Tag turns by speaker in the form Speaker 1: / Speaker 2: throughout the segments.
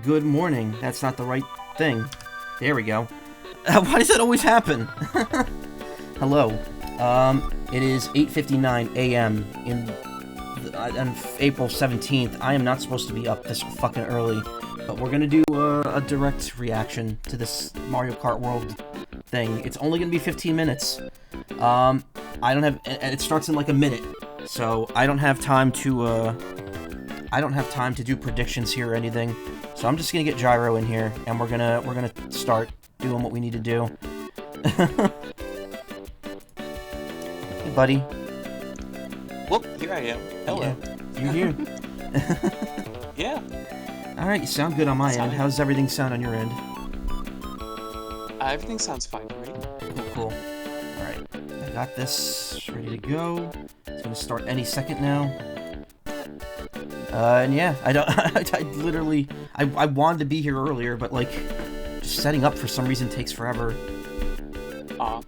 Speaker 1: good morning. That's not the right thing. There we go. Why does that always happen? Hello. It is 8:59 a.m. on April 17th. I am not supposed to be up this fucking early, but we're gonna do a direct reaction to this Mario Kart World thing. It's only gonna be 15 minutes. I don't have, and it starts in like a minute, so I don't have time to do predictions here or anything. So I'm just gonna get Gyro in here, and we're gonna start doing what we need to do. Hey, buddy.
Speaker 2: Well, here I am. Hello.
Speaker 1: Yeah, you're here.
Speaker 2: Yeah.
Speaker 1: Alright, you sound good on my end. How's everything sound on your end?
Speaker 2: Everything sounds fine for me.
Speaker 1: Cool. Alright, I got this ready to go. It's gonna start any second now. And yeah, I wanted to be here earlier, but like, just setting up for some reason takes forever.
Speaker 2: Aw,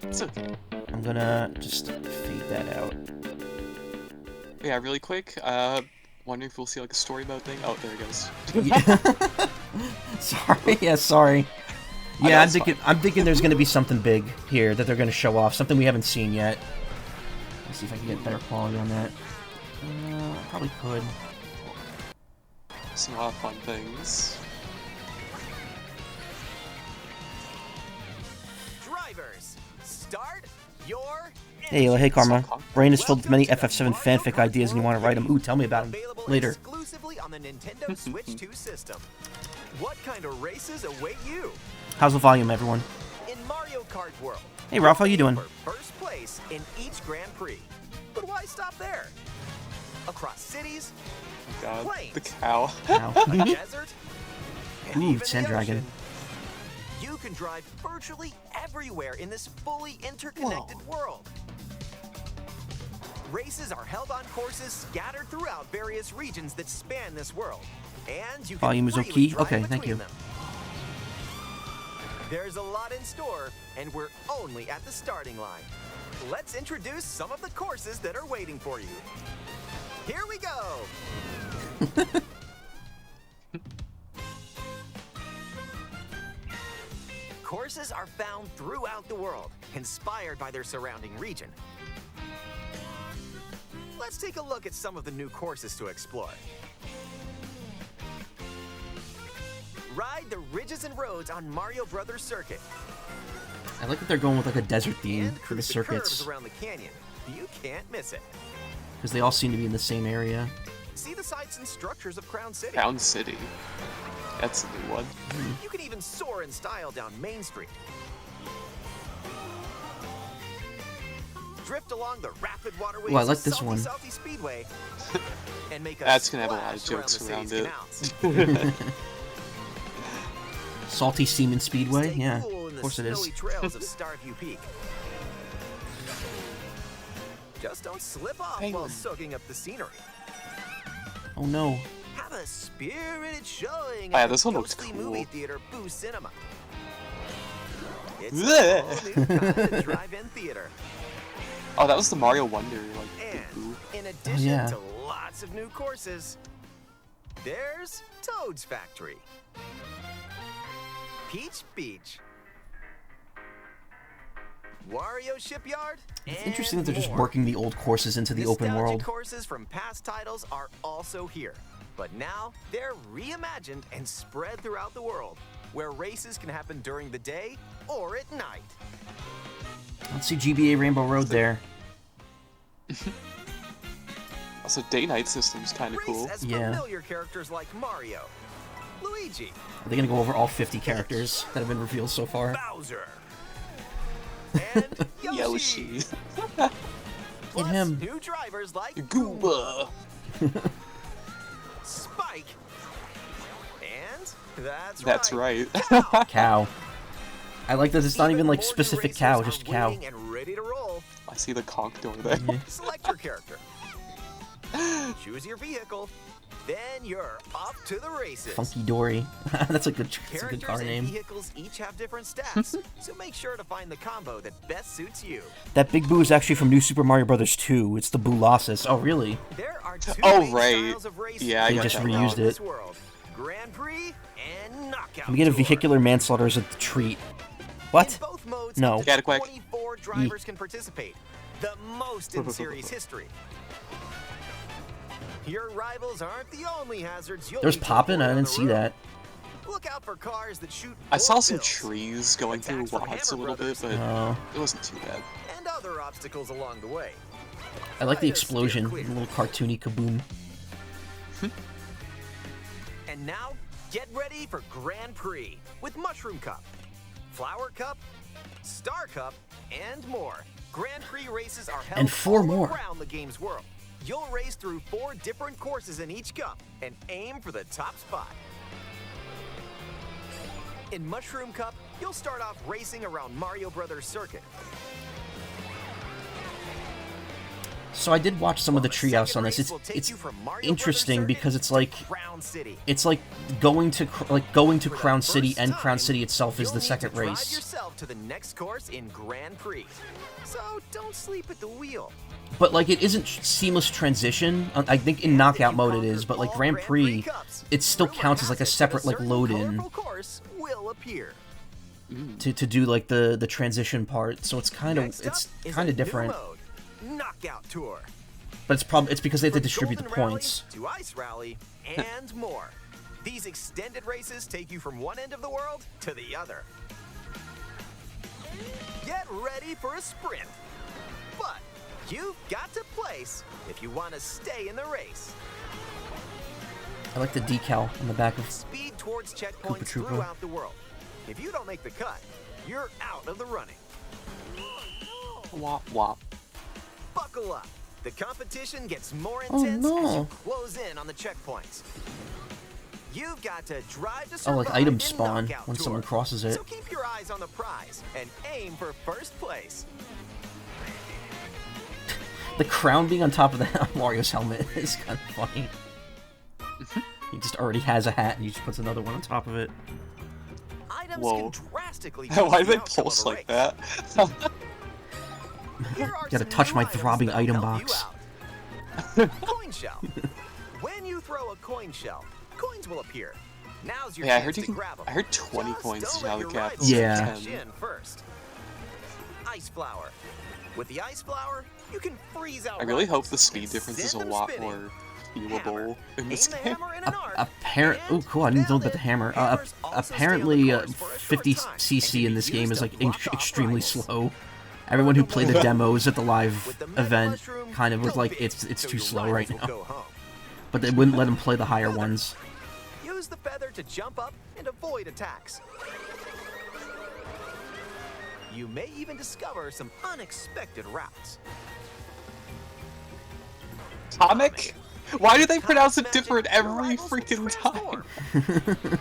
Speaker 2: it's okay.
Speaker 1: I'm gonna just fade that out.
Speaker 2: Yeah, really quick, wondering if we'll see like a story mode thing. Oh, there it goes.
Speaker 1: Sorry. Yeah,
Speaker 2: Oh, no,
Speaker 1: I'm thinking there's gonna be something big here that they're gonna show off, something we haven't seen yet. Let's see if I can get better quality on that. Probably could.
Speaker 2: Some a lot of fun things.
Speaker 3: Drivers, start your
Speaker 1: Hey Karma. Brain is filled with many FF7 fanfic ideas and you want to write them. Ooh, tell me about them later.
Speaker 3: Exclusively on the Nintendo Switch 2 system. What kind of races await you?
Speaker 1: How's the volume, everyone?
Speaker 3: In Mario Kart World.
Speaker 1: Hey Ralph, how you doing?
Speaker 3: For first place in each Grand Prix. But why stop there? Across cities,
Speaker 2: Oh god,
Speaker 3: plains,
Speaker 2: the cow.
Speaker 3: a desert, and
Speaker 1: Ooh,
Speaker 3: even
Speaker 1: Sand
Speaker 3: the
Speaker 1: Dragon.
Speaker 3: ocean. You can drive virtually everywhere in this fully interconnected world. Races are held on courses scattered throughout various regions that span this world, and you can
Speaker 1: Volume is
Speaker 3: freely
Speaker 1: okay?
Speaker 3: drive
Speaker 1: Okay, thank
Speaker 3: between
Speaker 1: you.
Speaker 3: them. There's a lot in store, and we're only at the starting line. Let's introduce some of the courses that are waiting for you. Here we go! Courses are found throughout the world, inspired by their surrounding region. Let's take a look at some of the new courses to explore. Ride the ridges and roads on Mario Brothers Circuit.
Speaker 1: I like that they're going with like a desert theme
Speaker 3: And
Speaker 1: for the
Speaker 3: cruise
Speaker 1: circuits.
Speaker 3: curves around the canyon. You can't miss it.
Speaker 1: Because they all seem to be in the same area.
Speaker 3: See the sights and structures of Crown City.
Speaker 2: Crown City. That's a new one.
Speaker 3: You can even soar in style down Main Street. Drift along the rapid waterways
Speaker 1: Ooh, I like
Speaker 3: of
Speaker 1: this
Speaker 3: Salty
Speaker 1: one.
Speaker 3: Salty Speedway. And make a
Speaker 2: That's gonna have a lot of
Speaker 3: splash
Speaker 2: jokes
Speaker 3: the
Speaker 2: around
Speaker 3: city's
Speaker 2: it.
Speaker 3: canals.
Speaker 1: Salty Seaman Speedway?
Speaker 3: Stay
Speaker 1: Yeah,
Speaker 3: cool in
Speaker 1: of
Speaker 3: the
Speaker 1: course it is.
Speaker 3: snowy trails of Starview Peak. Just don't slip off while
Speaker 2: Penguin.
Speaker 3: soaking up the scenery.
Speaker 1: Oh no.
Speaker 3: Have a spirited showing
Speaker 2: Oh, yeah,
Speaker 3: at
Speaker 2: this
Speaker 3: the
Speaker 2: one looks
Speaker 3: ghostly
Speaker 2: cool.
Speaker 3: movie theater Boo Cinema. It's
Speaker 2: Blech.
Speaker 3: a whole new kind of drive-in theater.
Speaker 2: Oh, that was the Mario Wonder, like,
Speaker 3: And
Speaker 2: ooh.
Speaker 3: in addition
Speaker 1: yeah.
Speaker 3: to lots of new courses, there's Toad's Factory, Peach Beach, Wario Shipyard,
Speaker 1: It's
Speaker 3: and
Speaker 1: interesting that they're just
Speaker 3: more.
Speaker 1: working the old courses into the open
Speaker 3: Nostalgic
Speaker 1: world.
Speaker 3: courses from past titles are also here, but now they're reimagined and spread throughout the world, where races can happen during the day or at night.
Speaker 1: Let's see GBA Rainbow Road there.
Speaker 2: Also, day-night system's kind of
Speaker 3: Race
Speaker 2: cool.
Speaker 3: as
Speaker 1: Yeah.
Speaker 3: familiar characters like Mario, Luigi,
Speaker 1: Are they gonna go over all 50 characters that have been revealed so far?
Speaker 3: Bowser, and Yoshi.
Speaker 2: Yoshi.
Speaker 3: Plus,
Speaker 1: him.
Speaker 3: new drivers like
Speaker 2: Goomba.
Speaker 3: Spike, and
Speaker 2: That's right.
Speaker 1: Cow. I like that it's not even like
Speaker 3: more new
Speaker 1: specific
Speaker 3: racers
Speaker 1: cow,
Speaker 3: are
Speaker 1: just cow.
Speaker 3: waiting and ready to roll.
Speaker 2: I see the conch door there.
Speaker 3: Select your character. Choose your vehicle. Then you're off to the races.
Speaker 1: Funky Dory. That's a good
Speaker 3: Characters
Speaker 1: car
Speaker 3: and
Speaker 1: name.
Speaker 3: vehicles each have different stats, so make sure to find the combo that best suits you.
Speaker 1: That big boo is actually from New Super Mario Bros. 2. It's the Boolossus. Oh, really?
Speaker 3: There are two
Speaker 2: Oh,
Speaker 3: main
Speaker 2: right.
Speaker 3: styles of racing
Speaker 2: Yeah, I
Speaker 1: They
Speaker 2: got
Speaker 1: just
Speaker 2: that
Speaker 1: reused
Speaker 3: in this
Speaker 1: it.
Speaker 3: world. Grand Prix and Knockout
Speaker 1: Can we get a
Speaker 3: Tour.
Speaker 1: vehicular manslaughter as a treat? What?
Speaker 3: In both modes,
Speaker 1: No.
Speaker 3: up to
Speaker 2: Get it quick.
Speaker 3: 24 drivers can participate, the most in series history. Your rivals aren't the only hazards you'll
Speaker 1: There's
Speaker 3: need to
Speaker 1: popping?
Speaker 3: avoid
Speaker 1: I
Speaker 3: on
Speaker 1: didn't
Speaker 3: the
Speaker 1: see
Speaker 3: road.
Speaker 1: that.
Speaker 3: Look out for cars that shoot
Speaker 2: I saw some
Speaker 3: bills,
Speaker 2: trees going through
Speaker 3: attacks from
Speaker 2: lots a
Speaker 3: Hammer
Speaker 2: little bit,
Speaker 3: Brothers,
Speaker 2: but
Speaker 1: Oh.
Speaker 2: it wasn't too bad.
Speaker 3: and other obstacles along the way.
Speaker 1: I like the
Speaker 3: Try to steer
Speaker 1: explosion. A
Speaker 3: clear.
Speaker 1: little cartoony kaboom.
Speaker 3: And now, get ready for Grand Prix with Mushroom Cup, Flower Cup, Star Cup, and more. Grand Prix races are held
Speaker 1: And 4
Speaker 3: all
Speaker 1: more.
Speaker 3: around the game's world. You'll race through 4 different courses in each cup and aim for the top spot. In Mushroom Cup, you'll start off racing around Mario Brothers Circuit.
Speaker 1: So I did watch some of the
Speaker 3: The
Speaker 1: treehouse
Speaker 3: second
Speaker 1: on this.
Speaker 3: race will take
Speaker 1: It's
Speaker 3: you from Mario
Speaker 1: interesting
Speaker 3: Brothers
Speaker 1: because
Speaker 3: Circuit
Speaker 1: it's like
Speaker 3: to Crown City.
Speaker 1: it's like going to
Speaker 3: For the
Speaker 1: Crown City,
Speaker 3: first
Speaker 1: and Crown
Speaker 3: time,
Speaker 1: City itself is
Speaker 3: you'll
Speaker 1: the
Speaker 3: need
Speaker 1: second
Speaker 3: to drive
Speaker 1: race.
Speaker 3: yourself to the next course in Grand Prix. So don't sleep at the wheel.
Speaker 1: But like it isn't seamless transition. I think in knockout mode it is, but like Grand Prix, it still counts as like a separate like load in
Speaker 3: Course will appear.
Speaker 1: to do like the transition part. So it's kind of
Speaker 3: Next up is a
Speaker 1: kind
Speaker 3: new
Speaker 1: of different.
Speaker 3: mode, Knockout Tour.
Speaker 1: But it's because they have to
Speaker 3: From
Speaker 1: distribute the
Speaker 3: Golden Rally
Speaker 1: points.
Speaker 3: to Ice Rally and more. These extended races take you from one end of the world to the other. Get ready for a sprint. But you've got to place if you want to stay in the race.
Speaker 1: I like the decal on the back of.
Speaker 3: Speed towards checkpoints
Speaker 1: Troopa.
Speaker 3: throughout the world. If you don't make the cut, you're out of the running.
Speaker 2: Wop wop.
Speaker 3: Buckle up. The competition gets more
Speaker 1: Oh,
Speaker 3: intense as
Speaker 1: no.
Speaker 3: you close in on the checkpoints. You've got to drive to
Speaker 1: Oh,
Speaker 3: survive
Speaker 1: like items
Speaker 3: in
Speaker 1: spawn
Speaker 3: Knockout
Speaker 1: when
Speaker 3: Tour.
Speaker 1: someone crosses it.
Speaker 3: So keep your eyes on the prize and aim for first place.
Speaker 1: The crown being on top of the Mario's helmet is kind of funny. He just already has a hat and he just puts another one on top of it.
Speaker 3: Items
Speaker 2: Whoa.
Speaker 3: can drastically
Speaker 2: Why do
Speaker 3: change
Speaker 2: they
Speaker 3: the outcome
Speaker 2: pulse
Speaker 3: of a
Speaker 2: like
Speaker 3: race.
Speaker 2: that?
Speaker 3: Here are
Speaker 1: Gotta
Speaker 3: some
Speaker 1: touch
Speaker 3: new
Speaker 1: my
Speaker 3: items
Speaker 1: throbbing
Speaker 3: that
Speaker 1: item
Speaker 3: help you
Speaker 1: box.
Speaker 3: out. Coin shell. When you throw a coin shell, coins will appear. Now's your
Speaker 2: Yeah, I
Speaker 3: chance
Speaker 2: heard you
Speaker 3: to
Speaker 2: can.
Speaker 3: grab 'em.
Speaker 2: I heard 20
Speaker 3: Just
Speaker 2: coins
Speaker 3: don't
Speaker 2: is
Speaker 3: let
Speaker 2: how the
Speaker 3: your
Speaker 2: cap
Speaker 3: rivals
Speaker 2: is
Speaker 1: Yeah.
Speaker 3: cash
Speaker 2: 10.
Speaker 3: in first. Ice flower. With the ice flower, you can freeze out.
Speaker 2: I really hope
Speaker 3: rivals
Speaker 2: the speed
Speaker 3: and
Speaker 2: difference is a
Speaker 3: send them
Speaker 2: lot
Speaker 3: spinning.
Speaker 2: more
Speaker 3: Hammer.
Speaker 2: feelable in this
Speaker 3: Aim the
Speaker 2: game.
Speaker 3: hammer in an arc,
Speaker 1: Oh, cool! I didn't know
Speaker 3: and
Speaker 1: about the hammer.
Speaker 3: hammers also stay on the
Speaker 1: Apparently,
Speaker 3: course for a short
Speaker 1: 50
Speaker 3: time and
Speaker 1: cc
Speaker 3: can
Speaker 1: in
Speaker 3: be
Speaker 1: this game
Speaker 3: used
Speaker 1: is
Speaker 3: to
Speaker 1: like
Speaker 3: block off
Speaker 1: extremely
Speaker 3: rivals.
Speaker 1: slow. Everyone who played the demos at the live
Speaker 3: With the mega
Speaker 1: event
Speaker 3: mushroom,
Speaker 1: kind of was
Speaker 3: go
Speaker 1: like,
Speaker 3: big,
Speaker 1: it's
Speaker 3: so
Speaker 1: too
Speaker 3: your
Speaker 1: slow right
Speaker 3: rivals will
Speaker 1: now.
Speaker 3: go home.
Speaker 1: But they wouldn't let them play the higher ones.
Speaker 3: Use the feather to jump up and avoid attacks. You may even discover some unexpected routes.
Speaker 2: Comic? Why do they pronounce it
Speaker 3: Magic,
Speaker 2: different
Speaker 3: your
Speaker 2: every
Speaker 3: rivals will
Speaker 2: freaking
Speaker 3: transform.
Speaker 2: time?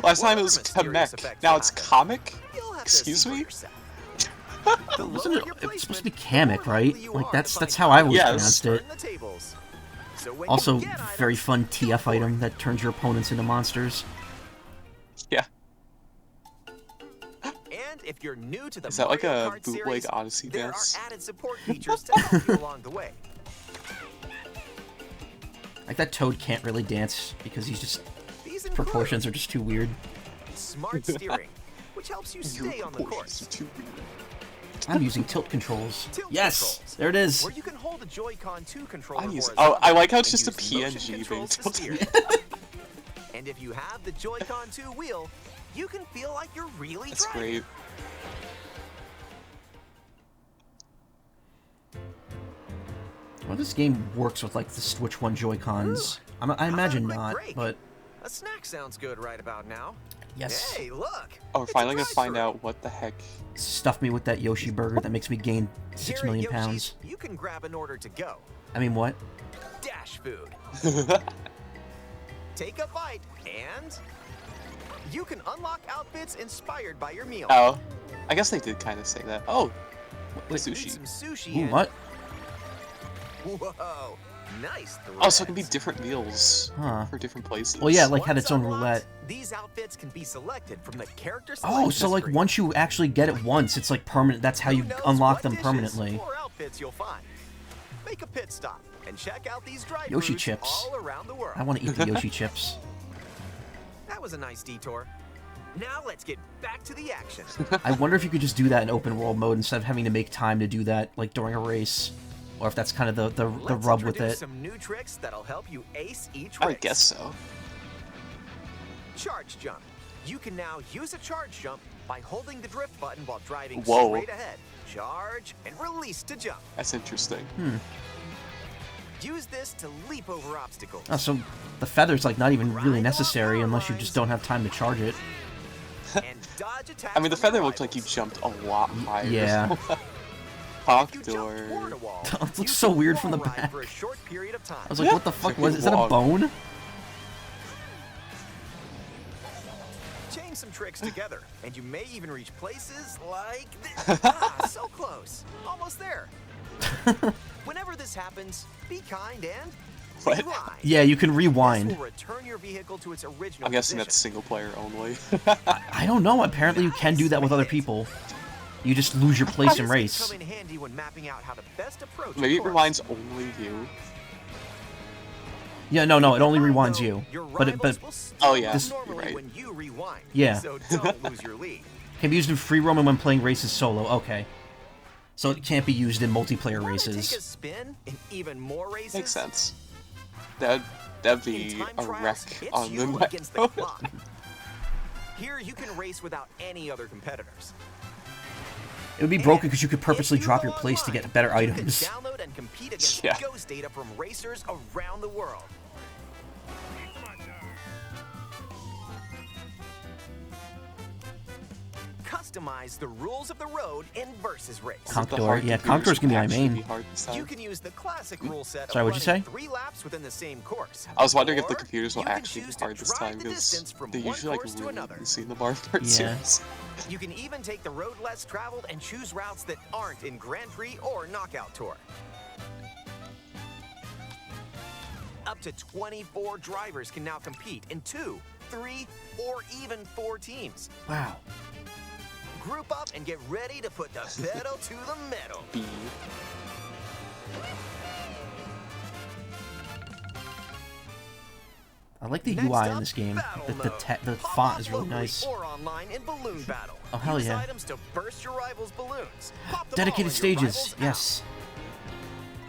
Speaker 2: Last time it was
Speaker 3: What other mysterious
Speaker 2: Kamek,
Speaker 3: effects
Speaker 2: now
Speaker 3: will
Speaker 2: it's
Speaker 3: happen?
Speaker 2: comic?
Speaker 3: You'll have to
Speaker 2: Excuse
Speaker 3: see for
Speaker 2: me?
Speaker 3: yourself. The
Speaker 1: Wasn't
Speaker 3: lower
Speaker 1: it?
Speaker 3: your
Speaker 1: It's supposed to be
Speaker 3: placement, the
Speaker 1: Kamek,
Speaker 3: more
Speaker 1: right?
Speaker 3: likely you
Speaker 1: Like
Speaker 3: are
Speaker 1: that's
Speaker 3: to
Speaker 1: that's
Speaker 3: find
Speaker 1: how I always
Speaker 2: Yes.
Speaker 1: pronounced it.
Speaker 3: turn the tables. So when
Speaker 1: Also,
Speaker 3: you get
Speaker 1: very
Speaker 3: items,
Speaker 1: fun
Speaker 3: go
Speaker 1: TF
Speaker 3: for it.
Speaker 1: item that turns your opponents into monsters.
Speaker 2: Yeah.
Speaker 3: And if you're new to the
Speaker 2: Is that like
Speaker 3: Mario
Speaker 2: a
Speaker 3: Kart
Speaker 2: bootleg
Speaker 3: series,
Speaker 2: Odyssey
Speaker 3: there
Speaker 2: dance?
Speaker 3: are added support features to help you along the way.
Speaker 1: Like that Toad can't really dance because he's just
Speaker 3: These include
Speaker 1: proportions are just too weird.
Speaker 3: smart steering, which helps you stay on the course.
Speaker 1: I'm using tilt controls.
Speaker 3: Tilt
Speaker 1: Yes,
Speaker 3: controls,
Speaker 1: there it is.
Speaker 3: where you can hold the Joy-Con 2 controller
Speaker 2: I'm using.
Speaker 3: horizontally
Speaker 2: Oh, I like how it's
Speaker 3: and
Speaker 2: just a
Speaker 3: use motion
Speaker 2: PNG being
Speaker 3: controls to
Speaker 2: tilted.
Speaker 3: steer. And if you have the Joy-Con 2 wheel, you can feel like you're really
Speaker 2: That's
Speaker 3: driving.
Speaker 2: great.
Speaker 1: Well, this game works with like the Switch 1 Joy-Cons. I imagine
Speaker 3: quick
Speaker 1: not,
Speaker 3: break.
Speaker 1: but
Speaker 3: A snack sounds good right about now.
Speaker 1: yes.
Speaker 3: Hey, look!
Speaker 2: Oh, we're
Speaker 3: it's a
Speaker 2: finally gonna find
Speaker 3: drive-thru.
Speaker 2: out what the heck.
Speaker 1: Stuff me with that Yoshi burger that makes me gain
Speaker 3: Here
Speaker 1: 6
Speaker 3: at
Speaker 1: million
Speaker 3: Yoshi's,
Speaker 1: pounds.
Speaker 3: You can grab an order to go.
Speaker 1: I mean, what?
Speaker 3: Dash food. Take a bite, and you can unlock outfits inspired by your meal.
Speaker 2: Oh, I guess they did kind of say that. Oh,
Speaker 3: Eat
Speaker 2: sushi.
Speaker 3: some sushi.
Speaker 1: Ooh,
Speaker 3: and-
Speaker 1: what?
Speaker 3: Whoa, nice threads.
Speaker 2: Oh, so it can be different meals
Speaker 1: Huh.
Speaker 2: for different places.
Speaker 1: Well, yeah, like had
Speaker 3: Once
Speaker 1: its own
Speaker 3: unlocked,
Speaker 1: roulette.
Speaker 3: These outfits can be selected from the character
Speaker 1: Oh,
Speaker 3: selection
Speaker 1: so like
Speaker 3: screen.
Speaker 1: once you actually get it once, it's like permanent. That's how
Speaker 3: Who
Speaker 1: you
Speaker 3: knows
Speaker 1: unlock
Speaker 3: what
Speaker 1: them
Speaker 3: dishes
Speaker 1: permanently.
Speaker 3: or outfits you'll find. Make a pit stop and check out these drive
Speaker 1: Yoshi
Speaker 3: routes
Speaker 1: chips.
Speaker 3: all around the world.
Speaker 1: I want to eat the Yoshi chips.
Speaker 3: That was a nice detour. Now let's get back to the action.
Speaker 1: I wonder if you could just do that in open world mode instead of having to make time to do that, like during a race, or if that's kind of the rub with it.
Speaker 3: Some new tricks that'll help you ace each race.
Speaker 2: I guess so.
Speaker 3: Charge jump. You can now use a charge jump by holding the drift button while driving
Speaker 2: Whoa.
Speaker 3: straight ahead. Charge and release to jump.
Speaker 2: That's interesting.
Speaker 3: Use this to leap over obstacles.
Speaker 1: Oh, so the feather's like not even really necessary unless you just don't have time to charge it.
Speaker 3: And dodge attacks
Speaker 2: I mean, the
Speaker 3: from
Speaker 2: feather
Speaker 3: your
Speaker 2: looked like you
Speaker 3: rivals.
Speaker 2: jumped a lot higher.
Speaker 1: Yeah.
Speaker 2: Hawk
Speaker 3: If you jump toward
Speaker 2: door.
Speaker 3: a wall,
Speaker 1: It looks
Speaker 3: you
Speaker 1: so
Speaker 3: can
Speaker 1: weird from the
Speaker 3: wall ride
Speaker 1: back.
Speaker 3: For a short period of time.
Speaker 1: I was like, what the fuck was? Is that a
Speaker 2: Walk.
Speaker 1: bone?
Speaker 3: Chain some tricks together, and you may even reach places like this. So close. Almost there. Whenever this happens, be kind and
Speaker 2: What?
Speaker 3: rewind.
Speaker 1: Yeah, you can
Speaker 3: This
Speaker 1: rewind.
Speaker 3: will return your vehicle to its original
Speaker 2: I'm guessing
Speaker 3: position.
Speaker 2: that's single player only.
Speaker 1: I don't know. Apparently, you can do that with other people. You just lose your place in
Speaker 3: This
Speaker 1: race.
Speaker 3: can come in handy when mapping out how to best approach a
Speaker 2: Maybe it
Speaker 3: course.
Speaker 2: reminds only you.
Speaker 1: Yeah, no, it only rewinds
Speaker 3: Though,
Speaker 1: you.
Speaker 3: your
Speaker 1: But
Speaker 3: rivals will
Speaker 2: Oh,
Speaker 3: still
Speaker 2: yeah,
Speaker 3: lose
Speaker 2: you're
Speaker 3: normally
Speaker 2: right.
Speaker 3: when you rewind.
Speaker 1: Yeah.
Speaker 3: So don't lose your lead.
Speaker 1: Can be used in free roam and when playing races solo. Okay. So it can't be used in multiplayer
Speaker 3: Want to take a
Speaker 1: races.
Speaker 3: spin in even more races?
Speaker 2: Makes sense. That'd be
Speaker 3: In time
Speaker 2: a
Speaker 3: trials,
Speaker 2: wreck
Speaker 3: it's
Speaker 2: on the
Speaker 3: you
Speaker 2: map.
Speaker 3: against the clock. Here you can race without any other competitors.
Speaker 1: It would be broken because you could purposely drop your place to get better
Speaker 3: You can
Speaker 1: items.
Speaker 3: download and compete against
Speaker 2: Yeah.
Speaker 3: ghost data from racers around the world. Customize the rules of the road in Versus Race.
Speaker 1: Conk
Speaker 2: The
Speaker 1: door,
Speaker 2: hard
Speaker 1: yeah,
Speaker 2: computers
Speaker 1: Conk door's gonna be my
Speaker 2: actually
Speaker 1: main.
Speaker 2: hard this time.
Speaker 3: You can use the classic rule set
Speaker 1: Sorry,
Speaker 3: of
Speaker 1: what'd you
Speaker 3: running
Speaker 1: say?
Speaker 3: 3 laps within the same course.
Speaker 2: I was wondering if the
Speaker 3: Or
Speaker 2: computers will
Speaker 3: you can
Speaker 2: actually be
Speaker 3: choose to
Speaker 2: hard this
Speaker 3: drive
Speaker 2: time
Speaker 3: the
Speaker 2: because
Speaker 3: distance from
Speaker 2: they
Speaker 3: one
Speaker 2: usually
Speaker 3: course to
Speaker 2: really
Speaker 3: another.
Speaker 2: easy in the Mario Kart
Speaker 1: Yeah.
Speaker 2: series.
Speaker 3: You can even take the road less traveled and choose routes that aren't in Grand Prix or Knockout Tour. Up to 24 drivers can now compete in 2, 3, or even 4 teams.
Speaker 1: Wow.
Speaker 3: Group up and get ready to put the pedal to the metal.
Speaker 2: B.
Speaker 1: I like the
Speaker 3: Next
Speaker 1: UI in
Speaker 3: up,
Speaker 1: this game.
Speaker 3: battle
Speaker 1: The
Speaker 3: mode.
Speaker 1: font
Speaker 3: Pop
Speaker 1: is
Speaker 3: off
Speaker 1: really
Speaker 3: locally
Speaker 1: nice.
Speaker 3: Or online in balloon battle.
Speaker 1: Oh, hell
Speaker 3: Use
Speaker 1: yeah.
Speaker 3: items to burst your rivals' balloons. Pop them
Speaker 1: Dedicated
Speaker 3: all and your
Speaker 1: stages,
Speaker 3: rivals
Speaker 1: yes.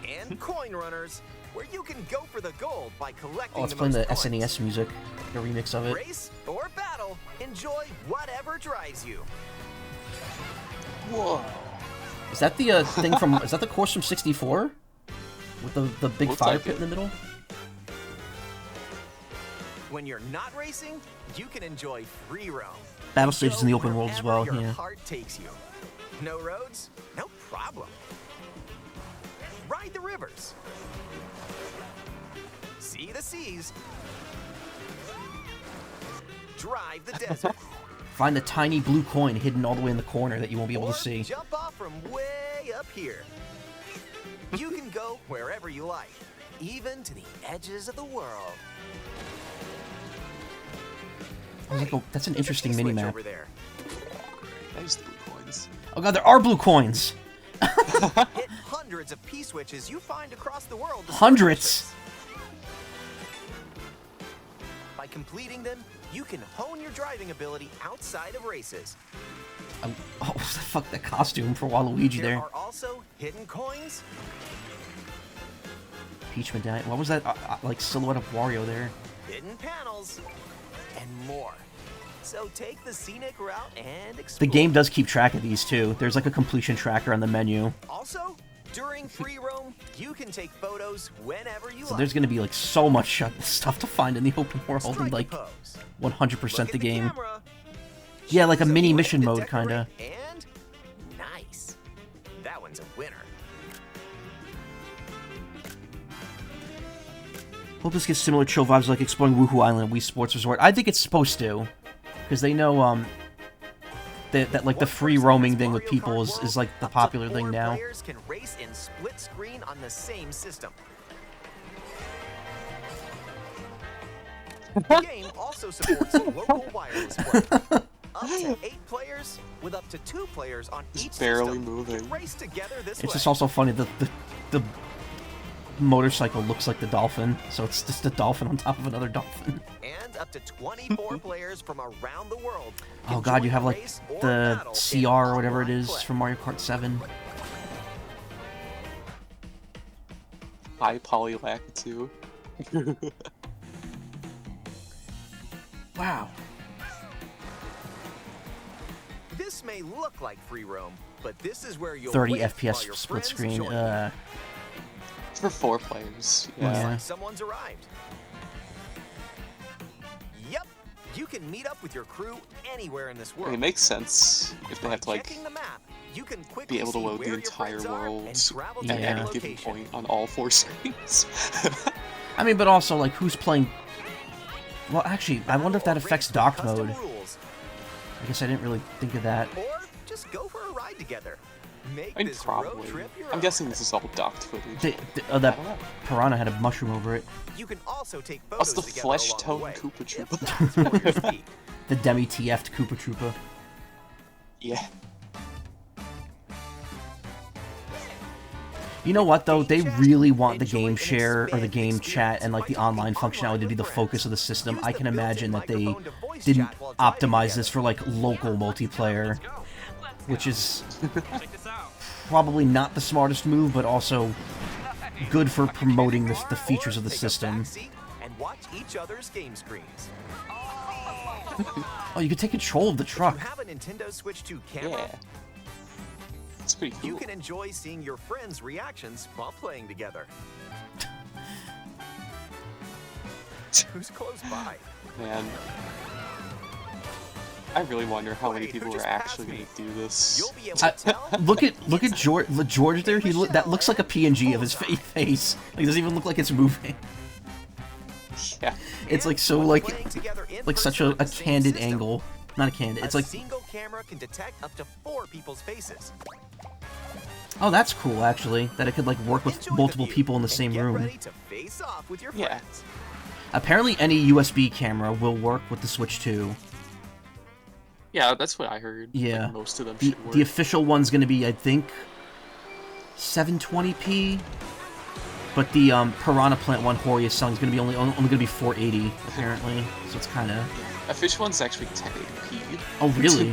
Speaker 3: out. And coin runners, where you can go for the gold by collecting
Speaker 1: Oh, it's
Speaker 3: the
Speaker 1: playing
Speaker 3: most
Speaker 1: the
Speaker 3: coins.
Speaker 1: SNES music, the remix of it.
Speaker 3: Race or battle, enjoy whatever drives you.
Speaker 2: Whoa.
Speaker 1: Is that the thing from? Is that the course from '64? With the big
Speaker 2: Looks
Speaker 1: fire
Speaker 2: like
Speaker 1: pit
Speaker 2: it.
Speaker 1: in the middle?
Speaker 3: When you're not racing, you can enjoy free roam.
Speaker 1: Battle stages in the open
Speaker 3: Go
Speaker 1: world as
Speaker 3: wherever
Speaker 1: well,
Speaker 3: your
Speaker 1: yeah.
Speaker 3: heart takes you. No roads? No problem. Ride the rivers. See the seas. Drive the desert.
Speaker 1: Find the tiny blue coin hidden all the way in the corner that you won't be able
Speaker 3: Or
Speaker 1: to see.
Speaker 3: jump off from way up here. You can go wherever you like, even to the edges of the world.
Speaker 1: I was like, oh, that's an
Speaker 3: There's a
Speaker 1: interesting
Speaker 3: key switch
Speaker 1: mini-map.
Speaker 3: over there.
Speaker 2: There's the blue coins.
Speaker 1: Oh god, there are blue coins!
Speaker 3: Hit hundreds of P-switches you find across the world. to start
Speaker 1: Hundreds?
Speaker 3: races. By completing them, you can hone your driving ability outside of races.
Speaker 1: Oh, fuck the costume for Waluigi
Speaker 3: There
Speaker 1: there.
Speaker 3: are also hidden coins,
Speaker 1: Peach medallion. What was that, like, silhouette of Wario there?
Speaker 3: hidden panels, and more. So take the scenic route and explore.
Speaker 1: The game does keep track of these, too. There's, like, a completion tracker on the menu.
Speaker 3: Also, during free roam, you can take photos whenever you
Speaker 1: So
Speaker 3: like.
Speaker 1: there's gonna be, like, so much stuff to find in the open world in,
Speaker 3: Strike a
Speaker 1: like,
Speaker 3: pose.
Speaker 1: 100%
Speaker 3: Look
Speaker 1: the
Speaker 3: at
Speaker 1: game.
Speaker 3: camera.
Speaker 1: Yeah, like a
Speaker 3: Choose
Speaker 1: mini
Speaker 3: point
Speaker 1: mission
Speaker 3: to
Speaker 1: mode,
Speaker 3: decorate,
Speaker 1: kinda.
Speaker 3: And nice. That one's a winner.
Speaker 1: Hope this gets similar chill vibes like exploring Woohoo Island and Wii Sports Resort. I think it's supposed to. Because they know, that like, the
Speaker 3: One
Speaker 1: free
Speaker 3: person
Speaker 1: roaming
Speaker 3: in
Speaker 1: thing with
Speaker 3: Mario
Speaker 1: people
Speaker 3: Kart
Speaker 1: is like, the
Speaker 3: World,
Speaker 1: popular
Speaker 3: up to
Speaker 1: thing
Speaker 3: 4
Speaker 1: now.
Speaker 3: Players can race in split screen on the same system. The game also supports local wireless play. Up to 8 players, with up to 2 players on each
Speaker 2: barely
Speaker 3: system,
Speaker 2: moving.
Speaker 3: can race together this
Speaker 1: It's
Speaker 3: way.
Speaker 1: just also funny, the motorcycle looks like the dolphin, so it's just a dolphin on top of another dolphin.
Speaker 3: And up to 24 players from around the world.
Speaker 1: Oh god, you have like the CR or whatever it is from Mario Kart 7.
Speaker 2: High poly lack too.
Speaker 1: Wow.
Speaker 3: This may look like free roam, but this is where you'll
Speaker 1: 30
Speaker 3: wait while
Speaker 1: FPS
Speaker 3: your
Speaker 1: split
Speaker 3: friends
Speaker 1: screen.
Speaker 3: join you.
Speaker 2: It's for 4 players.
Speaker 3: Looks
Speaker 1: Yeah.
Speaker 3: like someone's arrived. Yep, you can meet up with your crew anywhere in this
Speaker 2: I
Speaker 3: world.
Speaker 2: mean, it makes sense if they have to like
Speaker 3: Checking the map, you can quickly
Speaker 2: be able to
Speaker 3: see
Speaker 2: load
Speaker 3: where
Speaker 2: the
Speaker 3: your
Speaker 2: entire
Speaker 3: friends are
Speaker 2: world
Speaker 3: and travel to
Speaker 2: at
Speaker 1: Yeah.
Speaker 3: their
Speaker 2: any given
Speaker 3: location.
Speaker 2: point on all 4 screens.
Speaker 1: I mean, but also, like, who's playing... Well, actually, I wonder if that affects docked
Speaker 3: Custom
Speaker 1: mode.
Speaker 3: rules.
Speaker 1: I guess I didn't really think of that.
Speaker 3: Or just go for a ride together. Make
Speaker 2: I mean,
Speaker 3: this road
Speaker 2: probably.
Speaker 3: trip your
Speaker 2: I'm
Speaker 3: own.
Speaker 2: guessing this is all docked footage.
Speaker 1: That
Speaker 2: I don't know.
Speaker 1: piranha had a mushroom over it.
Speaker 3: You can also take
Speaker 2: What's
Speaker 3: photos
Speaker 2: the
Speaker 3: together
Speaker 2: flesh
Speaker 3: along the
Speaker 2: tone
Speaker 3: way,
Speaker 2: Koopa
Speaker 3: if
Speaker 2: Troopa?
Speaker 3: that's more your speed.
Speaker 1: The demi-TF'd Koopa Troopa.
Speaker 2: Yeah.
Speaker 1: You know what, though? They really want the game share, or the game chat, and, like, the online functionality to be the focus of the system. I can imagine that they didn't optimize this for, like, local multiplayer. Which is probably not the smartest move, but also good for promoting the features of the
Speaker 3: Take a
Speaker 1: system.
Speaker 3: backseat and watch each other's game screens.
Speaker 1: Oh, you can take control of the
Speaker 3: If
Speaker 1: truck.
Speaker 3: you have a Nintendo Switch 2 camera,
Speaker 2: Yeah. It's pretty cool.
Speaker 3: you can enjoy seeing your friends' reactions while playing together. Who's close by?
Speaker 2: Man. I really wonder how many
Speaker 3: Wait, who
Speaker 2: people are
Speaker 3: just
Speaker 2: actually
Speaker 3: passed
Speaker 2: going
Speaker 3: me?
Speaker 2: to do this.
Speaker 3: You'll be able to tell.
Speaker 1: Look at George there. That looks like a PNG of his face. Like, it doesn't even look like it's moving.
Speaker 2: Yeah.
Speaker 1: It's like so
Speaker 3: When
Speaker 1: like
Speaker 3: playing together in
Speaker 1: such
Speaker 3: person
Speaker 1: a
Speaker 3: on the same
Speaker 1: candid
Speaker 3: system,
Speaker 1: angle. Not a candid. It's
Speaker 3: a
Speaker 1: like,
Speaker 3: single camera can detect up to 4 people's faces.
Speaker 1: oh, that's cool actually. That it could like work with
Speaker 3: Enjoy the
Speaker 1: multiple
Speaker 3: view
Speaker 1: people in the
Speaker 3: and
Speaker 1: same
Speaker 3: get
Speaker 1: room.
Speaker 3: ready to face off with your
Speaker 2: Yeah.
Speaker 3: friends.
Speaker 1: Apparently, any USB camera will work with the Switch 2.
Speaker 2: Yeah, that's what I heard.
Speaker 1: Yeah.
Speaker 2: Like, most of them
Speaker 1: The
Speaker 2: should work.
Speaker 1: the official one's gonna be, I think, 720p. But the Piranha Plant one Hori is selling is gonna be only gonna be 480 apparently. So it's kind of.
Speaker 2: Official one's actually 1080p.
Speaker 1: Oh really?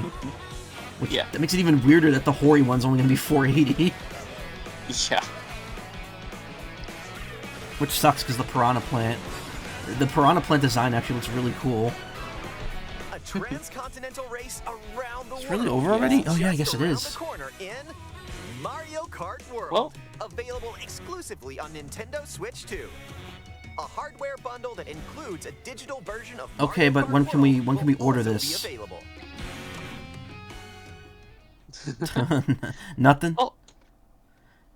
Speaker 1: Which,
Speaker 2: Yeah.
Speaker 1: That makes it even weirder that the Hori one's only gonna be 480.
Speaker 2: Yeah.
Speaker 1: Which sucks because the Piranha Plant design actually looks really cool.
Speaker 3: A transcontinental race around the world.
Speaker 1: It's really over already? Oh yeah, I guess
Speaker 3: Just
Speaker 1: it
Speaker 3: around
Speaker 1: is.
Speaker 3: the corner in Mario Kart World.
Speaker 2: Well-
Speaker 3: Available exclusively on Nintendo Switch 2. A hardware bundle that includes a digital version of
Speaker 1: Okay,
Speaker 3: Mario
Speaker 1: but
Speaker 3: Kart
Speaker 1: when can we
Speaker 3: World will
Speaker 1: order
Speaker 3: also be
Speaker 1: this?
Speaker 3: available.
Speaker 1: Nothing?
Speaker 2: Oh.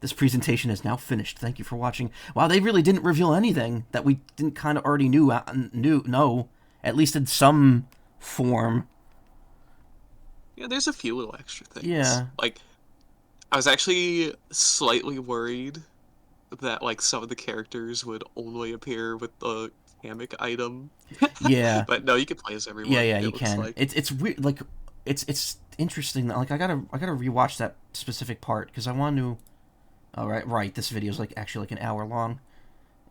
Speaker 1: This presentation is now finished. Thank you for watching. Wow, they really didn't reveal anything that we didn't kind of already know, at least in some form.
Speaker 2: Yeah, there's a few little extra things.
Speaker 1: Yeah.
Speaker 2: Like, I was actually slightly worried that, like, some of the characters would only appear with the hammock item.
Speaker 1: Yeah.
Speaker 2: But no, you can play as everyone.
Speaker 1: Yeah,
Speaker 2: it
Speaker 1: you
Speaker 2: looks
Speaker 1: can.
Speaker 2: Like.
Speaker 1: It's weird. Like, it's interesting. Like, I gotta rewatch that specific part because I want to. Oh, right. This video is like actually like an hour long.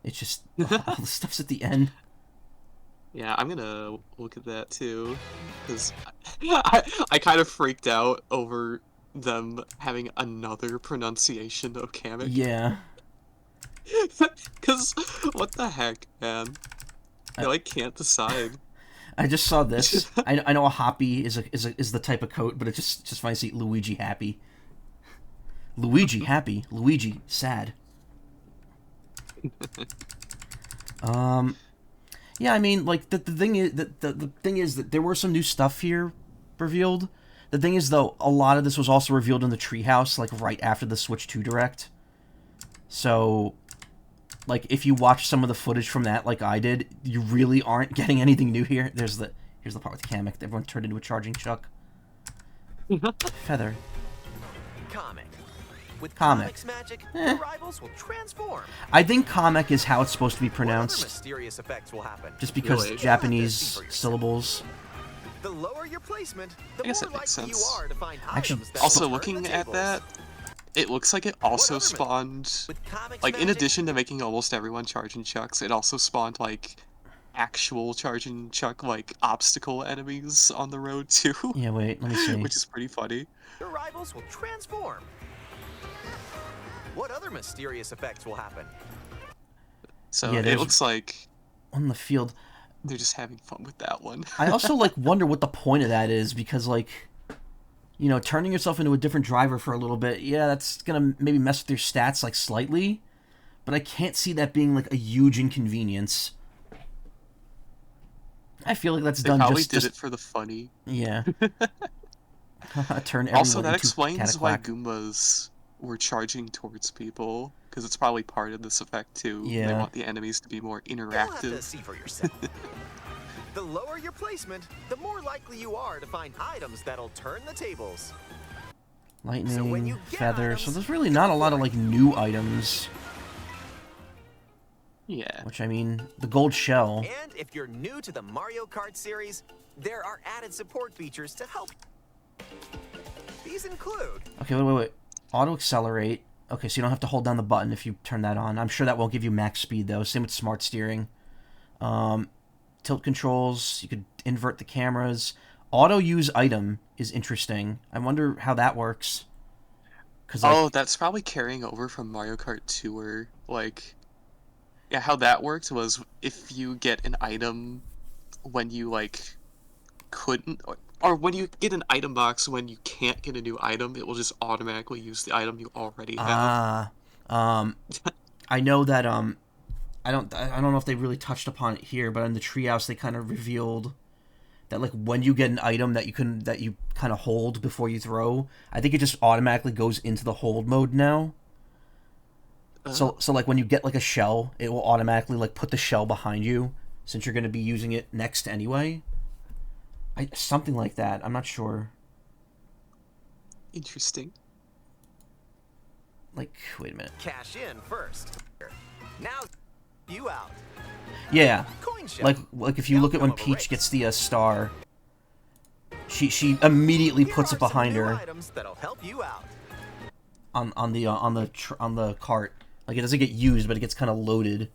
Speaker 1: It's just all the stuff's at the end.
Speaker 2: Yeah, I'm gonna look at that too, because I kind of freaked out over them having another pronunciation of Kamek.
Speaker 1: Yeah.
Speaker 2: Because what the heck, man? I like can't decide.
Speaker 1: I just saw this. I know a hoppy is the type of coat, but it just funny to see Luigi happy. Luigi happy. Luigi sad. Yeah, I mean, like the thing is the thing is that there were some new stuff here revealed. The thing is, though, a lot of this was also revealed in the treehouse, like right after the Switch 2 Direct. So, like, if you watch some of the footage from that, like I did, you really aren't getting anything new here. Here's the part with Kamek. Everyone turned into a charging chuck. Feather.
Speaker 3: Comic. With
Speaker 1: Comic.
Speaker 3: Comic's magic,
Speaker 1: Eh.
Speaker 3: the rivals will transform.
Speaker 1: I think Kamek is how it's supposed to be
Speaker 3: What other
Speaker 1: pronounced,
Speaker 3: mysterious effects will happen?
Speaker 1: just because
Speaker 2: Really?
Speaker 1: Japanese syllables.
Speaker 3: The lower your placement, the
Speaker 2: I guess
Speaker 3: more
Speaker 2: that makes
Speaker 3: likely you
Speaker 2: sense.
Speaker 3: are to find
Speaker 1: Actually,
Speaker 3: items that
Speaker 2: Also,
Speaker 3: will turn
Speaker 2: looking
Speaker 3: the
Speaker 2: at
Speaker 3: tables.
Speaker 2: that, It looks like it also
Speaker 3: other
Speaker 2: spawned,
Speaker 3: With comics
Speaker 2: like, in
Speaker 3: magic,
Speaker 2: addition to making almost everyone charge and chucks, it also spawned, like, actual charge and chuck, like, obstacle enemies on the road, too.
Speaker 1: Yeah, wait, let me see.
Speaker 2: Which is pretty funny.
Speaker 3: your rivals will transform. What other mysterious effects will happen?
Speaker 2: So
Speaker 1: Yeah,
Speaker 2: it
Speaker 1: there's-
Speaker 2: looks like
Speaker 1: On the field.
Speaker 2: they're just having fun with that one.
Speaker 1: I also, like, wonder what the point of that is, because, like, you know, turning yourself into a different driver for a little bit, yeah, that's gonna maybe mess with your stats, like, slightly, but I can't see that being, like, a huge inconvenience. I feel like that's
Speaker 2: They
Speaker 1: done
Speaker 2: probably
Speaker 1: just...
Speaker 2: did it for the funny.
Speaker 1: Yeah. Turn everyone
Speaker 2: Also, that
Speaker 1: into
Speaker 2: explains why
Speaker 1: Cataquack.
Speaker 2: Goombas were charging towards people, because it's probably part of this effect too. They
Speaker 1: Yeah.
Speaker 2: want the enemies to be more
Speaker 3: You'll have to
Speaker 2: interactive.
Speaker 3: see for yourself. The lower your placement, the more likely you are to find items that'll turn the tables.
Speaker 1: Lightning,
Speaker 3: So when you get
Speaker 1: feather.
Speaker 3: items,
Speaker 1: So there's really not a lot of, like, new items.
Speaker 2: Yeah.
Speaker 1: Which, I mean, the gold shell.
Speaker 3: And if you're new to the Mario Kart series, there are added support features to help. These include...
Speaker 1: Okay, wait. Auto accelerate. Okay, so you don't have to hold down the button if you turn that on. I'm sure that won't give you max speed, though. Same with smart steering. Tilt controls. You could invert the cameras. Auto use item is interesting. I wonder how that works. 'Cause, like,
Speaker 2: Oh, that's probably carrying over from Mario Kart Tour. Like, yeah, how that worked was if you get an item when you, like, couldn't, or when you get an item box when you can't get a new item, it will just automatically use the item you already have.
Speaker 1: I know that I don't know if they really touched upon it here, but in the treehouse they kind of revealed that, like, when you get an item that you kind of hold before you throw, I think it just automatically goes into the hold mode now. So like when you get, like, a shell, it will automatically, like, put the shell behind you since you're going to be using it next anyway. Something like that. I'm not sure.
Speaker 2: Interesting.
Speaker 1: Like, wait a minute.
Speaker 3: Cash in first. Now, you out.
Speaker 1: Yeah.
Speaker 3: Coin shell.
Speaker 1: Like if you look at when
Speaker 3: Outcome of a
Speaker 1: Peach
Speaker 3: race.
Speaker 1: gets the star, she immediately
Speaker 3: Here
Speaker 1: puts
Speaker 3: are
Speaker 1: it
Speaker 3: some
Speaker 1: behind
Speaker 3: new
Speaker 1: her
Speaker 3: items that'll help you out.
Speaker 1: on the cart. Like, it doesn't get used, but it gets kind of loaded.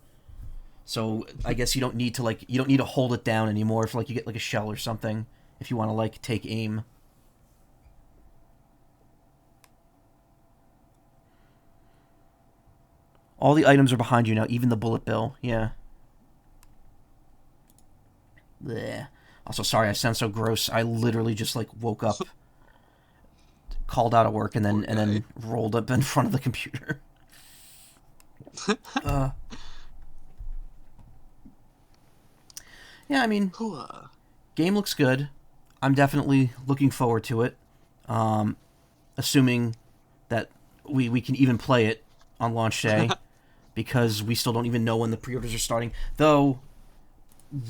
Speaker 1: So I guess you don't need to hold it down anymore if, like, you get, like, a shell or something if you want to, like, take aim. All the items are behind you now, even the bullet bill. Yeah. Blech. Also, sorry, I sound so gross. I literally just, like, woke up, called out of work, and then rolled up in front of the computer. Yeah, I mean, game looks good. I'm definitely looking forward to it. Assuming that we can even play it on launch day, because we still don't even know when the pre-orders are starting. Though,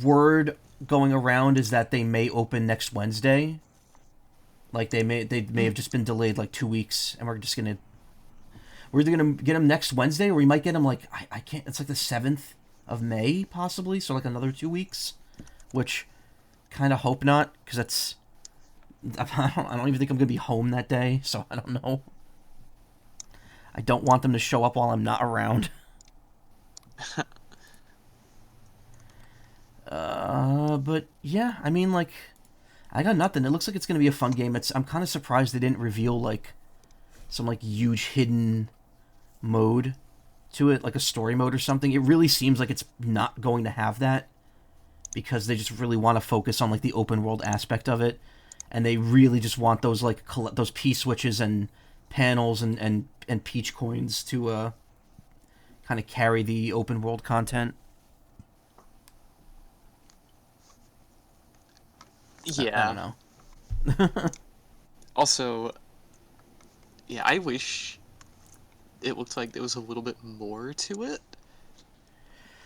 Speaker 1: word going around is that they may open next Wednesday. Like, they may have just been delayed, like, 2 weeks, and we're either gonna get them next Wednesday, or we might get them, like, I can't. It's like the 7th of May, possibly. So, like, another 2 weeks, which kind of hope not, because that's. I don't even think I'm gonna be home that day, so I don't know. I don't want them to show up while I'm not around. But yeah, I mean, like, I got nothing. It looks like it's gonna be a fun game. I'm kind of surprised they didn't reveal, like, some, like, huge hidden mode to it, like a story mode or something. It really seems like it's not going to have that, because they just really want to focus on, like, the open world aspect of it, and they really just want those, like, those P switches and panels and Peach coins to kind of carry the open world content.
Speaker 2: Yeah.
Speaker 1: I don't know.
Speaker 2: Also, yeah, I wish it looked like there was a little bit more to it.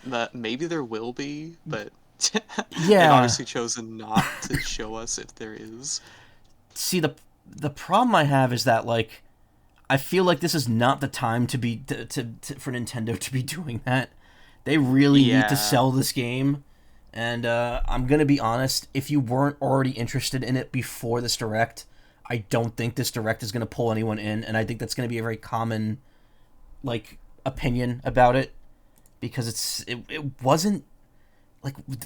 Speaker 2: That maybe there will be, but
Speaker 1: Yeah.
Speaker 2: they've obviously chosen not to show us if there is.
Speaker 1: See, the problem I have is that, like, I feel like this is not the time to for Nintendo to be doing that. They really need to sell this game. And I'm going to be honest, if you weren't already interested in it before this Direct, I don't think this direct is going to pull anyone in, and I think that's going to be a very common, like, opinion about it, because it wasn't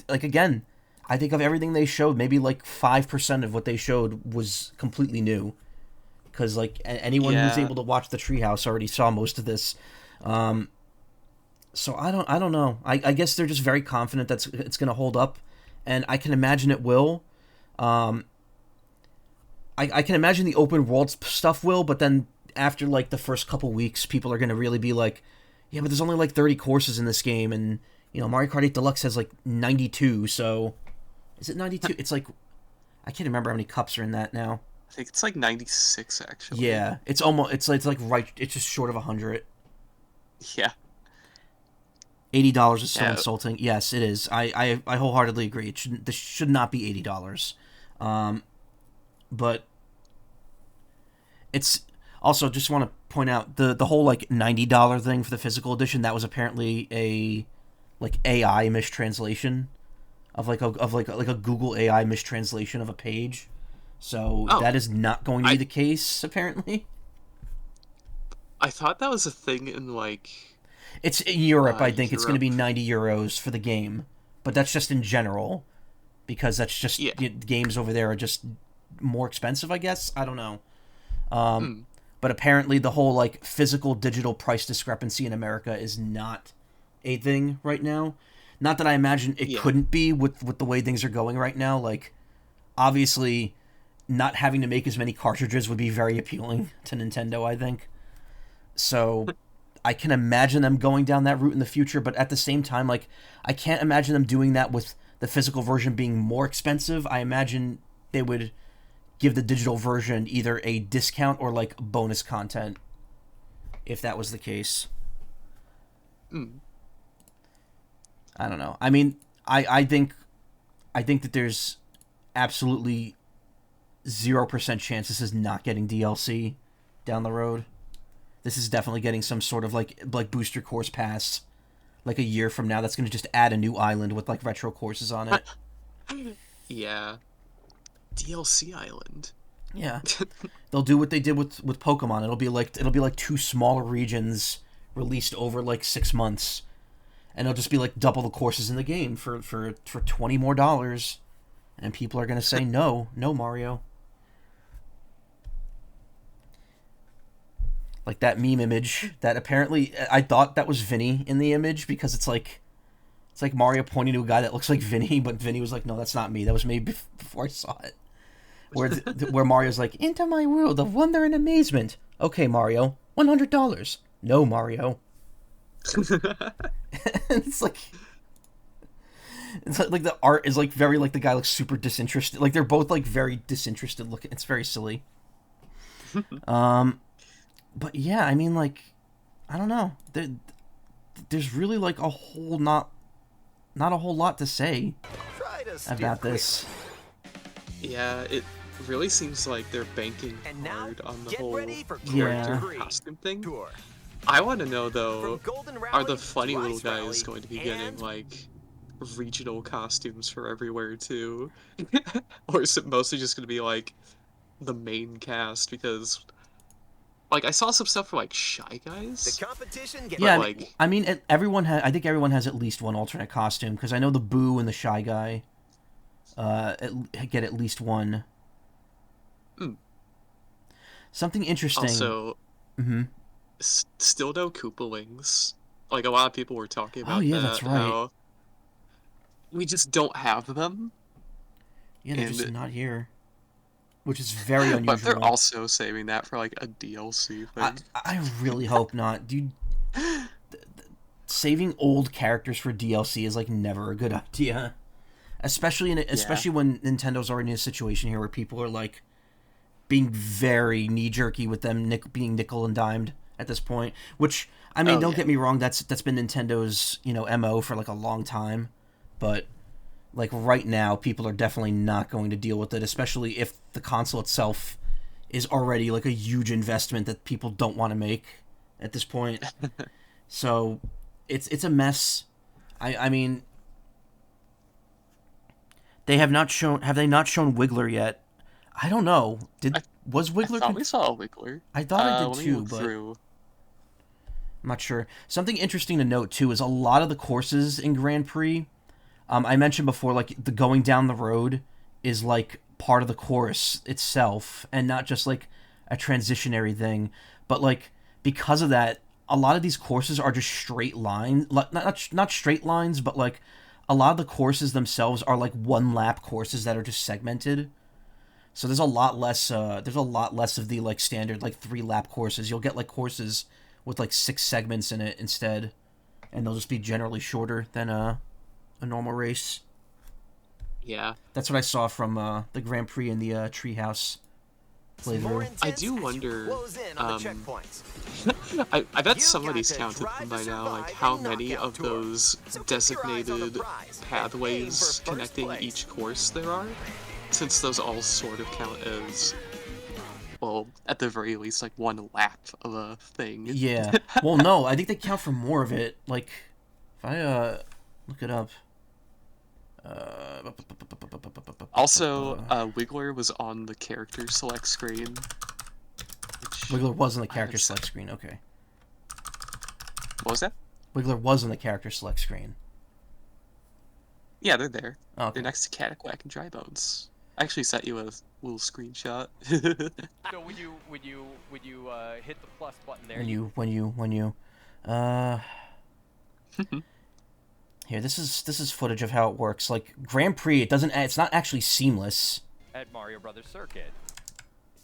Speaker 1: like again, I think of everything they showed, maybe like 5% of what they showed was completely new, because like anyone who was
Speaker 2: Yeah.
Speaker 1: able to watch the Treehouse already saw most of this. So I don't know. I guess they're just very confident that it's going to hold up, and I can imagine it will. Um, I can imagine the open world stuff will, but then after like the first couple weeks, people are going to really be like, yeah, but there's only like 30 courses in this game, and Mario Kart 8 Deluxe has like 92. So is it 92? It's like I can't remember how many cups are in that now.
Speaker 2: I think it's like 96 actually.
Speaker 1: Yeah, it's almost it's like right. It's just short of 100.
Speaker 2: Yeah.
Speaker 1: $80 is so
Speaker 2: Yeah.
Speaker 1: insulting. Yes, it is. I wholeheartedly agree. This should not be $80. But it's also just want to point out the whole like $90 thing for the physical edition. That was apparently a like AI mistranslation of like a Google AI mistranslation of a page. So
Speaker 2: Oh,
Speaker 1: that is not going to be
Speaker 2: I
Speaker 1: the case apparently.
Speaker 2: I thought that was a thing in like
Speaker 1: It's in Europe. I think it's going to
Speaker 2: Europe.
Speaker 1: be €90 for the game, but that's just in general because that's just
Speaker 2: Yeah.
Speaker 1: games over there are just more expensive. I guess I don't know.
Speaker 2: Mm,
Speaker 1: But apparently the whole like physical digital price discrepancy in America is not a thing right now. Not that I imagine it
Speaker 2: yeah.
Speaker 1: couldn't be with the way things are going right now. Like obviously not having to make as many cartridges would be very appealing to Nintendo, I think. So I can imagine them going down that route in the future, but at the same time, like I can't imagine them doing that with the physical version being more expensive. I imagine they would give the digital version either a discount or like bonus content if that was the case.
Speaker 2: Mm.
Speaker 1: I don't know. I mean, I think that there's absolutely 0% chance this is not getting DLC down the road. This is definitely getting some sort of like booster course pass like a year from now that's going to just add a new island with like retro courses on it.
Speaker 2: Yeah. DLC Island.
Speaker 1: Yeah. They'll do what they did with Pokemon. It'll be like two smaller regions released over like 6 months, and it'll just be like double the courses in the game for $20 more, and people are gonna say no, no Mario. Like that meme image that apparently I thought that was Vinny in the image because it's like Mario pointing to a guy that looks like Vinny, but Vinny was like, no, that's not me. That was me before I saw it. Where Mario's like, into my world of wonder and amazement. Okay, Mario, $100. No, Mario. it's like the art is like very like the guy looks super disinterested. Like they're both like very disinterested looking. It's very silly. But yeah, I mean like I don't know. There's really like not a whole lot to say
Speaker 3: Try to steer
Speaker 1: about
Speaker 3: clear.
Speaker 1: this.
Speaker 2: Yeah, it really seems like they're banking
Speaker 3: And now,
Speaker 2: hard on the
Speaker 3: get
Speaker 2: whole
Speaker 3: ready for
Speaker 1: Yeah.
Speaker 3: Kart 3
Speaker 2: costume thing.
Speaker 3: tour.
Speaker 2: I want to know
Speaker 3: From
Speaker 2: though,
Speaker 3: Golden Rally
Speaker 2: are the funny
Speaker 3: to
Speaker 2: little
Speaker 3: Ice
Speaker 2: guys
Speaker 3: Rally
Speaker 2: going to be getting
Speaker 3: and
Speaker 2: like regional costumes for everywhere too? Or is it mostly just going to be like the main cast? Because like I saw some stuff for like Shy Guys.
Speaker 3: the competition gets
Speaker 1: Yeah,
Speaker 2: like-
Speaker 1: I mean, I think everyone has at least one alternate costume because I know the Boo and the Shy Guy get at least one.
Speaker 2: Mm.
Speaker 1: Something interesting.
Speaker 2: Also,
Speaker 1: Mhm.
Speaker 2: still no Koopa Wings. Like a lot of people were talking about
Speaker 1: yeah,
Speaker 2: that.
Speaker 1: that's right.
Speaker 2: How we just don't have them.
Speaker 1: Yeah, they're
Speaker 2: and-
Speaker 1: just not here, which is very unusual.
Speaker 2: But they're also saving that for like a DLC thing.
Speaker 1: I really hope not, dude. Saving old characters for DLC is like never a good idea, especially when Nintendo's already in a situation here where people are like being very knee jerky with them being nickel and dimed at this point. Which I mean, don't get me wrong, that's been Nintendo's MO for like a long time, but like right now, people are definitely not going to deal with it, especially if the console itself is already like a huge investment that people don't want to make at this point. So it's a mess. I mean, have they not shown Wiggler yet? I don't know. Was
Speaker 2: I
Speaker 1: Wiggler?
Speaker 2: thought we saw a Wiggler.
Speaker 1: I thought I did
Speaker 2: let me
Speaker 1: too,
Speaker 2: look
Speaker 1: but
Speaker 2: through.
Speaker 1: I'm not sure. Something interesting to note too is a lot of the courses in Grand Prix. I mentioned before, like the going down the road is like part of the course itself, and not just like a transitionary thing. But like because of that, a lot of these courses are just straight lines, not straight lines, but like a lot of the courses themselves are like one lap courses that are just segmented. So there's a lot less. There's a lot less of the like standard like 3 lap courses. You'll get like courses with like 6 segments in it instead, and they'll just be generally shorter than a normal race.
Speaker 2: Yeah.
Speaker 1: That's what I saw from the Grand Prix in the Treehouse playthrough.
Speaker 2: I do wonder. I bet somebody's counted them by now, like how many of those designated pathways connecting each course there are, since those all sort of count as, well, at the very least, like 1 lap of a thing.
Speaker 1: Yeah. Well, no, I think they count for more of it. Like, if I look it up.
Speaker 2: Also, Wiggler was on the character select screen.
Speaker 1: Wiggler was on the character select screen. Okay.
Speaker 2: What was that?
Speaker 1: Wiggler was on the character select screen.
Speaker 2: Yeah, they're there.
Speaker 1: Okay.
Speaker 2: They're next to Cataquack and Dry Bones. I actually sent you a little screenshot.
Speaker 4: So would you hit the plus button there?
Speaker 1: When you here, this is footage of how it works. Like Grand Prix, it's not actually seamless.
Speaker 4: At Mario Brothers Circuit.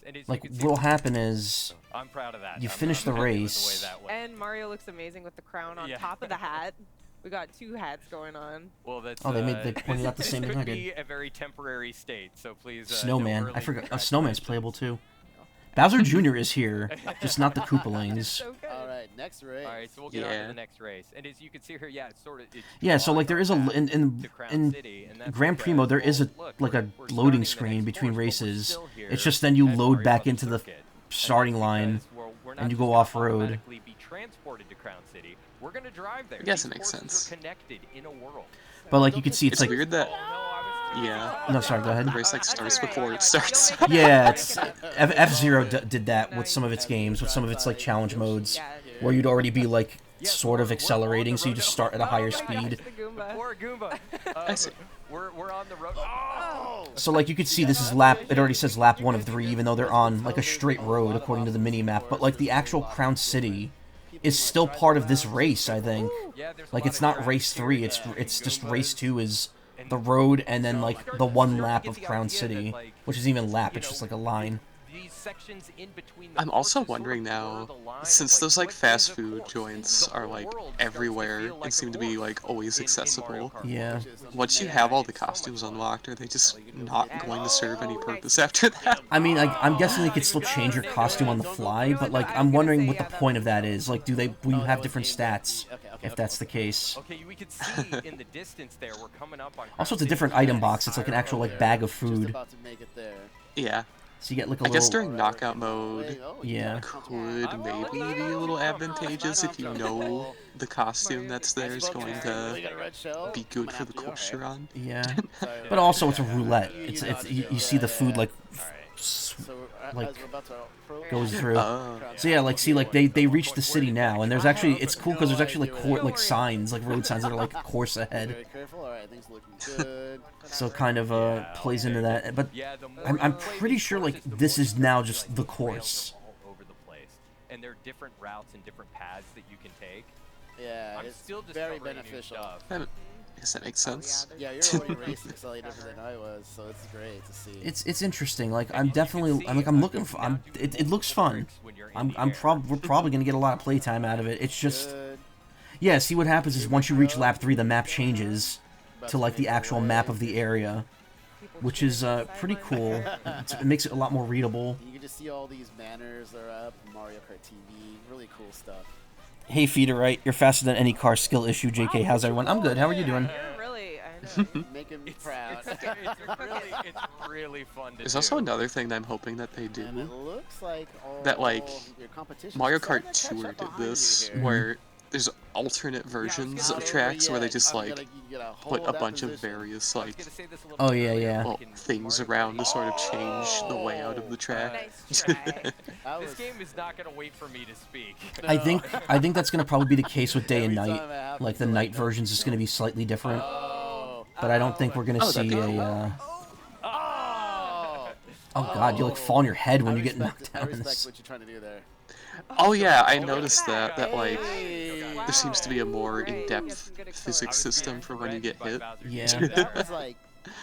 Speaker 4: And
Speaker 1: like what'll happen is
Speaker 4: I'm proud of that.
Speaker 1: You finish the race.
Speaker 4: The way that went.
Speaker 5: And Mario looks amazing with the crown on top of the hat. We got 2 hats going on.
Speaker 4: Well, that's
Speaker 1: they pointed out the same thing I did.
Speaker 4: This could be a very temporary state, so please.
Speaker 1: Snowman, I forgot. Snowman's playable too. Bowser Jr. is here, just not the Koopalings.
Speaker 5: So good.
Speaker 6: All right, next race.
Speaker 4: All right, so we'll get on to the next race, and as you can see here, yeah, it's sort of.
Speaker 1: Yeah, so like there is in Grand Prix mode, there is a loading screen between races. It's just then you load back into the starting line, and you go off road.
Speaker 4: We're gonna drive there.
Speaker 2: I guess it makes sense.
Speaker 4: Connected in a world.
Speaker 1: But like you can see, it's like
Speaker 2: weird that. Yeah.
Speaker 1: No, sorry. Go ahead.
Speaker 2: The race like starts before it starts.
Speaker 1: Yeah, it's F-Zero did that with some of its games, with some of its like challenge modes, where you'd already be like sort of accelerating, so you just start at a higher speed.
Speaker 4: Poor Goomba.
Speaker 2: I see.
Speaker 4: We're on the road. Oh!
Speaker 1: So like you could see, this is lap. It already says lap 1 of 3, even though they're on like a straight road according to the mini map. But like the actual Crown City is still part of this race, I think. Like it's not race 3. It's just race 2 is the road, and then like the 1 lap of Crown City, which isn't even lap. It's just like a line.
Speaker 2: I'm also wondering now, since those like fast food joints are like everywhere and seem to be like always accessible.
Speaker 1: Yeah.
Speaker 2: Once you have all the costumes unlocked, are they just not going to serve any purpose after that?
Speaker 1: I mean, I'm guessing they could still change your costume on the fly, but like I'm wondering what the point of that is. Like, will you have different stats if that's the case?
Speaker 4: Okay, we could see in the distance there. We're coming up on.
Speaker 1: Also, it's a different item box. It's like an actual like bag of food.
Speaker 2: Yeah.
Speaker 1: So you get like a
Speaker 2: I
Speaker 1: little.
Speaker 2: guess during knockout mode,
Speaker 1: yeah,
Speaker 2: could maybe be a little advantageous if you know the costume that's there is going to be good for the course you're on.
Speaker 1: Yeah, but also it's a roulette. It's you see the food like goes through. So yeah, like see, like they reached the city now, and there's actually, it's cool because there's actually like signs, like road signs that are like course ahead. So it kind of plays into that, but I'm pretty sure like this is now just the course.
Speaker 4: All over the place, and there are different routes and different paths that you can take.
Speaker 6: Yeah, it's still very beneficial.
Speaker 2: I guess that makes sense.
Speaker 6: Yeah, you're already racing slightly different than I was, so it's great to see.
Speaker 1: It's interesting. Like I'm looking for. It looks fun. We're probably gonna get a lot of playtime out of it. It's just, yeah. See, what happens is once you reach lap 3, the map changes to like the actual map of the area, which is pretty cool. It makes it a lot more readable.
Speaker 6: You can just see all these banners are up. Mario Kart TV, really cool stuff.
Speaker 1: Hey, Feederite, you're faster than any car skill issue. JK, how's everyone? I'm good. How are you doing?
Speaker 5: Really, I know.
Speaker 6: Make him proud.
Speaker 4: It's really fun to
Speaker 2: There's
Speaker 4: do.
Speaker 2: also another thing that I'm hoping that they do.
Speaker 6: And it looks like all
Speaker 2: That like
Speaker 6: your competition
Speaker 2: Mario
Speaker 6: is starting
Speaker 2: Kart
Speaker 6: to catch
Speaker 2: Tour
Speaker 6: up
Speaker 2: did
Speaker 6: behind you
Speaker 2: this,
Speaker 6: here.
Speaker 2: where there's alternate versions of
Speaker 6: Over
Speaker 2: tracks where they
Speaker 6: yet.
Speaker 2: just
Speaker 6: You
Speaker 2: like
Speaker 6: gotta
Speaker 2: put
Speaker 6: hold
Speaker 2: a
Speaker 6: that
Speaker 2: bunch of
Speaker 6: position.
Speaker 2: various
Speaker 4: I was
Speaker 2: like
Speaker 4: gonna say this a little
Speaker 1: Oh,
Speaker 4: bit
Speaker 1: yeah,
Speaker 4: earlier,
Speaker 1: yeah.
Speaker 2: well,
Speaker 4: like in
Speaker 2: things
Speaker 4: Mario
Speaker 2: around to
Speaker 4: Kart.
Speaker 2: sort of change the layout of the track.
Speaker 5: Nice try.
Speaker 6: That
Speaker 4: This
Speaker 6: was-
Speaker 4: game is not gonna wait for me to speak.
Speaker 1: I think that's gonna probably be the case with day and
Speaker 6: Every
Speaker 1: night.
Speaker 6: time it happens,
Speaker 1: Like the
Speaker 6: you're
Speaker 1: night
Speaker 6: no,
Speaker 1: version's just gonna be slightly different.
Speaker 6: Oh.
Speaker 1: But I don't think we're gonna
Speaker 2: Oh, that'd
Speaker 1: see
Speaker 2: be
Speaker 1: a.
Speaker 2: cool.
Speaker 6: Oh.
Speaker 1: Oh god, you like fall on your head when
Speaker 6: I
Speaker 1: you get
Speaker 6: respect
Speaker 1: knocked
Speaker 6: it. I
Speaker 1: down in
Speaker 6: respect
Speaker 1: this.
Speaker 6: what you're trying to do there.
Speaker 2: Oh yeah, I
Speaker 5: look at
Speaker 2: noticed that like
Speaker 6: Hey.
Speaker 2: there seems to be a more
Speaker 5: Right, you got
Speaker 2: in-depth
Speaker 5: some good
Speaker 2: physics
Speaker 5: acceleration
Speaker 2: system
Speaker 5: there.
Speaker 2: for when you get hit.
Speaker 1: Yeah.
Speaker 6: That was like 3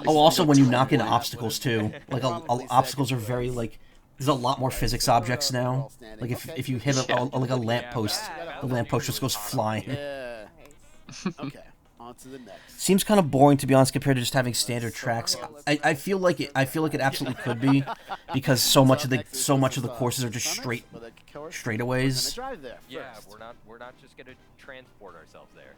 Speaker 1: Oh, also when you
Speaker 6: seconds
Speaker 1: knock into
Speaker 6: away.
Speaker 1: obstacles too. Like
Speaker 6: Probably
Speaker 1: obstacles are
Speaker 6: second
Speaker 1: very
Speaker 6: place.
Speaker 1: like. There's a lot more physics objects now. Like if you hit like a lamppost,
Speaker 5: Yeah.
Speaker 1: the lamppost just goes flying.
Speaker 6: Yeah.
Speaker 5: Nice.
Speaker 6: Okay. On to the next.
Speaker 1: Seems kind of boring to be honest compared to just having standard tracks. I feel like it absolutely could be because so much of the courses are just straightaways.
Speaker 6: Drive there
Speaker 4: Yeah,
Speaker 6: first.
Speaker 4: we're not just gonna transport ourselves there.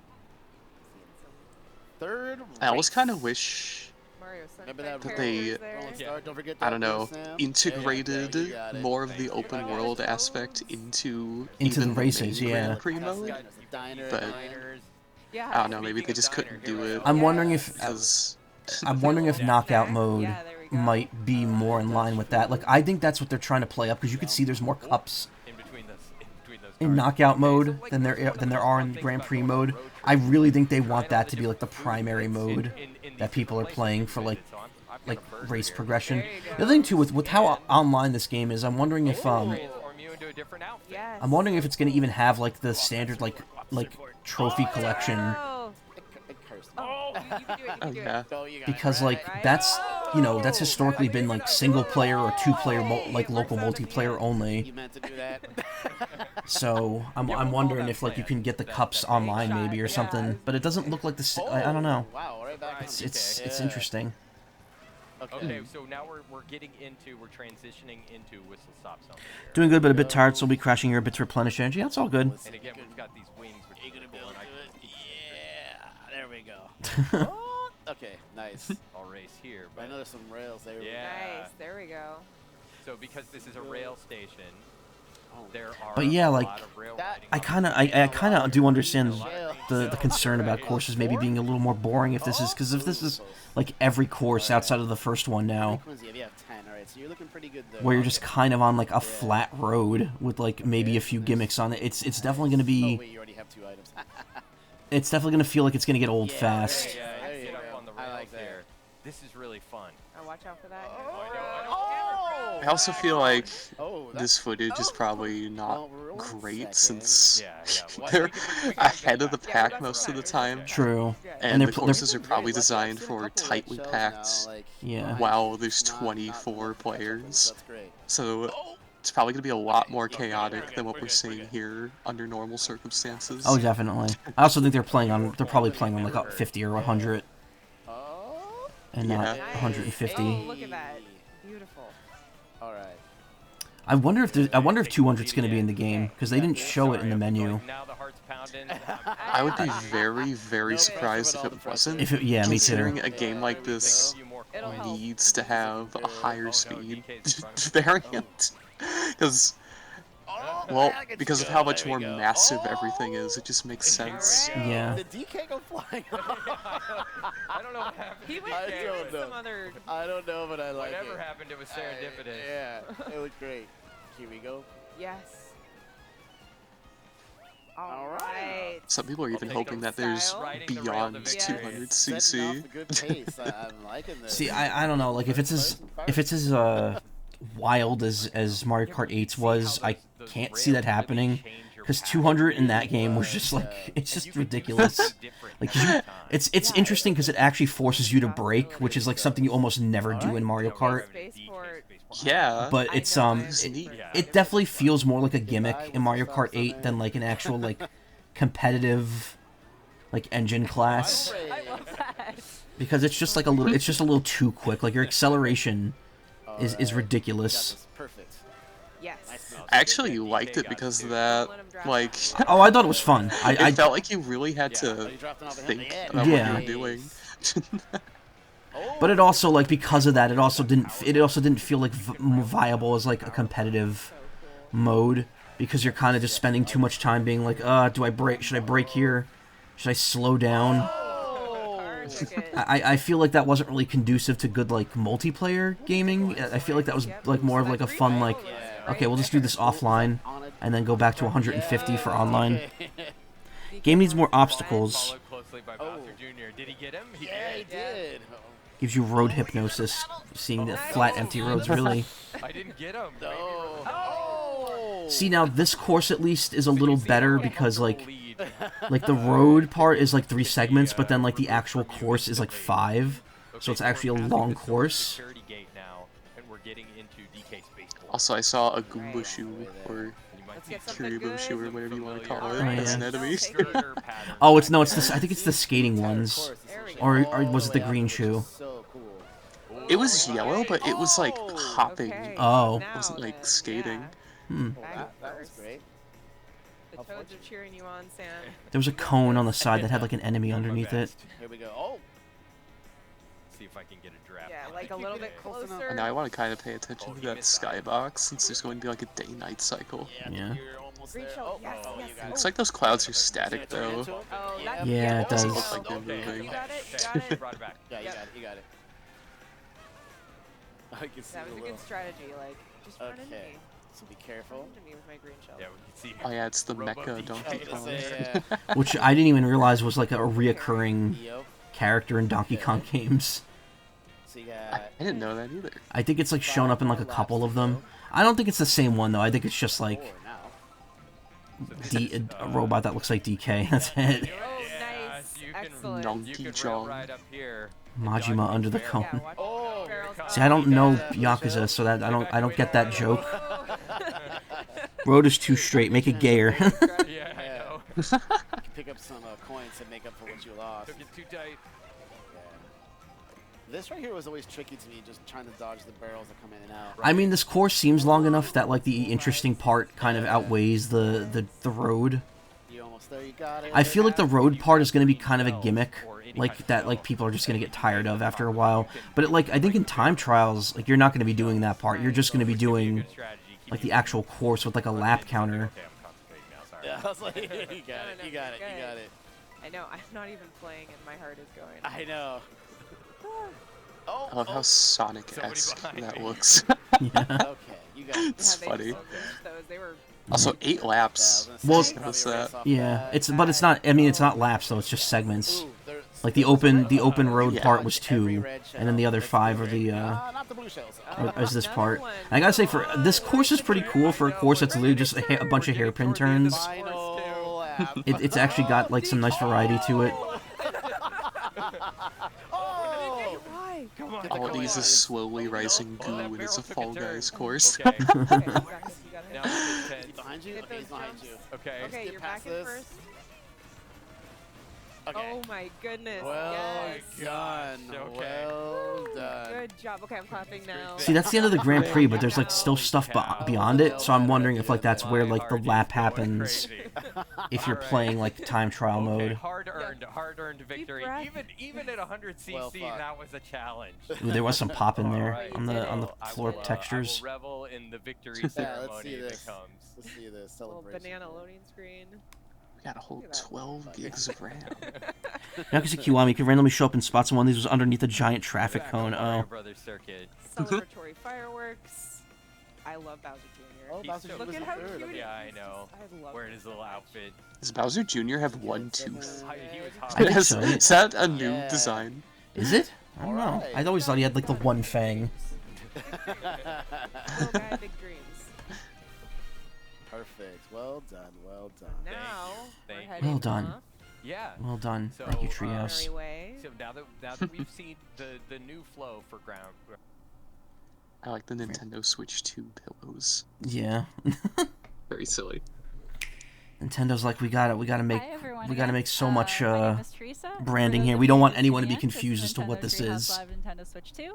Speaker 6: Third.
Speaker 2: I always
Speaker 6: race.
Speaker 2: kind of wish,
Speaker 5: Mario
Speaker 6: Remember
Speaker 5: Sunshine
Speaker 6: that
Speaker 2: they-
Speaker 5: characters there.
Speaker 6: Rolling
Speaker 4: Yeah.
Speaker 6: Star, don't forget
Speaker 2: I don't
Speaker 6: that,
Speaker 2: know,
Speaker 6: Sam.
Speaker 2: integrated
Speaker 6: Yeah, you got it.
Speaker 2: more of the
Speaker 4: Thank you.
Speaker 2: open world aspect into
Speaker 1: Into the
Speaker 2: even
Speaker 1: races,
Speaker 2: main
Speaker 1: yeah.
Speaker 2: Grand Prix
Speaker 6: That's
Speaker 2: mode.
Speaker 6: got a diner.
Speaker 2: But-
Speaker 4: Diners.
Speaker 5: Yeah.
Speaker 2: I don't know, maybe they
Speaker 4: Speaking
Speaker 2: just
Speaker 4: of
Speaker 2: couldn't
Speaker 4: diner,
Speaker 2: do
Speaker 4: here
Speaker 2: it
Speaker 4: we
Speaker 1: I'm
Speaker 4: go.
Speaker 1: wondering if
Speaker 2: because
Speaker 1: knockout mode
Speaker 5: Yeah, there we go.
Speaker 1: might be more in line with that. Like I think that's what they're trying to play up because you can see there's more cups
Speaker 4: In between those
Speaker 1: in
Speaker 4: cars.
Speaker 1: knockout mode than there are in Grand Prix mode. I really think they want that to be like the primary mode that people are playing for like race progression.
Speaker 5: There you go.
Speaker 1: The other thing too with how online this game is, I'm wondering if
Speaker 4: Transform you into a different outfit.
Speaker 5: Yes.
Speaker 1: I'm wondering if it's gonna even have like the standard like trophy collection
Speaker 5: Oh,
Speaker 6: It cursed me.
Speaker 5: oh, you can do it. You
Speaker 2: oh
Speaker 5: can do
Speaker 2: yeah,
Speaker 5: it.
Speaker 6: Oh, you got
Speaker 1: because
Speaker 6: it
Speaker 1: like
Speaker 6: right.
Speaker 1: that's that's historically been like single player or two player like local multiplayer
Speaker 6: You
Speaker 1: only.
Speaker 6: meant to do that.
Speaker 1: So I'm wondering if like you can get the cups online maybe or something, but it doesn't look like the I don't know.
Speaker 6: Wow, right back.
Speaker 1: It's
Speaker 6: on.
Speaker 1: it's
Speaker 6: Yeah.
Speaker 1: interesting.
Speaker 4: Okay, so now we're transitioning into whistle stop zone. here.
Speaker 1: Doing good, but a bit tired, so we'll be crashing here a bit to replenish energy. That's all good.
Speaker 4: And again, we've got these wings, which
Speaker 6: Are you
Speaker 4: are
Speaker 6: gonna
Speaker 4: really
Speaker 6: be able
Speaker 4: cool,
Speaker 6: to
Speaker 4: and
Speaker 6: do it? Yeah, there we go. Oh, okay, nice.
Speaker 4: I'll race here.
Speaker 6: I
Speaker 4: But
Speaker 6: know there's some rails there.
Speaker 4: Yeah.
Speaker 5: Nice. There we go.
Speaker 4: so because this is a rail station,
Speaker 6: Oh.
Speaker 4: there are
Speaker 1: But yeah,
Speaker 4: a
Speaker 1: like,
Speaker 4: lot of rail
Speaker 6: that-
Speaker 4: riding
Speaker 1: I kind of do understand the concern about courses maybe being a little more boring if this is because if this is like every course outside of the first one now,
Speaker 6: Frequency, you have 10. All right, so you're looking pretty good there.
Speaker 1: where you're just kind of on like a flat road with like maybe a few gimmicks on it. It's definitely gonna
Speaker 6: Oh,
Speaker 1: be
Speaker 6: wait, you already have 2 items.
Speaker 1: it's definitely gonna feel like it's gonna get old
Speaker 6: Yeah,
Speaker 1: fast.
Speaker 6: right.
Speaker 4: Yeah,
Speaker 6: There
Speaker 4: get
Speaker 6: you
Speaker 4: up
Speaker 6: go.
Speaker 4: on the
Speaker 6: I
Speaker 4: rails
Speaker 6: like that.
Speaker 4: here. This is really fun.
Speaker 5: Oh, watch out for that.
Speaker 2: I also feel like
Speaker 6: Oh,
Speaker 2: this footage is probably not
Speaker 6: Well,
Speaker 2: great
Speaker 6: second.
Speaker 2: since
Speaker 4: Yeah, yeah. Well,
Speaker 2: they're
Speaker 4: we can
Speaker 2: ahead of the
Speaker 4: get back.
Speaker 2: pack
Speaker 5: that's
Speaker 2: most of the
Speaker 5: fine.
Speaker 2: time.
Speaker 1: True.
Speaker 2: And
Speaker 1: And
Speaker 2: the
Speaker 1: they're
Speaker 2: courses are
Speaker 6: Very
Speaker 2: probably
Speaker 6: lucky. I've
Speaker 2: designed
Speaker 6: seen a
Speaker 2: for
Speaker 6: couple
Speaker 2: tightly
Speaker 6: shells
Speaker 2: packed,
Speaker 6: now, like,
Speaker 1: Yeah.
Speaker 6: behind
Speaker 2: while
Speaker 6: you.
Speaker 2: there's
Speaker 6: Not
Speaker 2: 24
Speaker 6: enough catch-up
Speaker 2: players.
Speaker 6: lanes, That's great.
Speaker 2: So it's probably going to be a lot more chaotic than what we're seeing here under normal circumstances.
Speaker 1: Oh, definitely. I also think they're probably playing on like a 50 or 100
Speaker 6: Oh,
Speaker 1: and not
Speaker 2: Yeah.
Speaker 1: 150.
Speaker 5: Oh, look at that. Beautiful.
Speaker 6: all right.
Speaker 1: I wonder if 200's gonna be in the game because they didn't show it in the menu.
Speaker 4: Now the heart's pounding.
Speaker 2: I would be very, very surprised if it wasn't.
Speaker 1: If it, yeah, me too.
Speaker 2: Considering a game like this
Speaker 5: It'll help.
Speaker 2: needs to have a higher
Speaker 4: no,
Speaker 2: speed
Speaker 4: DK's in front of
Speaker 2: variant. Because, well, because of how much more massive everything is, it just makes sense.
Speaker 1: Yeah.
Speaker 6: Did DK go flying?
Speaker 4: I don't know what happened.
Speaker 5: He
Speaker 4: to
Speaker 5: went
Speaker 6: I
Speaker 4: DK.
Speaker 6: don't
Speaker 5: with
Speaker 6: know.
Speaker 5: some other.
Speaker 6: I don't know, but I like
Speaker 4: Whatever
Speaker 6: it.
Speaker 4: happened, it was serendipitous.
Speaker 6: Yeah, it was great. Here we go.
Speaker 5: Yes.
Speaker 6: All
Speaker 5: All
Speaker 6: right.
Speaker 5: right.
Speaker 2: Some people are even
Speaker 4: take
Speaker 2: hoping
Speaker 4: a
Speaker 2: that there's
Speaker 5: style.
Speaker 4: Riding the rail to
Speaker 2: beyond
Speaker 4: victory.
Speaker 2: 200
Speaker 6: Setting
Speaker 2: cc.
Speaker 6: off a good pace. I'm liking this.
Speaker 1: See, I don't know. Like if it's as wild as Mario Kart 8's was, I can't see that happening. Because 200 in that game was just like it's just ridiculous. Like it's interesting because it actually forces you to brake, which is like something you almost never do in Mario Kart.
Speaker 5: Spaceport.
Speaker 2: Yeah.
Speaker 1: But
Speaker 5: I
Speaker 1: it's
Speaker 5: know,
Speaker 2: It's
Speaker 5: I'm
Speaker 2: neat.
Speaker 5: for
Speaker 4: Yeah.
Speaker 1: it definitely feels more like a gimmick in Mario Kart 8 than like an actual like competitive like engine class
Speaker 5: I love that.
Speaker 1: because it's just like a little too quick. Like your acceleration is ridiculous.
Speaker 6: This perfect.
Speaker 5: Yes.
Speaker 2: I actually liked it because of that, like,
Speaker 1: Oh, I thought it was fun.
Speaker 2: it
Speaker 1: I
Speaker 2: felt like you really had
Speaker 6: Oh,
Speaker 2: to
Speaker 6: you dropped it off the
Speaker 2: think
Speaker 6: head.
Speaker 2: about
Speaker 1: Yeah.
Speaker 2: what you were doing.
Speaker 1: but it also like because of that, it also didn't feel like viable as like a competitive mode. because you're kind of just spending too much time being like, do I brake? Should I brake here? Should I slow down? I feel like that wasn't really conducive to good like multiplayer gaming. I feel like that was like more of like a fun like, okay, we'll just do this offline and then go back to 150 for online. Game needs more obstacles.
Speaker 4: Did he get him?
Speaker 6: Yeah, he did.
Speaker 1: Gives you road hypnosis, seeing the flat, empty roads, really.
Speaker 4: I didn't get him.
Speaker 6: No.
Speaker 1: See, now this course at least is a little better because like the road part is like 3 segments, but then like the actual course is like 5, so it's actually a long course.
Speaker 2: Also, I saw a Goomba shoe, or Kiribo shoe, or whatever you want to call it, as an enemy.
Speaker 1: Oh, it's this. I think it's the skating ones, or was it the green shoe?
Speaker 2: It was yellow, but it was like hopping.
Speaker 1: Oh.
Speaker 2: It wasn't like skating.
Speaker 6: That was great.
Speaker 5: The toads are cheering you on, Sam.
Speaker 1: There was a cone on the side that had like an enemy underneath it.
Speaker 6: Here we go. Oh.
Speaker 4: See if I can get a draft.
Speaker 5: Yeah, like a little bit closer.
Speaker 2: And now I want to kind of pay attention to that skybox, since there's going to be like a day-night cycle.
Speaker 1: Yeah.
Speaker 6: You're almost
Speaker 5: Green
Speaker 6: there.
Speaker 5: shell,
Speaker 6: Oh,
Speaker 5: yes,
Speaker 6: oh,
Speaker 5: yes.
Speaker 6: you got
Speaker 2: Looks
Speaker 6: it.
Speaker 2: like those clouds are static though.
Speaker 5: Oh, that,
Speaker 1: Yeah, it does.
Speaker 2: Doesn't look like they're moving.
Speaker 5: You got it, you got it.
Speaker 4: Brought it back.
Speaker 6: Yeah, you got it. You got it. I can see
Speaker 5: That was
Speaker 6: the
Speaker 5: a
Speaker 6: little.
Speaker 5: good strategy, like, just run into me.
Speaker 6: Okay. So be careful.
Speaker 5: Run into me with my green shell.
Speaker 4: Yeah, we can see.
Speaker 2: Oh yeah, it's the
Speaker 4: Robo
Speaker 2: Mecha
Speaker 4: DK.
Speaker 2: Donkey
Speaker 6: I was
Speaker 2: Kong.
Speaker 6: gonna say,
Speaker 1: Which I didn't even realize was like a reoccurring
Speaker 6: Yep.
Speaker 1: character in Donkey Kong games.
Speaker 6: So you
Speaker 2: I
Speaker 6: got.
Speaker 2: didn't know that either.
Speaker 1: I think it's like shown up in like a couple of them. I don't think it's the same one though. I think it's just like
Speaker 6: 4 now.
Speaker 1: a robot that looks like DK. That's it.
Speaker 5: Oh, nice.
Speaker 4: You can,
Speaker 5: Excellent.
Speaker 2: Donkey
Speaker 4: you can
Speaker 2: Chong.
Speaker 4: right up here.
Speaker 1: Majima under the
Speaker 5: Yeah,
Speaker 1: cone.
Speaker 5: watch
Speaker 6: Oh,
Speaker 5: the barrels.
Speaker 1: See, I don't know Yakuza, so that I don't get that joke. Road is too straight. Make it gayer.
Speaker 4: Yeah, I know.
Speaker 6: You can pick up some coins to make up for what you lost.
Speaker 4: Took it too tight.
Speaker 6: Yeah. This right here was always tricky to me, just trying to dodge the barrels that come in and out.
Speaker 1: I mean, this course seems long enough that like the interesting part kind of outweighs the road.
Speaker 6: You almost there. You got it.
Speaker 1: I feel like the road part is going to be kind of a gimmick, like that like people are just going to get tired of after a while. But it, like I think in time trials, like you're not going to be doing that part. You're just going to be doing like the actual course with like a lap counter.
Speaker 4: Okay, I'm concentrating now. Sorry.
Speaker 6: Yeah, I was like, you got it. You got it. You got it.
Speaker 5: I know, I'm not even playing and my heart is going.
Speaker 6: I know.
Speaker 2: I love how Sonic-esque
Speaker 4: Somebody behind
Speaker 2: that
Speaker 4: me.
Speaker 2: looks.
Speaker 1: Yeah.
Speaker 6: Okay, you got it.
Speaker 2: It's
Speaker 5: they
Speaker 2: funny.
Speaker 5: so glitched those. They were
Speaker 2: Also, 8 laps.
Speaker 1: Well,
Speaker 2: Just noticed that.
Speaker 1: Yeah, but it's not. I mean, it's not laps though. It's just segments.
Speaker 6: Ooh, there's-
Speaker 1: Like the open road
Speaker 2: Yeah.
Speaker 1: part was 2,
Speaker 6: every red
Speaker 1: and then the other
Speaker 6: shell.
Speaker 1: 5 are the
Speaker 6: Not the blue shells.
Speaker 1: is this
Speaker 5: Another
Speaker 1: part.
Speaker 5: one.
Speaker 1: I gotta say, for this course is pretty cool for a course that's literally just a bunch of hairpin turns.
Speaker 6: Final lap.
Speaker 1: It's actually got like some nice variety to it.
Speaker 6: Oh!
Speaker 5: Why?
Speaker 4: Come on.
Speaker 2: All these is slowly rising goo,
Speaker 4: that
Speaker 2: and it's a
Speaker 4: barrel took
Speaker 2: Fall
Speaker 4: turn.
Speaker 2: Guys course.
Speaker 4: Okay.
Speaker 5: Okay, you got this, you got
Speaker 4: Now
Speaker 5: it.
Speaker 4: it's
Speaker 6: He's
Speaker 4: 10.
Speaker 6: behind you?
Speaker 5: Hit
Speaker 6: Okay, he's
Speaker 5: those
Speaker 6: behind
Speaker 5: jumps.
Speaker 6: you.
Speaker 4: Okay.
Speaker 5: Okay,
Speaker 6: get
Speaker 5: you're
Speaker 6: past
Speaker 5: back in
Speaker 6: this.
Speaker 5: first.
Speaker 6: Okay.
Speaker 5: Oh my goodness.
Speaker 6: Well
Speaker 5: yes.
Speaker 6: done.
Speaker 4: Okay.
Speaker 6: Well done.
Speaker 5: Good job. Okay, I'm clapping now.
Speaker 1: See, that's the end of the Grand Prix, but there's like still stuff beyond it. So I'm wondering if like that's where like the lap happens if you're playing like time trial mode.
Speaker 4: Hard-earned victory.
Speaker 5: breath.
Speaker 4: Even at 100 cc,
Speaker 6: Well fought.
Speaker 4: that was a challenge.
Speaker 1: Ooh, there was some pop in there
Speaker 4: Alright,
Speaker 1: on the
Speaker 4: so
Speaker 1: floor
Speaker 4: I will,
Speaker 1: textures.
Speaker 4: I will revel in the victory
Speaker 6: Yeah, let's
Speaker 4: ceremony
Speaker 6: see
Speaker 4: that
Speaker 6: this.
Speaker 4: comes.
Speaker 6: Let's see this
Speaker 5: Little
Speaker 6: celebration.
Speaker 5: banana loading screen.
Speaker 2: We got a whole 12 gigs of RAM.
Speaker 1: Yakuza Kiwami could randomly show up in spots, and one of these was underneath a giant traffic
Speaker 4: Back
Speaker 1: cone.
Speaker 4: on Mario
Speaker 1: Oh,
Speaker 4: Brothers Circuit.
Speaker 5: Celebratory fireworks. I love Bowser Jr.
Speaker 6: Oh,
Speaker 4: He's
Speaker 6: Bowser
Speaker 4: so
Speaker 6: Jr.
Speaker 5: Look
Speaker 6: was
Speaker 5: at
Speaker 6: in
Speaker 5: how
Speaker 6: third.
Speaker 5: cute
Speaker 4: Yeah, I
Speaker 5: he is.
Speaker 4: know.
Speaker 5: I love
Speaker 4: Wearing
Speaker 5: him
Speaker 4: his little
Speaker 5: so much.
Speaker 4: outfit.
Speaker 2: Does Bowser Jr. have one tooth?
Speaker 4: He was
Speaker 1: I
Speaker 4: hot.
Speaker 1: think
Speaker 2: Is
Speaker 1: so.
Speaker 2: is that a new
Speaker 6: Yeah.
Speaker 2: design?
Speaker 1: Is it? I don't know.
Speaker 6: Alright.
Speaker 1: I'd always thought he had like the one fang.
Speaker 5: Little guy, big dreams.
Speaker 6: Perfect. Well done. Well done.
Speaker 5: Now we're
Speaker 4: Thank you.
Speaker 5: heading
Speaker 1: Well done.
Speaker 5: off
Speaker 4: Yeah.
Speaker 1: Well done.
Speaker 4: So,
Speaker 1: Thank you,
Speaker 5: our
Speaker 1: Treehouse.
Speaker 5: merry way.
Speaker 4: So now that we've seen the new flow for ground.
Speaker 2: I like the Nintendo Switch 2 pillows.
Speaker 1: Yeah.
Speaker 2: Very silly.
Speaker 1: Nintendo's like, we gotta make
Speaker 7: Hi, everyone.
Speaker 1: we gotta
Speaker 7: again.
Speaker 1: make so much
Speaker 7: My name is Teresa.
Speaker 1: branding
Speaker 7: For
Speaker 1: here.
Speaker 7: those
Speaker 1: We
Speaker 7: of
Speaker 1: don't
Speaker 7: you
Speaker 1: want
Speaker 7: who
Speaker 1: anyone to be
Speaker 7: can't, this
Speaker 1: confused as to what
Speaker 7: Nintendo
Speaker 1: this
Speaker 7: Treehouse
Speaker 1: is.
Speaker 7: Live Nintendo Switch 2.
Speaker 2: It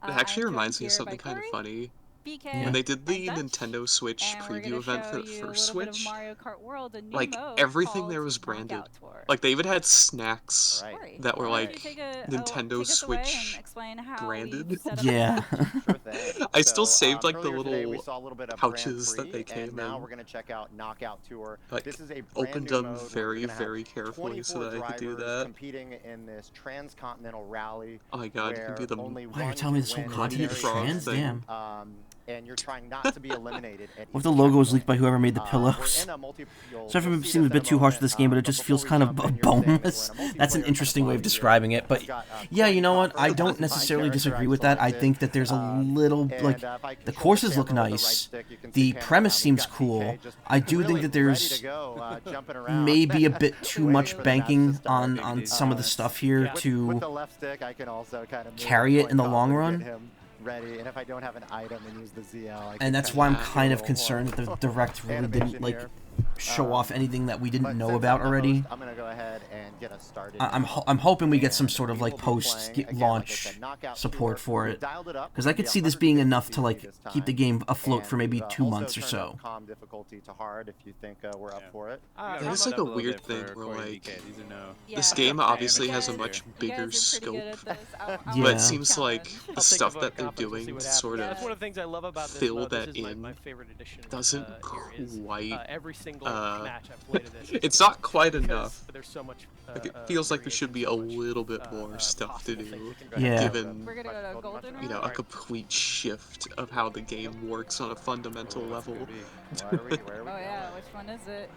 Speaker 2: actually
Speaker 7: I'm
Speaker 2: reminds me
Speaker 7: joined
Speaker 2: of
Speaker 7: here
Speaker 2: something
Speaker 7: by
Speaker 2: kind of
Speaker 7: Corey.
Speaker 2: funny.
Speaker 7: BK.
Speaker 2: When they did the
Speaker 7: and Dutch,
Speaker 2: Nintendo Switch
Speaker 7: and we're
Speaker 2: preview
Speaker 7: gonna
Speaker 2: event
Speaker 7: show
Speaker 2: for the
Speaker 7: you a
Speaker 2: first
Speaker 7: little bit of
Speaker 2: Switch,
Speaker 7: Mario Kart World, a new
Speaker 2: like
Speaker 7: mode
Speaker 2: everything
Speaker 7: called
Speaker 2: there was branded.
Speaker 7: Knockout Tour.
Speaker 2: Like they even had snacks
Speaker 6: All right.
Speaker 7: Corey,
Speaker 2: that were
Speaker 7: why don't
Speaker 2: like
Speaker 7: you take
Speaker 2: Nintendo
Speaker 7: us away and
Speaker 2: Switch
Speaker 7: explain how
Speaker 2: branded.
Speaker 7: we've set up
Speaker 1: Yeah.
Speaker 6: Sure thing.
Speaker 2: I still
Speaker 6: So,
Speaker 2: saved like the
Speaker 6: earlier today, we
Speaker 2: little
Speaker 6: saw a little bit of
Speaker 2: pouches
Speaker 6: Grand
Speaker 2: that they
Speaker 6: Prix,
Speaker 2: came
Speaker 6: and now
Speaker 2: in.
Speaker 6: we're going to check out Knockout Tour.
Speaker 2: Like,
Speaker 6: This is a brand
Speaker 2: opened
Speaker 6: new
Speaker 2: them
Speaker 6: mode where
Speaker 2: very,
Speaker 6: we're gonna have
Speaker 2: very carefully so
Speaker 6: 24
Speaker 2: that I could do
Speaker 6: drivers
Speaker 2: that.
Speaker 6: competing in this transcontinental rally.
Speaker 2: Oh my god, you can
Speaker 6: where
Speaker 2: do the
Speaker 6: only
Speaker 1: Wow, you're
Speaker 6: one
Speaker 1: telling me
Speaker 6: can
Speaker 1: this whole
Speaker 6: win
Speaker 1: continent
Speaker 6: in
Speaker 1: is
Speaker 6: the very
Speaker 1: trans?
Speaker 6: end.
Speaker 1: Damn.
Speaker 6: And you're trying not to be eliminated at
Speaker 1: What if
Speaker 6: each
Speaker 1: the logo was leaked
Speaker 6: checkpoint.
Speaker 1: by whoever made the
Speaker 6: We're
Speaker 1: pillows?
Speaker 6: in a multi- you'll-
Speaker 1: Sorry
Speaker 6: you'll
Speaker 1: for
Speaker 6: see
Speaker 1: seeming a
Speaker 6: this in
Speaker 1: bit too harsh to this game, but it
Speaker 6: but
Speaker 1: just
Speaker 6: before
Speaker 1: feels
Speaker 6: we
Speaker 1: kind of
Speaker 6: jump in, you're saying that we're in a
Speaker 1: boneless. That's an
Speaker 6: multiplayer
Speaker 1: interesting way of
Speaker 6: lobby here.
Speaker 1: describing it, but
Speaker 6: I've got,
Speaker 1: yeah, you know what?
Speaker 6: Copper,
Speaker 1: I
Speaker 6: that's
Speaker 1: don't
Speaker 6: my
Speaker 1: necessarily
Speaker 6: character
Speaker 1: disagree
Speaker 6: I've
Speaker 1: with that. I
Speaker 6: selected.
Speaker 1: think that there's a little,
Speaker 6: And,
Speaker 1: like,
Speaker 6: if I
Speaker 1: the
Speaker 6: control
Speaker 1: courses
Speaker 6: the
Speaker 1: look
Speaker 6: camera with the right
Speaker 1: nice.
Speaker 6: stick, you can see
Speaker 1: The
Speaker 6: panning
Speaker 1: premise
Speaker 6: around. We've
Speaker 1: seems
Speaker 6: got
Speaker 1: cool.
Speaker 6: PK just
Speaker 1: I do
Speaker 6: really
Speaker 1: think that
Speaker 6: ready
Speaker 1: there's
Speaker 6: to go, jumping around.
Speaker 1: maybe a bit too
Speaker 6: Waiting
Speaker 1: much
Speaker 6: for the match to
Speaker 1: banking
Speaker 6: start.
Speaker 1: on some of the stuff here
Speaker 6: With
Speaker 1: to
Speaker 6: the left stick, I can also kind of
Speaker 1: carry it in the long run.
Speaker 6: Ready, and if I don't have an item and use the ZL, I can
Speaker 1: And that's
Speaker 6: kinda
Speaker 1: why I'm
Speaker 6: do a
Speaker 1: kind of
Speaker 6: little
Speaker 1: concerned that the direct really
Speaker 6: animation
Speaker 1: didn't like
Speaker 6: here.
Speaker 1: show off anything that we didn't
Speaker 6: But
Speaker 1: know
Speaker 6: since
Speaker 1: about
Speaker 6: I'm the
Speaker 1: already.
Speaker 6: host, I'm gonna go ahead and get us started.
Speaker 1: I'm hoping we get some
Speaker 6: And
Speaker 1: sort of
Speaker 6: we
Speaker 1: like
Speaker 6: will be
Speaker 1: post
Speaker 6: playing, again,
Speaker 1: launch
Speaker 6: like I said, Knockout
Speaker 1: support
Speaker 6: Tour.
Speaker 1: for
Speaker 6: We've
Speaker 1: it,
Speaker 6: dialed it up.
Speaker 1: because I
Speaker 6: It'll
Speaker 1: could
Speaker 6: be
Speaker 1: see this being
Speaker 6: 150
Speaker 1: enough to like
Speaker 6: this
Speaker 1: keep the
Speaker 6: time.
Speaker 1: game afloat
Speaker 6: And
Speaker 1: for maybe
Speaker 6: we've,
Speaker 1: 2
Speaker 6: also
Speaker 1: months or
Speaker 6: turned up
Speaker 1: so.
Speaker 6: calm difficulty to hard if you think we're up for it.
Speaker 2: That is like a weird thing where like
Speaker 7: Yeah.
Speaker 2: this game obviously
Speaker 7: You
Speaker 2: has a
Speaker 7: guys-
Speaker 2: much
Speaker 7: you
Speaker 2: bigger
Speaker 7: guys are pretty
Speaker 2: scope,
Speaker 7: good at this. I
Speaker 1: Yeah.
Speaker 2: but it
Speaker 7: want
Speaker 2: seems
Speaker 7: a
Speaker 2: like
Speaker 7: challenge.
Speaker 2: the
Speaker 4: I'll
Speaker 2: stuff
Speaker 4: think about
Speaker 2: that
Speaker 4: it,
Speaker 2: they're
Speaker 4: we'll see
Speaker 2: doing
Speaker 4: what
Speaker 2: sort
Speaker 4: happens.
Speaker 2: of
Speaker 4: That's one of the things I love about this
Speaker 2: fill
Speaker 4: mode.
Speaker 2: that
Speaker 4: This is
Speaker 2: in
Speaker 4: my favorite edition.
Speaker 2: doesn't
Speaker 4: Here is,
Speaker 2: quite
Speaker 4: every single match I've played of this.
Speaker 2: it's not quite
Speaker 4: because
Speaker 2: enough.
Speaker 4: There's so much.
Speaker 2: Like it feels like there should be a
Speaker 4: variation, so much,
Speaker 2: little bit more stuff to
Speaker 4: possible
Speaker 2: do,
Speaker 4: things that can go
Speaker 1: Yeah.
Speaker 2: given
Speaker 7: We're gonna go to Golden
Speaker 2: you know,
Speaker 7: Round?
Speaker 2: a complete shift of how the game works on a fundamental level.
Speaker 6: Where are we
Speaker 7: Oh
Speaker 6: going?
Speaker 7: yeah, which one is it?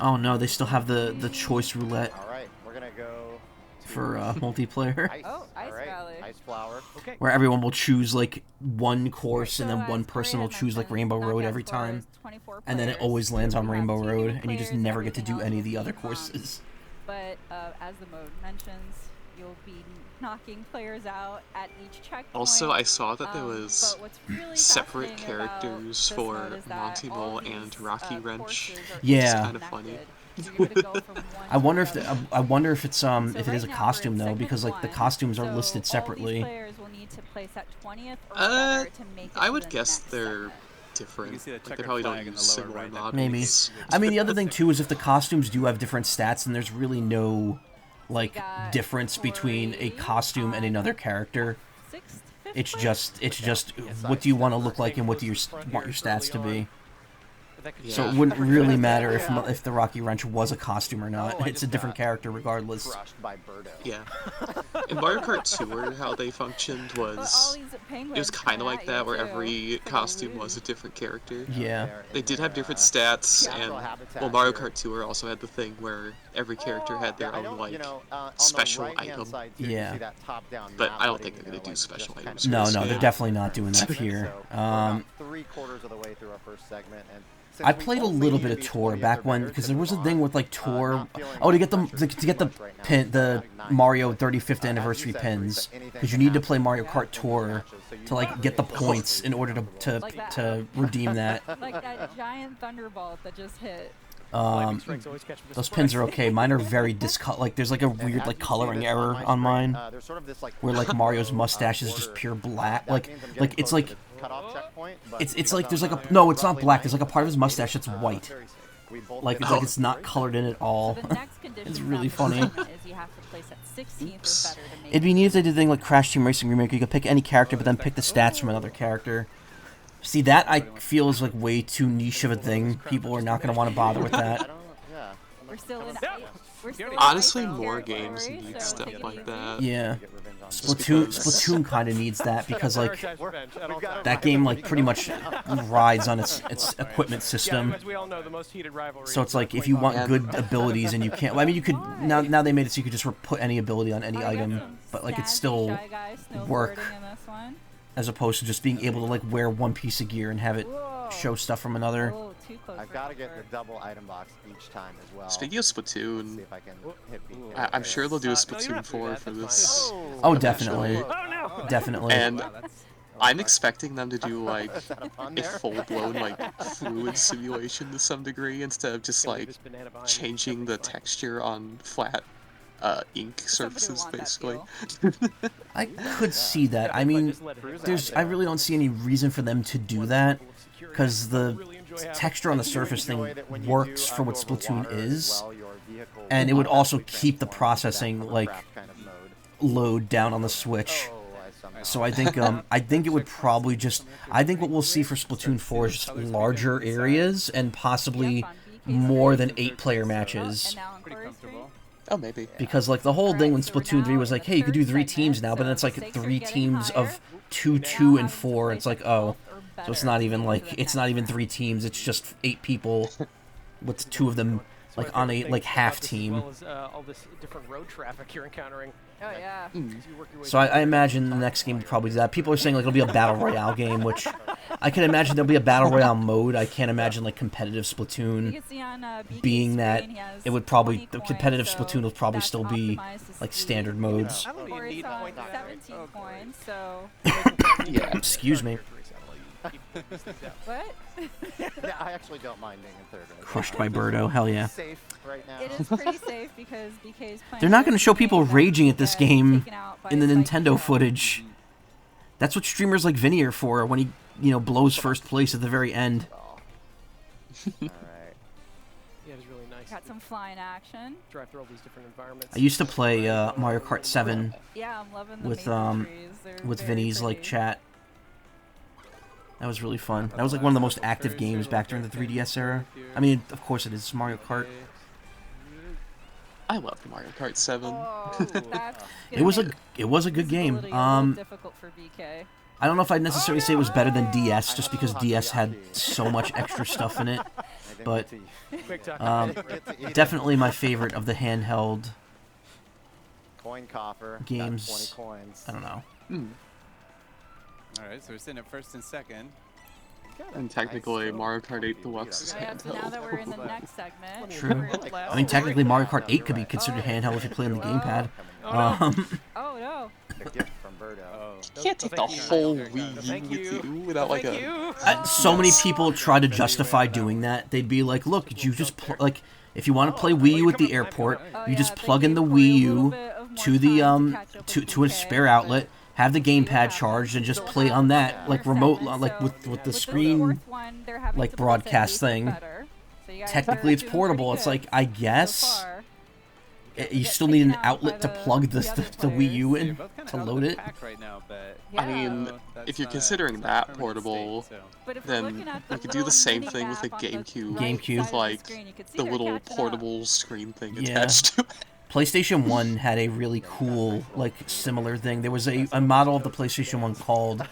Speaker 1: Oh no, they still have the choice roulette
Speaker 6: All right, we're gonna go
Speaker 1: for multiplayer,
Speaker 6: ice.
Speaker 7: Oh, Ice
Speaker 6: All right,
Speaker 7: Valley.
Speaker 6: Ice flower.
Speaker 4: Okay.
Speaker 1: where everyone will choose like one course and
Speaker 7: So
Speaker 1: then one
Speaker 7: as
Speaker 1: person will
Speaker 7: Corey
Speaker 1: choose like
Speaker 7: mentioned,
Speaker 1: Rainbow Road
Speaker 7: Knockout
Speaker 1: every
Speaker 7: Tour
Speaker 1: time,
Speaker 7: is 24
Speaker 1: and then it
Speaker 7: players.
Speaker 1: always lands on
Speaker 7: We have
Speaker 1: Rainbow
Speaker 7: two
Speaker 1: Road,
Speaker 7: new
Speaker 1: and you just
Speaker 7: players,
Speaker 1: never get to
Speaker 7: everything
Speaker 1: do any of
Speaker 7: else
Speaker 1: the other
Speaker 7: is
Speaker 1: courses.
Speaker 7: But as the mode mentions, you'll be knocking players out at each checkpoint.
Speaker 2: Also, I saw that there
Speaker 7: but
Speaker 2: was
Speaker 7: what's really
Speaker 2: separate
Speaker 7: fascinating about
Speaker 2: characters
Speaker 7: this
Speaker 2: for
Speaker 7: mode is that
Speaker 2: Monty
Speaker 7: all
Speaker 2: Mole
Speaker 7: these,
Speaker 2: and Rocky Wrench.
Speaker 7: courses are
Speaker 1: Yeah.
Speaker 2: Kinda funny.
Speaker 7: interconnected. So you're gonna go from one
Speaker 1: I wonder
Speaker 7: to
Speaker 1: if
Speaker 7: the other.
Speaker 1: I wonder if it's
Speaker 7: So
Speaker 1: if it is a
Speaker 7: right now
Speaker 1: costume
Speaker 7: we're in
Speaker 1: though,
Speaker 7: segment
Speaker 1: because like the
Speaker 7: one,
Speaker 1: costumes are
Speaker 7: so
Speaker 1: listed
Speaker 7: all these
Speaker 1: separately.
Speaker 7: players will need to place at 20th or better to make it
Speaker 2: I
Speaker 7: to
Speaker 2: would
Speaker 7: the
Speaker 2: guess
Speaker 7: next
Speaker 2: they're
Speaker 7: segment.
Speaker 2: different.
Speaker 8: You can see the
Speaker 2: Like, they
Speaker 8: checkered
Speaker 2: probably
Speaker 8: flag
Speaker 2: don't
Speaker 8: in the
Speaker 2: use
Speaker 8: lower
Speaker 2: similar
Speaker 8: right, that
Speaker 2: mod
Speaker 1: Maybe.
Speaker 2: names.
Speaker 1: I mean, the other thing too is if the costumes do have different stats, then there's really no like
Speaker 7: got
Speaker 1: difference between a
Speaker 7: Corey
Speaker 1: costume and
Speaker 7: on
Speaker 1: another character.
Speaker 7: Sixth, fifth
Speaker 1: It's
Speaker 7: place?
Speaker 1: just what do you want to look like and what do you want your stats to be.
Speaker 4: That could
Speaker 1: So
Speaker 2: Yeah.
Speaker 1: it wouldn't really matter if the Rocky Wrench was a costume or not.
Speaker 6: Oh, I
Speaker 1: It's a
Speaker 6: just
Speaker 1: different
Speaker 6: got
Speaker 1: character regardless.
Speaker 6: Crushed by Birdo.
Speaker 2: Yeah. In Mario Kart Tour, how they functioned
Speaker 7: But all
Speaker 2: was
Speaker 7: these
Speaker 2: it
Speaker 7: penguins
Speaker 2: was kind of
Speaker 7: coming
Speaker 2: like
Speaker 7: at you,
Speaker 2: that, where
Speaker 7: too.
Speaker 2: every
Speaker 7: It's like a
Speaker 2: costume was a
Speaker 7: loop.
Speaker 2: different character.
Speaker 1: Yeah.
Speaker 6: They're
Speaker 2: They
Speaker 6: in
Speaker 2: did have
Speaker 6: their,
Speaker 2: different stats,
Speaker 6: natural
Speaker 2: and
Speaker 6: habitat
Speaker 2: well, Mario
Speaker 6: here.
Speaker 2: Kart Tour also had the thing where every character had their
Speaker 6: Yeah, I
Speaker 2: own
Speaker 6: don't,
Speaker 2: like
Speaker 6: you know, on
Speaker 2: special
Speaker 6: the right-hand
Speaker 2: item.
Speaker 6: side too,
Speaker 1: Yeah.
Speaker 6: you see that top-down
Speaker 2: But
Speaker 6: map
Speaker 2: I don't
Speaker 6: letting
Speaker 2: think
Speaker 6: you
Speaker 2: they're gonna
Speaker 6: know,
Speaker 2: do
Speaker 6: like,
Speaker 2: special
Speaker 6: just kind
Speaker 2: items
Speaker 6: of
Speaker 1: No,
Speaker 2: this
Speaker 1: no, they're
Speaker 2: game.
Speaker 1: definitely not doing that
Speaker 6: segment.
Speaker 1: here.
Speaker 6: So we're about 3/4 of the way through our first segment, and since
Speaker 1: I
Speaker 6: we
Speaker 1: played a
Speaker 6: only
Speaker 1: little
Speaker 6: need
Speaker 1: bit
Speaker 6: to
Speaker 1: of
Speaker 6: be
Speaker 1: Tour
Speaker 6: 20th
Speaker 1: back
Speaker 6: or
Speaker 1: when,
Speaker 6: better
Speaker 1: because
Speaker 6: to
Speaker 1: there was a
Speaker 6: move
Speaker 1: thing
Speaker 6: on.
Speaker 1: with like Tour.
Speaker 6: Not feeling
Speaker 1: Oh, to
Speaker 6: that
Speaker 1: get
Speaker 6: pressure
Speaker 1: to get the
Speaker 6: too much right now,
Speaker 1: pin,
Speaker 6: since
Speaker 1: the
Speaker 6: we're at nine
Speaker 1: Mario
Speaker 6: points.
Speaker 1: 35th
Speaker 6: As you
Speaker 1: anniversary
Speaker 6: said,
Speaker 1: pins,
Speaker 6: Teresa, anything
Speaker 1: because you
Speaker 6: can
Speaker 1: need to
Speaker 6: happen
Speaker 1: play
Speaker 6: in
Speaker 1: Mario
Speaker 6: these
Speaker 1: Kart Tour
Speaker 6: matches, so you
Speaker 1: to like
Speaker 6: have
Speaker 1: get the
Speaker 6: feel
Speaker 1: points in
Speaker 6: free
Speaker 1: order
Speaker 6: comfortable.
Speaker 7: Like that.
Speaker 1: to redeem that.
Speaker 7: Like that giant thunderbolt that just hit.
Speaker 1: Those pins are okay. Mine are very like there's like a
Speaker 6: And
Speaker 1: weird
Speaker 6: as
Speaker 1: like
Speaker 6: you see
Speaker 1: coloring
Speaker 6: this
Speaker 1: error
Speaker 6: my
Speaker 1: on
Speaker 6: screen,
Speaker 1: mine,
Speaker 6: there's sort of this, like,
Speaker 1: where like Mario's
Speaker 6: yellow,
Speaker 1: mustache is just
Speaker 6: border.
Speaker 1: pure black.
Speaker 6: That
Speaker 1: Like
Speaker 6: means I'm getting
Speaker 1: like it's
Speaker 6: close
Speaker 1: like
Speaker 6: to the cutoff checkpoint, but
Speaker 1: it's
Speaker 6: because
Speaker 1: like there's
Speaker 6: I'm,
Speaker 1: like a no, it's not
Speaker 6: roughly
Speaker 1: black. There's like a
Speaker 6: 9th,
Speaker 1: part of his mustache that's
Speaker 6: uh,
Speaker 1: white.
Speaker 6: we both
Speaker 1: Like
Speaker 6: hit
Speaker 1: it's like it's not
Speaker 6: 3rd.
Speaker 1: colored in at all.
Speaker 7: So the next condition
Speaker 1: It's
Speaker 7: from
Speaker 1: really
Speaker 7: this
Speaker 1: funny.
Speaker 7: segment is you have to place at 16th
Speaker 1: Oops.
Speaker 7: or better to make
Speaker 1: It'd be
Speaker 7: it
Speaker 1: neat
Speaker 7: to
Speaker 1: if they
Speaker 7: the
Speaker 1: did thing like Crash Team Racing Remake. You could pick any character, but then pick the stats from another character. See, that I feel is like way too niche of a thing. People are not going to want to bother with
Speaker 6: I
Speaker 1: that.
Speaker 6: don't, yeah.
Speaker 7: We're still in. We're still in
Speaker 2: Honestly,
Speaker 7: ice
Speaker 2: more
Speaker 7: territory,
Speaker 2: games need
Speaker 7: so
Speaker 2: stuff
Speaker 7: take it
Speaker 2: like
Speaker 7: easy.
Speaker 2: that.
Speaker 1: Yeah,
Speaker 6: Get revenge on
Speaker 1: Splatoon kind of needs that because like
Speaker 6: We've got
Speaker 1: that game like pretty much rides on its equipment system.
Speaker 4: As we all know, the most heated rivalry.
Speaker 1: So it's like if you want good abilities and you can't. Well, I mean, you could now they made it so you could just put any ability on any
Speaker 7: Alright, we got
Speaker 1: item,
Speaker 7: some
Speaker 1: but like it's
Speaker 7: snazzy
Speaker 1: still
Speaker 7: Shy Guy
Speaker 1: work.
Speaker 7: snowboarding in this one.
Speaker 1: as opposed to just being able to like wear one piece of gear and have it
Speaker 7: Whoa.
Speaker 1: show stuff from another.
Speaker 7: A little too close
Speaker 6: I've
Speaker 7: for
Speaker 6: got to get the
Speaker 7: comfort.
Speaker 6: double item box each time as well.
Speaker 2: Speaking of
Speaker 6: See
Speaker 2: Splatoon,
Speaker 6: if I can hit BK.
Speaker 2: I'm sure they'll do a
Speaker 4: No, you don't
Speaker 2: Splatoon
Speaker 4: have to do
Speaker 2: 4
Speaker 4: that,
Speaker 2: for
Speaker 4: that's
Speaker 2: this.
Speaker 4: fine.
Speaker 1: Oh, definitely,
Speaker 4: Oh no!
Speaker 1: definitely.
Speaker 2: And I'm expecting them to do like
Speaker 6: Is that a pun
Speaker 2: a
Speaker 6: there?
Speaker 2: full-blown like fluid simulation to some degree instead of just like changing the texture on flat ink
Speaker 7: Somebody would
Speaker 2: surfaces,
Speaker 7: want that
Speaker 2: basically.
Speaker 7: feel.
Speaker 1: I could see that. I mean, I really don't see any reason for them to do that, because the texture on the surface thing works for what Splatoon is, and it would also keep the processing, like, load down on the Switch. So I think it would probably just, I think what we'll see for Splatoon 4 is just larger areas and possibly more than 8-player matches.
Speaker 2: Oh, maybe.
Speaker 1: Because, like, the whole thing when Splatoon 3 was like, hey, you could do 3 teams now, but then it's like 3 teams of 2, 2, and 4. It's like, oh, so it's not even like, it's not even 3 teams, it's just 8 people with 2 of them, like, on a, like, half team.
Speaker 4: As well as all this different road traffic you're encountering.
Speaker 5: Oh yeah.
Speaker 1: So I imagine the next game will probably do that. People are saying, like, it'll be a Battle Royale game, which I can imagine there'll be a Battle Royale mode. I can't imagine, like, competitive Splatoon being that. It would probably, the competitive Splatoon will probably still be, like, standard modes.
Speaker 7: Or it's on 17 coins, so...
Speaker 2: Yeah.
Speaker 1: Excuse me.
Speaker 7: What?
Speaker 6: Yeah, I actually don't mind being in third right
Speaker 1: Crushed by Birdo, hell yeah.
Speaker 6: Safe right now.
Speaker 7: It is pretty safe because BK's playing...
Speaker 1: They're not going to show people raging at this game
Speaker 7: taken out by
Speaker 1: in the
Speaker 7: Psyche
Speaker 1: Nintendo
Speaker 7: Pro.
Speaker 1: footage. That's what streamers like Vinny are for, when he, you know, blows first place at the very end.
Speaker 6: Alright.
Speaker 4: Yeah, it was really nice.
Speaker 5: Got some flying action.
Speaker 4: Drive through all these different environments.
Speaker 1: I used to play Mario Kart 7
Speaker 5: Yeah, I'm loving the
Speaker 1: with
Speaker 5: maple trees. They're
Speaker 1: with
Speaker 5: very
Speaker 1: Vinny's like
Speaker 5: pretty.
Speaker 1: chat. That was really fun. That was like one of the most active games back during the 3DS era. I mean, of course it is Mario Kart.
Speaker 2: I loved Mario Kart 7.
Speaker 5: Oh, that's
Speaker 1: It was a good game.
Speaker 5: difficult for BK.
Speaker 1: I don't know if I'd necessarily say it was better than DS, just because DS had so much extra stuff in it. But
Speaker 4: Quick talk.
Speaker 1: definitely my favorite of the handheld
Speaker 6: Coin coffer. got
Speaker 1: games.
Speaker 6: 20 coins.
Speaker 1: I don't know.
Speaker 8: Alright, so we're sitting at first and second.
Speaker 2: And technically, Mario Kart 8 Deluxe is
Speaker 5: Oh, yeah, so now
Speaker 2: handheld.
Speaker 5: that we're in the next segment,
Speaker 1: True.
Speaker 5: we're in the
Speaker 1: I mean, technically Mario Kart 8 could be considered handheld if you play on the gamepad.
Speaker 5: oh no.
Speaker 6: The gift from Birdo.
Speaker 8: Oh.
Speaker 2: You can't take the whole Wii U with you without like a...
Speaker 1: So many people try to justify doing that. They'd be like, look, you just, like, if you want to play Wii U at the airport, you just plug in the Wii U to the, to a spare outlet, have the gamepad charged, and just play on that, like, remote, like, with the screen, like, broadcast thing. Technically, it's portable. It's like, I guess you still need an outlet to plug the Wii U in to load it.
Speaker 8: Right now, but
Speaker 2: I mean, if you're considering that portable, then we could do the same thing with a GameCube. With, like, the little portable screen thing attached to it.
Speaker 1: PlayStation 1 had a really cool, like, similar thing. There was a model of the PlayStation 1 called...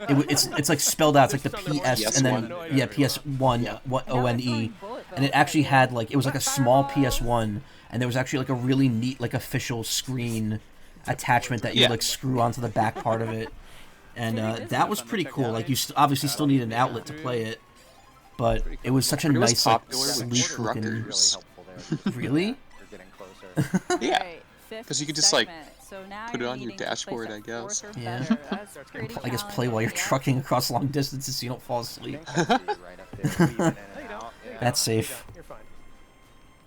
Speaker 1: It's like, spelled out. It's like the PS, and then... Yeah, PS1, ONE. And it actually had, like... It was like a small PS1, and there was actually, like, a really neat, like, official screen attachment that you, like, screw onto the back part of it. And that was pretty cool. Like, you obviously still need an outlet to play it. But it was such a nice, like, sleek-looking... Really?
Speaker 2: Yeah, because you could just like put it on your dashboard, I guess.
Speaker 1: Yeah. I guess play while you're trucking across long distances so you don't fall asleep. That's safe.
Speaker 4: You're fine.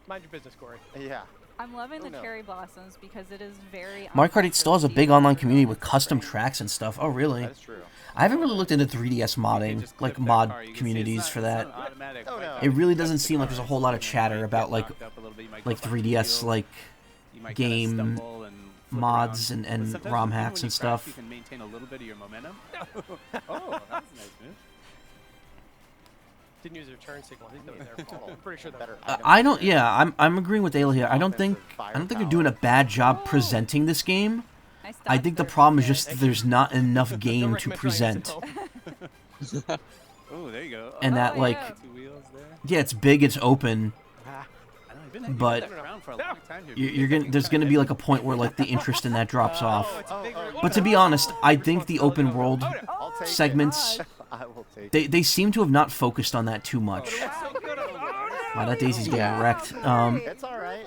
Speaker 4: Mind your business, Corey.
Speaker 6: Yeah.
Speaker 5: I'm loving the cherry blossoms because it is very...
Speaker 1: Mario Kart 8 still has a big online community with custom tracks and stuff. Oh, really?
Speaker 6: That's true.
Speaker 1: I haven't really looked into 3DS modding, like mod communities for that. It really doesn't seem like there's a whole lot of chatter about like 3DS like game mods and ROM hacks and stuff.
Speaker 8: You can maintain a little bit of your momentum. Oh, that's a nice move.
Speaker 4: Didn't use a return signal. I think that was their fault. I'm pretty sure that.
Speaker 1: I don't. Yeah, I'm agreeing with Ayla here. I don't think they're doing a bad job presenting this game. I think the problem is just there's not enough game to present.
Speaker 8: Oh, there you go.
Speaker 1: And that, like,
Speaker 8: Two wheels there.
Speaker 1: yeah, it's big, it's open, but there's gonna be like a point where like the interest in that drops off. But to be honest, I think the open world segments, they seem to have not focused on that too much. Wow, that Daisy's getting wrecked.
Speaker 6: It's alright.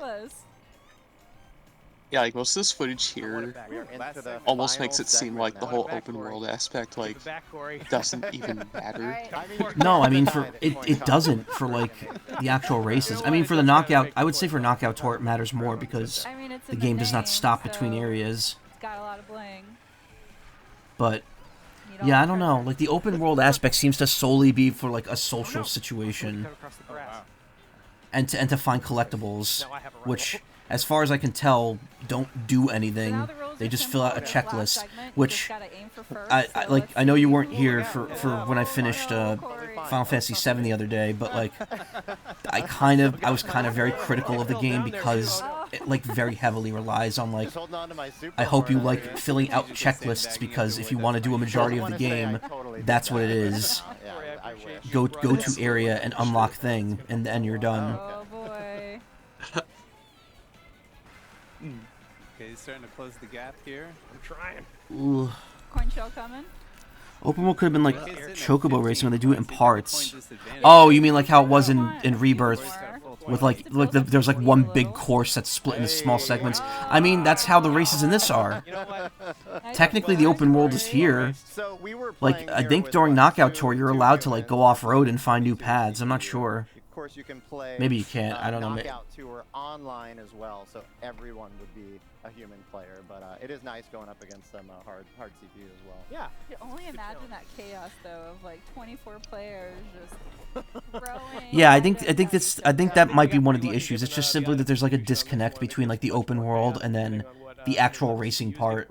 Speaker 2: Yeah, like most of this footage here almost makes it seem like the whole open world aspect like doesn't even matter.
Speaker 1: No, I mean it doesn't for like the actual races. I mean for the knockout, I would say for knockout tour it matters more because
Speaker 7: It's
Speaker 1: the
Speaker 7: in
Speaker 1: game does not
Speaker 7: name,
Speaker 1: stop between
Speaker 7: so
Speaker 1: areas.
Speaker 7: It's got a lot of bling.
Speaker 1: But
Speaker 7: Need all
Speaker 1: yeah,
Speaker 7: the
Speaker 1: I don't know.
Speaker 7: treasure.
Speaker 1: Like the open world aspect seems to solely be for like a social situation,
Speaker 4: Across the grass.
Speaker 1: and to find collectibles,
Speaker 4: Now I have a rival.
Speaker 1: which, as far as I can tell, don't do anything.
Speaker 7: So now the rules
Speaker 1: They
Speaker 7: are
Speaker 1: just fill out a
Speaker 7: simple. This last
Speaker 1: checklist,
Speaker 7: segment, you
Speaker 1: which
Speaker 7: just gotta aim for first,
Speaker 1: I
Speaker 7: so
Speaker 1: like.
Speaker 7: let's
Speaker 1: I know you
Speaker 7: see
Speaker 1: weren't
Speaker 7: who-
Speaker 1: here for when I finished Final Fantasy VII the other day, but like I was kind of very critical of the game because it like very heavily relies on like.
Speaker 6: Just holding on to my super
Speaker 1: I hope you
Speaker 6: hard
Speaker 1: like
Speaker 6: over here.
Speaker 1: filling out checklists because if you want to do a majority of the game, that's what it is.
Speaker 6: Yeah, I wish.
Speaker 1: Go to area and unlock thing, and then you're done.
Speaker 7: Oh boy.
Speaker 8: Okay, he's starting to close the gap here.
Speaker 4: I'm trying.
Speaker 1: Ooh.
Speaker 7: Coin shell coming.
Speaker 1: Open world could have been like
Speaker 8: Okay, it's
Speaker 1: Chocobo racing when they do it in
Speaker 8: 15
Speaker 1: parts.
Speaker 8: coin disadvantage.
Speaker 1: Oh, you mean like how it was in
Speaker 7: More.
Speaker 1: Rebirth, with like there's like one big course that's split into small segments.
Speaker 7: Oh.
Speaker 1: I mean that's how the races in this are.
Speaker 4: You know what?
Speaker 1: Technically, the open world is here.
Speaker 6: So we were
Speaker 1: Like
Speaker 6: playing
Speaker 1: I
Speaker 6: here
Speaker 1: think
Speaker 6: with,
Speaker 1: during
Speaker 6: what,
Speaker 1: Knockout
Speaker 6: two-
Speaker 1: Tour you're
Speaker 6: two
Speaker 1: allowed to like
Speaker 6: humans,
Speaker 1: go off
Speaker 6: two
Speaker 1: road and find new
Speaker 6: two
Speaker 1: paths. I'm not
Speaker 6: CPU.
Speaker 1: sure.
Speaker 6: Of course, you can play.
Speaker 1: Maybe you can't. I don't know.
Speaker 6: Knockout Tour online as well, so everyone would be a human player. But it is nice going up against some hard CPU as well.
Speaker 4: Yeah.
Speaker 7: You can only imagine that chaos though of like 24 players just throwing.
Speaker 1: Yeah, I
Speaker 7: items
Speaker 1: think
Speaker 7: at
Speaker 1: that
Speaker 7: each
Speaker 1: might be
Speaker 7: other.
Speaker 1: one of the issues. It's just simply that there's like a disconnect between like the open world and then the actual racing part.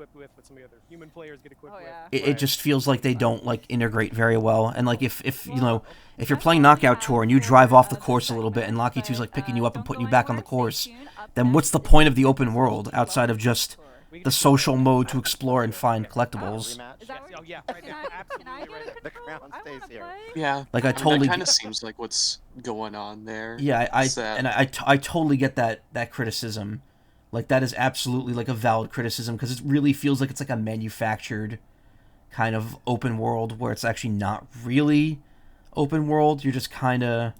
Speaker 7: Oh yeah.
Speaker 1: It just feels like they don't like integrate very well. And like if you know if you're playing Knockout Tour and you drive off the course a little bit and Locky 2's like picking you up and putting you back on the course, then what's the point of the open world outside of just the social mode to explore and find collectibles?
Speaker 6: Rematch.
Speaker 7: Is that what
Speaker 4: Oh, yeah,
Speaker 7: can
Speaker 4: right
Speaker 7: I,
Speaker 4: there.
Speaker 7: can I
Speaker 4: Absolutely
Speaker 7: get
Speaker 4: right
Speaker 7: a
Speaker 6: The
Speaker 7: control?
Speaker 6: crown
Speaker 7: I
Speaker 6: stays
Speaker 7: wanna
Speaker 6: here.
Speaker 7: play.
Speaker 2: Yeah.
Speaker 1: Like I
Speaker 2: mean,
Speaker 1: totally
Speaker 2: that kind of seems like what's going on there.
Speaker 1: Yeah,
Speaker 2: Is that-
Speaker 1: I totally get that criticism. Like that is absolutely like a valid criticism because it really feels like it's like a manufactured kind of open world where it's actually not really open world. You're just kind of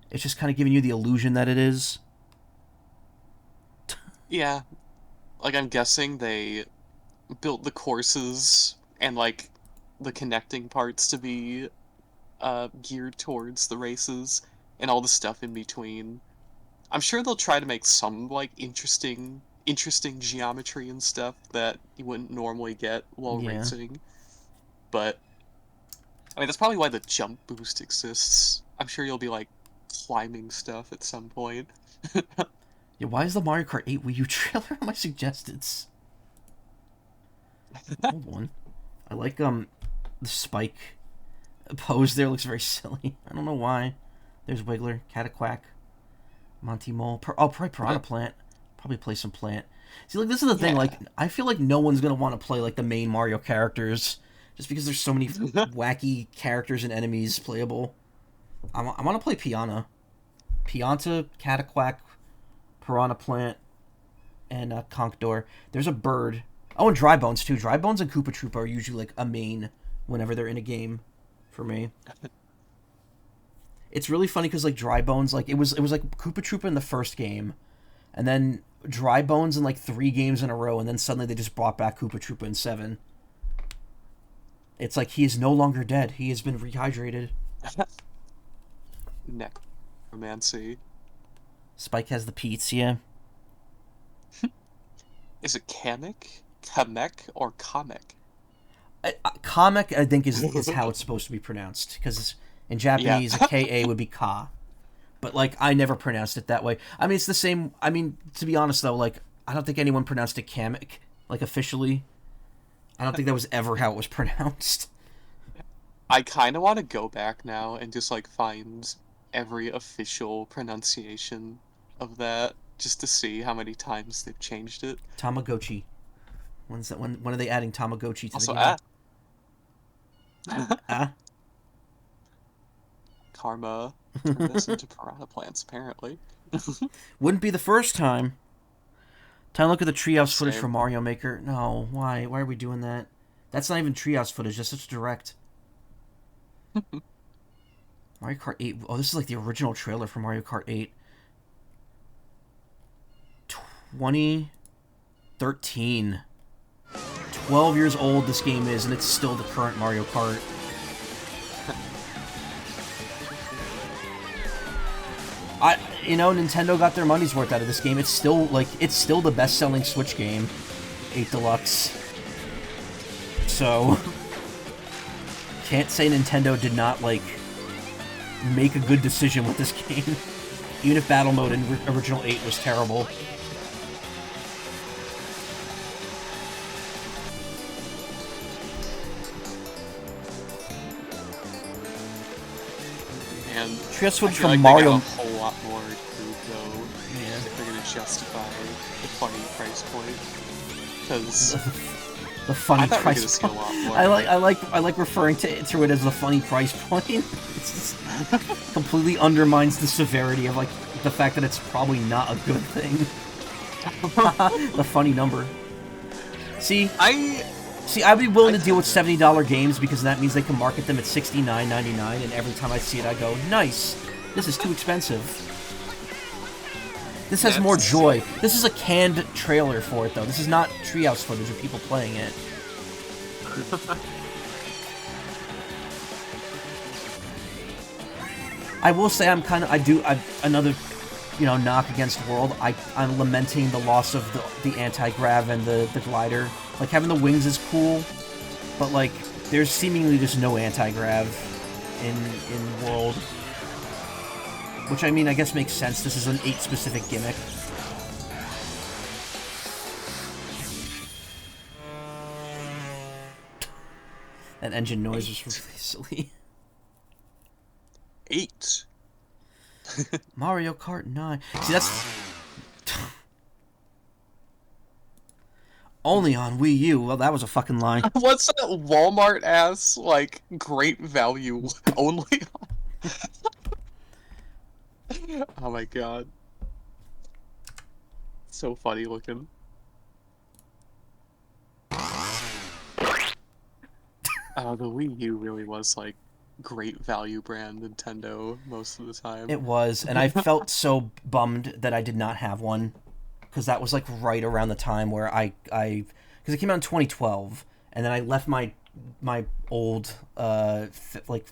Speaker 1: it's just kind of giving you the illusion that it is.
Speaker 2: Yeah. Like, I'm guessing they built the courses and, like, the connecting parts to be geared towards the races and all the stuff in between. I'm sure they'll try to make some, like, interesting geometry and stuff that you wouldn't normally get while
Speaker 1: Yeah.
Speaker 2: racing. But, I mean, that's probably why the jump boost exists. I'm sure you'll be, like, climbing stuff at some point.
Speaker 1: Yeah, why is the Mario Kart 8 Wii U trailer on my suggestions? Hold on. I like the spike pose there looks very silly. I don't know why. There's Wiggler, Cataquack, Monty Mole. Probably Piranha Plant. Probably play some Plant. See, like this is the thing.
Speaker 2: Yeah.
Speaker 1: Like I feel like no one's gonna want to play like the main Mario characters, just because there's so many wacky characters and enemies playable. I want to play Pianta, Cataquack, Piranha Plant, and Conch-Door. There's a bird. Oh, and Dry Bones too. Dry Bones and Koopa Troopa are usually like a main whenever they're in a game for me. It's really funny because like Dry Bones, like it was like Koopa Troopa in the first game, and then Dry Bones in like 3 games in a row, and then suddenly they just brought back Koopa Troopa in 7. It's like he is no longer dead. He has been rehydrated.
Speaker 2: Necromancy.
Speaker 1: Spike has the Pete's, yeah.
Speaker 2: Is it Kamek, or Kamek?
Speaker 1: Kamek, I think, is how it's supposed to be pronounced. Because in Japanese, a K-A would be Ka. But, like, I never pronounced it that way. I mean, it's the same... I mean, to be honest, though, like, I don't think anyone pronounced it Kamek, like, officially. I don't think that was ever how it was pronounced.
Speaker 2: I kind of want to go back now and just, like, find every official pronunciation of that, just to see how many times they've changed it.
Speaker 1: Tamagotchi. When are they adding Tamagotchi to
Speaker 2: Also,
Speaker 1: the game?
Speaker 2: Karma turned us into piranha plants, apparently.
Speaker 1: Wouldn't be the first time. Time to look at the treehouse footage
Speaker 2: Same.
Speaker 1: from Mario Maker. No, why? Why are we doing that? That's not even treehouse footage. That's just direct. Mario Kart 8. Oh, this is like the original trailer for Mario Kart 8. 2013. 12 years old this game is, and it's still the current Mario Kart. Nintendo got their money's worth out of this game. It's still the best-selling Switch game, 8 Deluxe. So, can't say Nintendo did not make a good decision with this game. Even if battle mode in original 8 was terrible.
Speaker 2: And
Speaker 1: Should we switch
Speaker 2: from
Speaker 1: Mario?
Speaker 2: They got a whole lot more food though. Yeah. If they're gonna justify the funny price point, because
Speaker 1: the funny price
Speaker 2: we see a lot more.
Speaker 1: I like referring to it as the funny price point. It just completely undermines the severity of the fact that it's probably not a good thing. The funny number. See, I'd be willing to deal with $70 games because that means they can market them at $69.99, and every time I see it, I go, nice. This is too expensive. This has more joy. This is a canned trailer for it, though. This is not treehouse footage of people playing it. I will say another, knock against World. I'm lamenting the loss of the anti-grav and the glider. Having the wings is cool, but there's seemingly just no anti-grav in World. Which, I mean, I guess makes sense. This is an 8 specific gimmick. That engine noise was really silly.
Speaker 2: 8.
Speaker 1: Mario Kart 9. See, that's... Only on Wii U. Well, that was a fucking lie.
Speaker 2: What's that Walmart-ass, great value only on... Oh my god. So funny looking. The Wii U really was, great value brand Nintendo most of the time.
Speaker 1: It was, and I felt so bummed that I did not have one. Because that was, right around the time where because it came out in 2012, and then I left my old,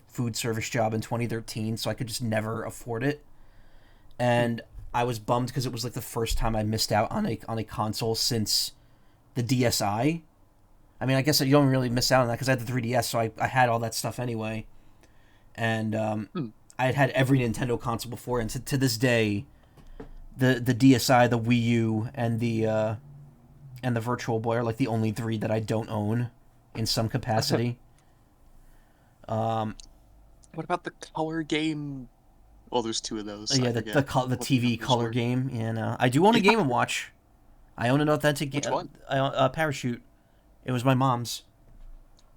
Speaker 1: food service job in 2013, so I could just never afford it. And I was bummed because it was, the first time I missed out on a console since the DSi. I mean, I guess you don't really miss out on that because I had the 3DS, so I had all that stuff anyway. And I had every Nintendo console before, and to this day, the DSi, the Wii U, and the Virtual Boy are the only 3 that I don't own in some capacity.
Speaker 2: What about the color game? Well, there's 2 of those.
Speaker 1: Yeah, the TV color game. Yeah, I do own a Game & Watch. I own an authentic game.
Speaker 2: Which one?
Speaker 1: Parachute. It was my mom's,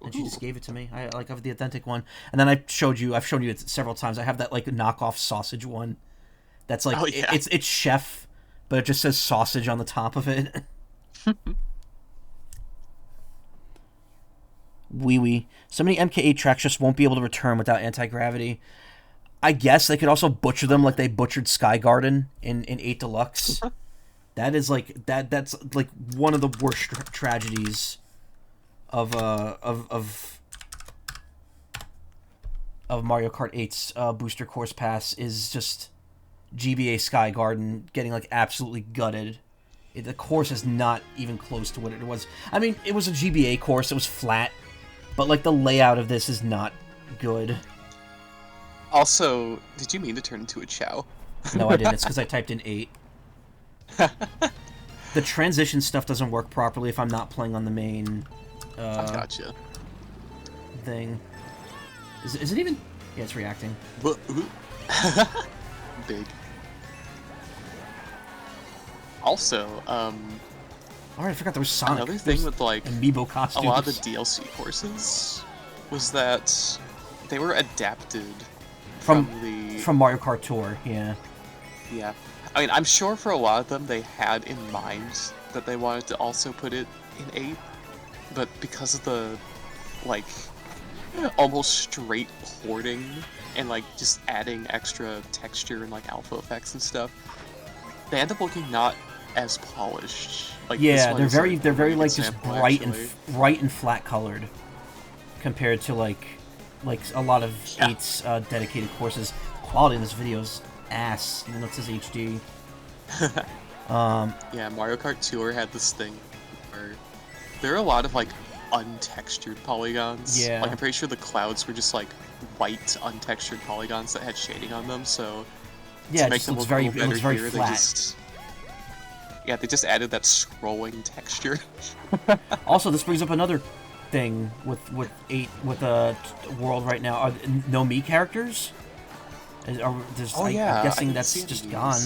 Speaker 1: and she just gave it to me. I have the authentic one, and then I've shown you it several times. I have that knockoff sausage one. That's it's chef, but it just says sausage on the top of it. Wee. So many MK8 tracks just won't be able to return without anti-gravity. I guess they could also butcher them like they butchered Sky Garden in 8 Deluxe. That is that's one of the worst tragedies of Mario Kart 8's booster course pass is just GBA Sky Garden getting absolutely gutted. The course is not even close to what it was. I mean, it was a GBA course, it was flat, but the layout of this is not good.
Speaker 2: Also, did you mean to turn into a Chow?
Speaker 1: No, I didn't. It's because I typed in 8. The transition stuff doesn't work properly if I'm not playing on the main
Speaker 2: gotcha.
Speaker 1: Thing. Is it even... Yeah, it's reacting.
Speaker 2: Big. Also,
Speaker 1: Alright, I forgot there was Sonic.
Speaker 2: Another thing with
Speaker 1: amiibo costumes.
Speaker 2: A lot of the DLC courses was that they were adapted from
Speaker 1: Mario Kart Tour, yeah.
Speaker 2: Yeah. I mean, I'm sure for a lot of them they had in mind that they wanted to also put it in 8, but because of the almost straight porting and just adding extra texture and alpha effects and stuff, they end up looking not as polished.
Speaker 1: Yeah, they're very just bright and flat colored compared to a lot of 8's dedicated courses. Quality in this video is ass, even though it says HD.
Speaker 2: Yeah, Mario Kart Tour had this thing where there are a lot of like untextured polygons.
Speaker 1: Yeah.
Speaker 2: Like I'm pretty sure the clouds were just like white untextured polygons that had shading on them. So
Speaker 1: Yeah,
Speaker 2: to
Speaker 1: it
Speaker 2: make
Speaker 1: just
Speaker 2: them
Speaker 1: looks
Speaker 2: look a
Speaker 1: very,
Speaker 2: little
Speaker 1: it looks
Speaker 2: better
Speaker 1: very
Speaker 2: here,
Speaker 1: flat.
Speaker 2: they just added that scrolling texture.
Speaker 1: Also, this brings up another thing with World right now. Are no me characters? I'm guessing that's just gone.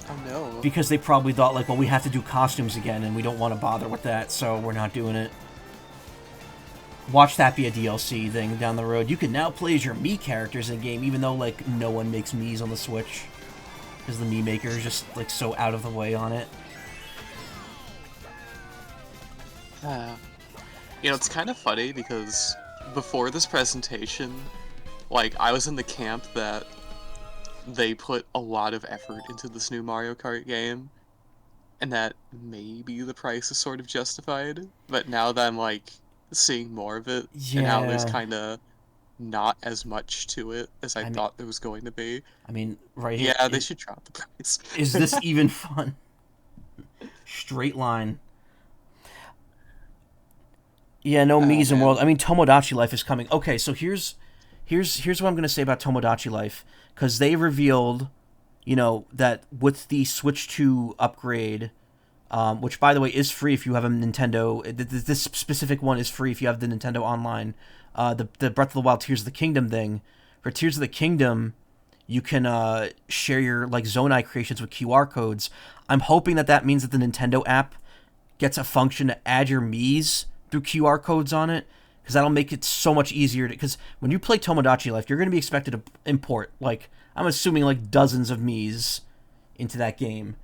Speaker 2: Oh no.
Speaker 1: Because they probably thought, like, well, we have to do costumes again, and we don't want to bother with that, so we're not doing it. Watch that be a DLC thing down the road. You can now play as your Mii characters in game, even though, like, no one makes Miis on the Switch. Because the Mii maker is just, like, so out of the way on it.
Speaker 2: You know, it's kind of funny because before this presentation, like, I was in the camp that they put a lot of effort into this new Mario Kart game, and that maybe the price is sort of justified. But now that I'm, like, seeing more of it, and now there's kind of not as much to it as I thought there was going to be.
Speaker 1: I mean, right here...
Speaker 2: Yeah, they should drop the price.
Speaker 1: Is this even fun? Straight line. Yeah, no Mii's in World. I mean, Tomodachi Life is coming. Okay, so here's what I'm going to say about Tomodachi Life. Because they revealed, you know, that with the Switch 2 upgrade, which, by the way, is free if you have a Nintendo. This specific one is free if you have the Nintendo Online. The Breath of the Wild Tears of the Kingdom thing. For Tears of the Kingdom, you can share your, like, Zonai creations with QR codes. I'm hoping that means that the Nintendo app gets a function to add your Mii's through QR codes on it, because that'll make it so much easier. Because when you play Tomodachi Life, you're going to be expected to import, like, I'm assuming, like, dozens of Mii's into that game.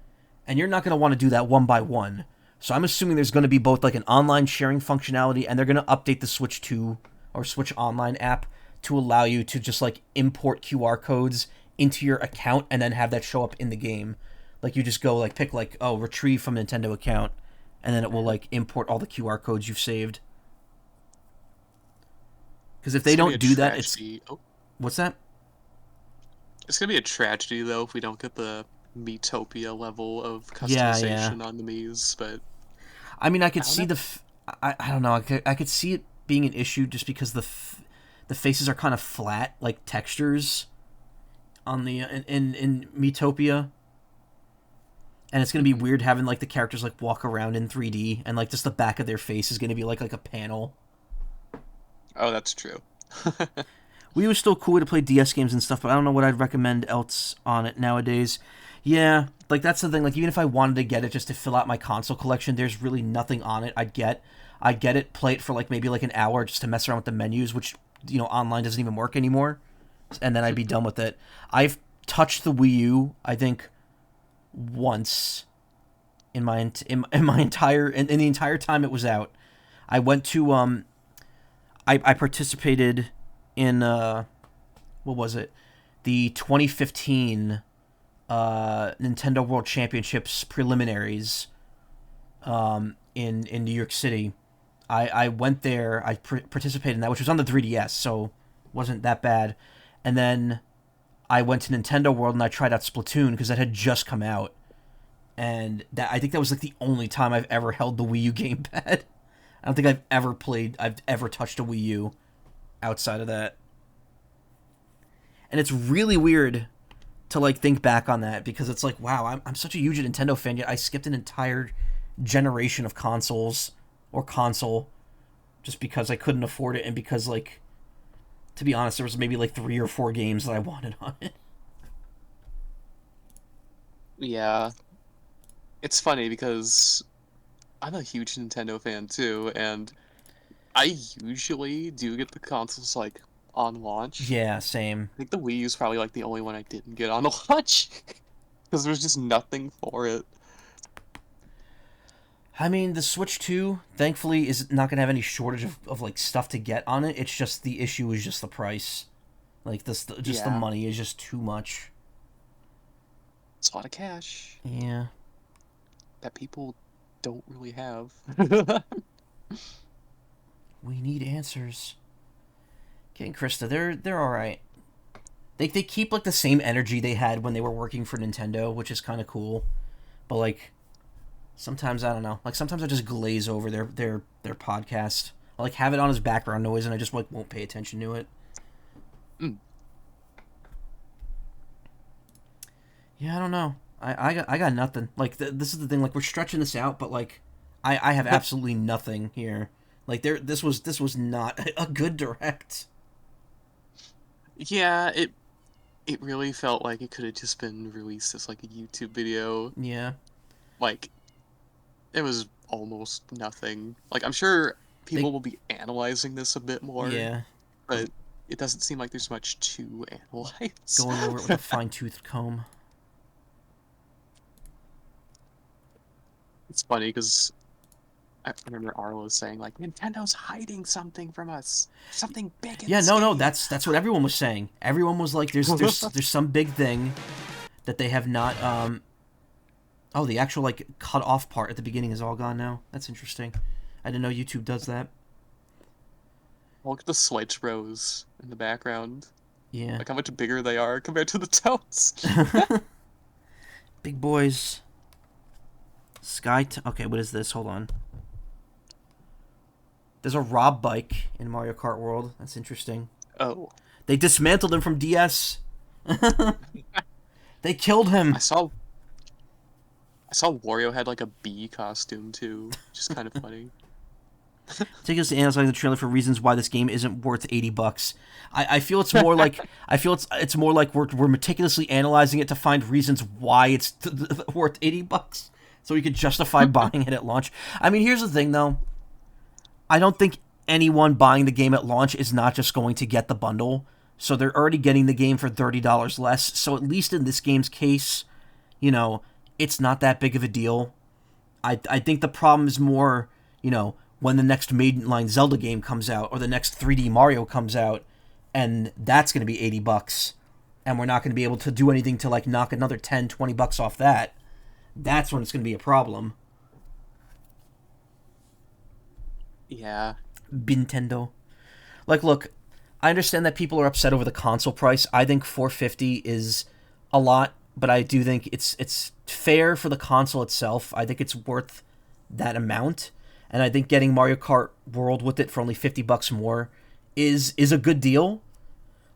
Speaker 1: And you're not going to want to do that one by one. So I'm assuming there's going to be both, like, an online sharing functionality, and they're going to update the Switch 2 or Switch Online app to allow you to just, like, import QR codes into your account and then have that show up in the game. Like, you just go, like, pick, like, oh, retrieve from Nintendo account, and then it will, like, import all the QR codes you've saved. Because if they don't do that, it's... What's that?
Speaker 2: It's going to be a tragedy, though, if we don't get the Miitopia level of customization on the Mii's, but...
Speaker 1: I mean, I could see I don't know, I could see it being an issue just because the faces are kind of flat, like textures on the in Miitopia. And it's going to be weird having, like, the characters, like, walk around in 3D, and, like, just the back of their face is going to be, like a panel.
Speaker 2: Oh, that's true.
Speaker 1: Wii was still cool to play DS games and stuff, but I don't know what I'd recommend else on it nowadays. Yeah, like, that's the thing. Like, even if I wanted to get it just to fill out my console collection, there's really nothing on it I'd get it, play it for, like, maybe, like, an hour just to mess around with the menus, which, you know, online doesn't even work anymore. And then I'd be done with it. I've touched the Wii U, I think, once in the entire time it was out. I went to I participated in what was it? The 2015 Nintendo World Championships preliminaries in New York City. I went there, I participated in that, which was on the 3DS, so wasn't that bad. And then I went to Nintendo World and I tried out Splatoon because that had just come out. And I think that was, like, the only time I've ever held the Wii U gamepad. I don't think I've ever touched a Wii U outside of that. And it's really weird to, like, think back on that, because it's like, wow, I'm such a huge Nintendo fan, yet I skipped an entire generation of consoles or console just because I couldn't afford it, and because, like, to be honest, there was maybe, like, 3 or 4 games that I wanted on it.
Speaker 2: Yeah. It's funny because I'm a huge Nintendo fan too, and I usually do get the consoles, like, on launch.
Speaker 1: Yeah, same.
Speaker 2: I think the Wii U's probably, like, the only one I didn't get on launch, because there's just nothing for it.
Speaker 1: I mean, the Switch 2, thankfully, is not going to have any shortage of, like, stuff to get on it. It's just, the issue is just the price. Like, the money is just too much.
Speaker 2: It's a lot of cash.
Speaker 1: Yeah.
Speaker 2: That people don't really have.
Speaker 1: We need answers. Okay, and Krista, they're all right. They keep like the same energy they had when they were working for Nintendo, which is kind of cool. But like sometimes I don't know. Like sometimes I just glaze over their podcast. I like have it on as background noise and I just like won't pay attention to it. Yeah, I don't know. I got nothing. Like this is the thing. Like we're stretching this out, but like I have absolutely nothing here. Like this was not a good direct.
Speaker 2: Yeah, it really felt like it could have just been released as like a YouTube video.
Speaker 1: Yeah.
Speaker 2: Like it was almost nothing. Like I'm sure people will be analyzing this a bit more.
Speaker 1: Yeah.
Speaker 2: But it doesn't seem like there's much to analyze.
Speaker 1: Going over it with a fine-toothed comb.
Speaker 2: It's funny because I remember Arlo saying like Nintendo's hiding something from us, something big. In this game.
Speaker 1: That's what everyone was saying. Everyone was like, there's some big thing that they have not. Oh, the actual like cut off part at the beginning is all gone now. That's interesting. I didn't know YouTube does that.
Speaker 2: Look at the Switch Bros in the background.
Speaker 1: Yeah.
Speaker 2: Like how much bigger they are compared to the Toads.
Speaker 1: Big boys. Okay, what is this? Hold on. There's a Rob bike in Mario Kart World. That's interesting.
Speaker 2: Oh.
Speaker 1: They dismantled him from DS. They killed him.
Speaker 2: I saw Wario had like a bee costume too, which is kind of funny.
Speaker 1: Take us to analyzing the trailer for reasons why this game isn't worth $80. I feel it's more like it's more like we're meticulously analyzing it to find reasons why it's worth $80, so we could justify buying it at launch. I mean, here's the thing though. I don't think anyone buying the game at launch is not just going to get the bundle, so they're already getting the game for $30 less. So at least in this game's case, you know, it's not that big of a deal. I think the problem is more, you know, when the next mainline Zelda game comes out or the next 3D Mario comes out, and that's going to be $80, and we're not going to be able to do anything to like knock another $10-20 off that. That's when it's going to be a problem.
Speaker 2: Yeah.
Speaker 1: Nintendo. Like, look, I understand that people are upset over the console price. I think $450 is a lot, but I do think it's fair for the console itself. I think it's worth that amount. And I think getting Mario Kart World with it for only $50 more is a good deal.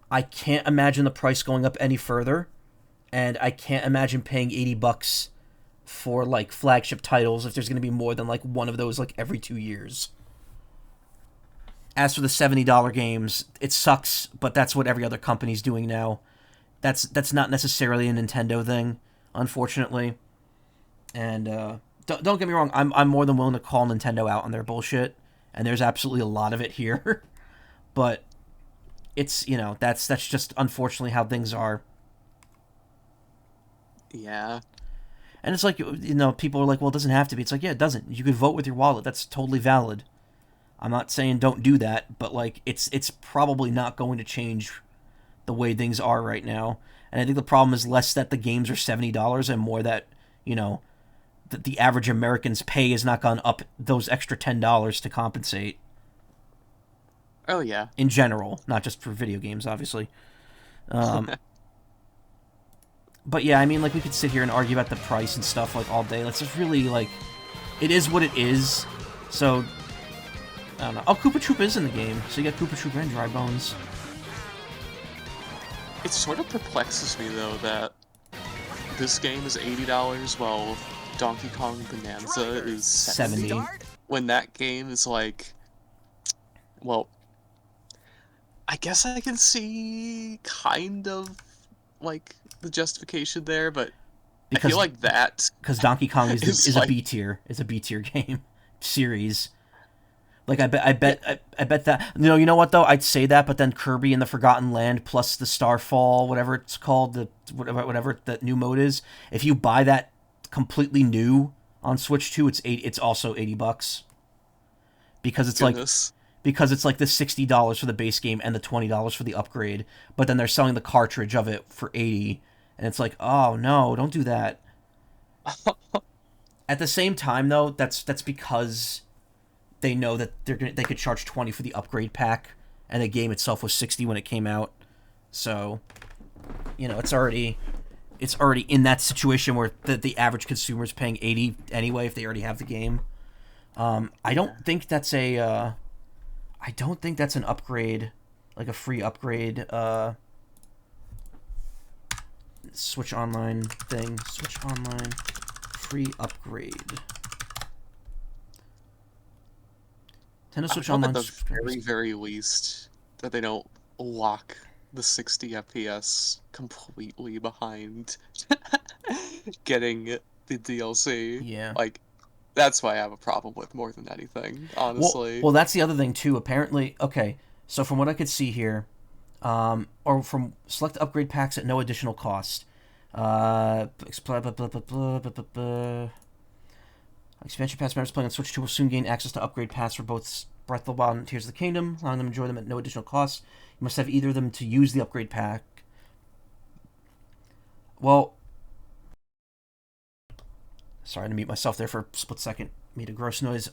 Speaker 1: I can't imagine the price going up any further, and I can't imagine paying $80 for like flagship titles if there's going to be more than like one of those like every 2 years. As for the $70 games, it sucks, but that's what every other company's doing now. That's not necessarily a Nintendo thing, unfortunately. And don't get me wrong, I'm more than willing to call Nintendo out on their bullshit, and there's absolutely a lot of it here. But it's, you know, that's just unfortunately how things are.
Speaker 2: Yeah.
Speaker 1: And it's like, you know, people are like, well, it doesn't have to be. It's like, yeah, it doesn't. You could vote with your wallet. That's totally valid. I'm not saying don't do that, but like it's probably not going to change the way things are right now. And I think the problem is less that the games are $70 and more that, you know, that the average American's pay has not gone up those extra $10 to compensate.
Speaker 2: Oh yeah.
Speaker 1: In general, not just for video games, obviously. But yeah, I mean, like we could sit here and argue about the price and stuff like all day. Let's just really like, it is what it is. So. I don't know. Oh, Koopa Troop is in the game, so you got Koopa Troop and Dry Bones.
Speaker 2: It sort of perplexes me, though, that this game is $80 while Donkey Kong Bonanza is $70. When that game is like... Well, I guess I can see kind of, like, the justification there, but I feel like that...
Speaker 1: Because Donkey Kong is
Speaker 2: like,
Speaker 1: a B tier. It's a B tier game series. Like I bet that you know what though, I'd say that, but then Kirby in the Forgotten Land plus the Starfall, whatever it's called, the whatever that new mode is, if you buy that completely new on Switch 2, it's also $80 because it's
Speaker 2: goodness.
Speaker 1: Because it's like the $60 for the base game and the $20 for the upgrade, but then they're selling the cartridge of it for $80, and it's like, oh no, don't do that. At the same time though, that's because they know that they could charge $20 for the upgrade pack, and the game itself was $60 when it came out. So, you know, it's already in that situation where the average consumer is paying $80 anyway if they already have the game. I don't think that's an upgrade, like a free upgrade. Switch Online thing. Switch Online free upgrade. Nintendo Switch Online.
Speaker 2: At the very, very least, that they don't lock the 60 FPS completely behind getting the DLC.
Speaker 1: Yeah.
Speaker 2: Like, that's what I have a problem with more than anything, honestly.
Speaker 1: Well, that's the other thing too. Apparently, okay. So from what I could see here, or from select upgrade packs at no additional cost. Expansion pass members playing on Switch 2 will soon gain access to upgrade pass for both Breath of the Wild and Tears of the Kingdom, allowing them to enjoy them at no additional cost. You must have either of them to use the upgrade pack. Well, sorry to mute myself there for a split second. Made a gross noise.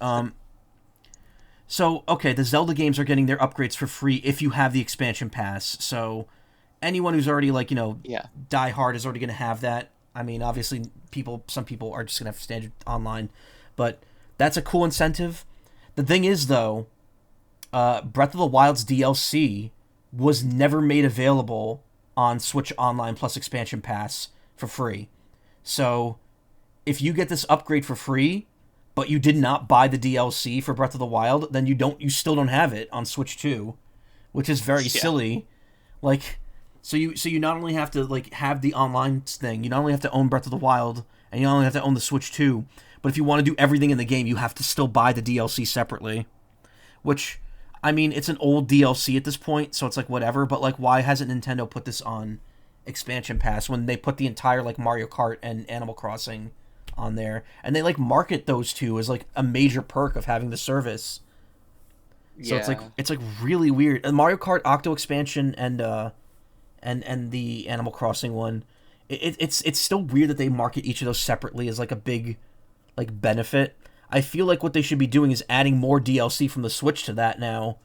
Speaker 1: So, okay, the Zelda games are getting their upgrades for free if you have the expansion pass. So, anyone who's already, like, you know, die hard is already going to have that. I mean, obviously, some people are just going to have standard online. But that's a cool incentive. The thing is, though, Breath of the Wild's DLC was never made available on Switch Online plus expansion pass for free. So, if you get this upgrade for free, but you did not buy the DLC for Breath of the Wild, then you still don't have it on Switch 2, which is very silly. Like, so you not only have to, like, have the online thing, you not only have to own Breath of the Wild, and you not only have to own the Switch 2, but if you want to do everything in the game, you have to still buy the DLC separately. Which, I mean, it's an old DLC at this point, so it's like whatever, but like, why hasn't Nintendo put this on expansion pass when they put the entire, like, Mario Kart and Animal Crossing on there, and they, like, market those two as, like, a major perk of having the service. So it's like really weird. And Mario Kart Octo expansion and the Animal Crossing one, it's still weird that they market each of those separately as, like, a big, like, benefit. I feel like what they should be doing is adding more DLC from the Switch to that now.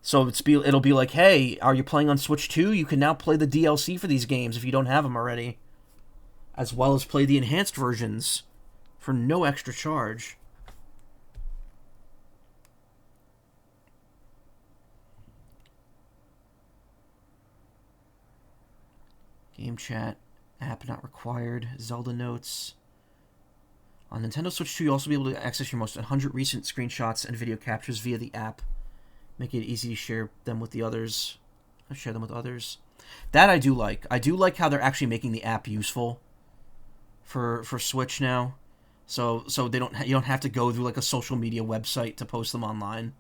Speaker 1: So it'll be like, hey, are you playing on Switch 2? You can now play the DLC for these games if you don't have them already, as well as play the enhanced versions for no extra charge. Game chat, app not required, Zelda notes. On Nintendo Switch 2, you'll also be able to access your most 100 recent screenshots and video captures via the app, making it easy to share them with the others. Share them with others. That I do like. I do like how they're actually making the app useful for Switch now, so you don't have to go through, like, a social media website to post them online.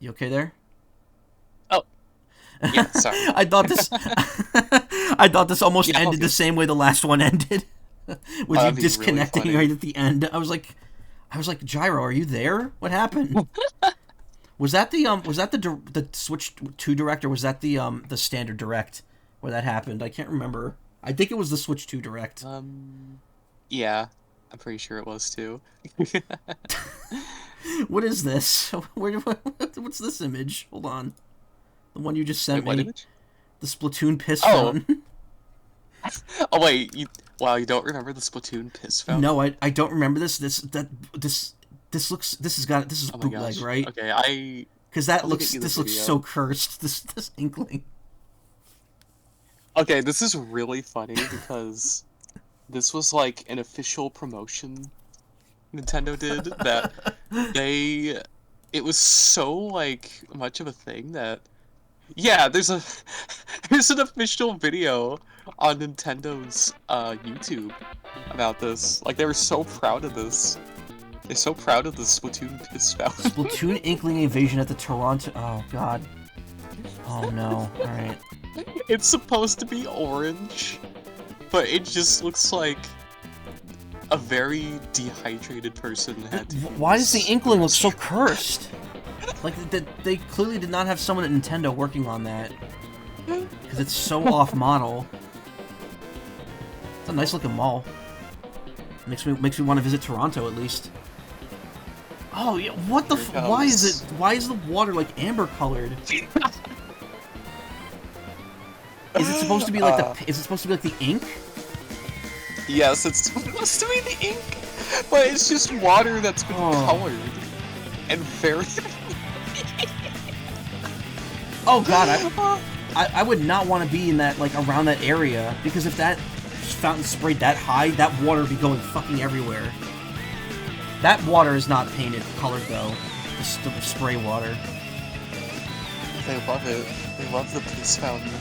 Speaker 1: You okay there?
Speaker 2: Oh, yeah. Sorry.
Speaker 1: I thought this almost ended the same way the last one ended, with you disconnecting really right at the end. I was like, Gyro, are you there? What happened? Was that the Switch 2 Direct, or was that the standard Direct where that happened? I can't remember. I think it was the Switch 2 Direct.
Speaker 2: Yeah, I'm pretty sure it was too.
Speaker 1: What is this? What's this image? Hold on. The one you just sent me.
Speaker 2: What image?
Speaker 1: The Splatoon piss phone.
Speaker 2: Oh wait, you don't remember the Splatoon piss phone?
Speaker 1: No, I don't remember this. This is bootleg, right?
Speaker 2: Okay,
Speaker 1: because this looks so cursed. This Inkling.
Speaker 2: Okay, this is really funny because this was like an official promotion Nintendo did that it was so, like, much of a thing that there's an official video on Nintendo's YouTube about this. Like, they were so proud of this. They're so proud of the Splatoon piss fountain.
Speaker 1: Splatoon Inkling invasion at the Toronto. Oh god. Oh no. All right.
Speaker 2: It's supposed to be orange, but it just looks like a very dehydrated person had to.
Speaker 1: Why does the Inkling look so cursed? Like, they clearly did not have someone at Nintendo working on that, because it's so off model. It's a nice looking mall. Makes me want to visit Toronto at least. Oh yeah, what the? Why is it? Why is the water like amber colored? Is it supposed to be like the? Is it supposed to be like the ink?
Speaker 2: Yes, it's supposed to be the ink, but it's just water that's been colored and very.
Speaker 1: Oh god, I would not want to be in that, like, around that area, because if that fountain sprayed that high, that water would be going fucking everywhere. That water is not painted colored though. The spray water.
Speaker 2: They love it. They love the piss fountain.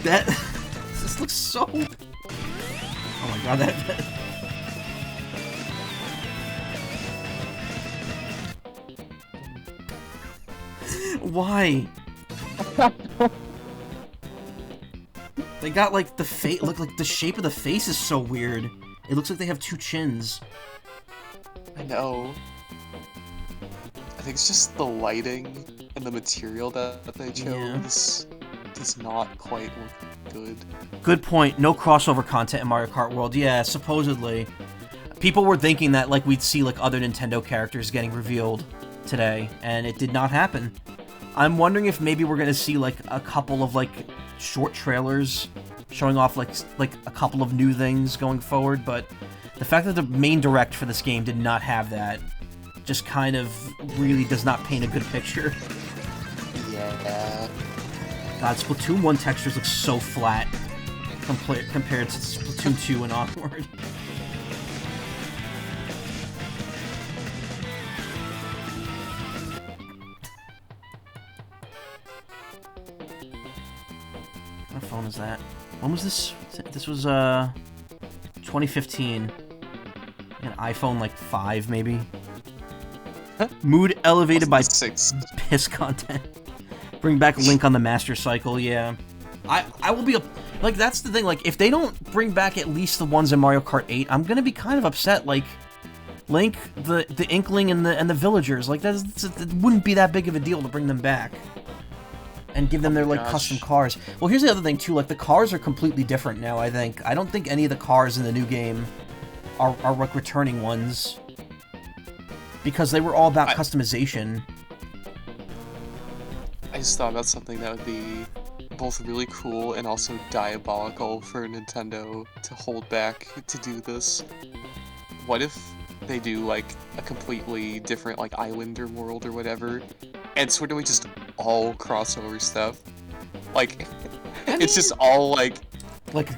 Speaker 1: That this looks so. Oh my god, that. Why? They got like the face. Look, like the shape of the face is so weird. It looks like they have 2 chins.
Speaker 2: I know. I think it's just the lighting and the material that they chose does not quite look good.
Speaker 1: Good point. No crossover content in Mario Kart World. Yeah, supposedly. People were thinking that like we'd see like other Nintendo characters getting revealed today, and it did not happen. I'm wondering if maybe we're gonna see like a couple of like short trailers showing off like a couple of new things going forward, but the fact that the main direct for this game did not have that just kind of really does not paint a good picture.
Speaker 2: Yeah.
Speaker 1: God, Splatoon 1 textures look so flat compared to Splatoon 2 and onward. What phone is that? When was this? This was 2015. An iPhone like 5 maybe. Mood elevated by
Speaker 2: 6.
Speaker 1: piss content. Bring back Link on the Master Cycle, yeah. I will be like, that's the thing, like if they don't bring back at least the ones in Mario Kart 8, I'm gonna be kind of upset. Like Link, the Inkling, and the villagers, like it wouldn't be that big of a deal to bring them back and give them their like custom cars. Well, here's the other thing too, like the cars are completely different now. I don't think any of the cars in the new game are like returning ones, because they were all about customization.
Speaker 2: I just thought that's something that would be both really cool and also diabolical for Nintendo to hold back to do this. What if they do like a completely different like island or world or whatever, and sort of just all crossover stuff? Like it's just all like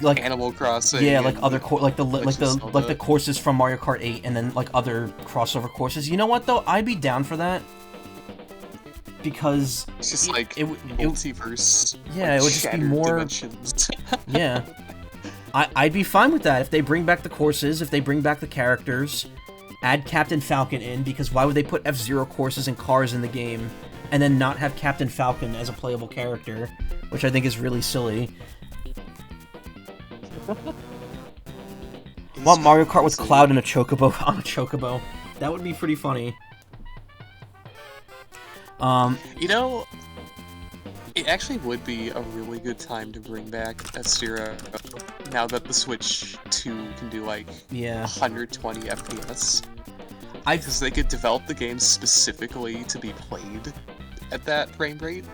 Speaker 2: Animal Crossing.
Speaker 1: Yeah, like other like the courses from Mario Kart 8, and then like other crossover courses. You know what though? I'd be down for that. Because
Speaker 2: it's just like multiverse.
Speaker 1: Yeah, it would just be more
Speaker 2: dimensions.
Speaker 1: Yeah, I'd be fine with that if they bring back the courses, if they bring back the characters, add Captain Falcon in, because why would they put F-Zero courses and cars in the game and then not have Captain Falcon as a playable character, which I think is really silly. Want Mario Kart with Cloud and a Chocobo on a Chocobo. That would be pretty funny.
Speaker 2: You know, it actually would be a really good time to bring back F-Zero now that the Switch 2 can do like 120 FPS. Because they could develop the game specifically to be played at that frame rate.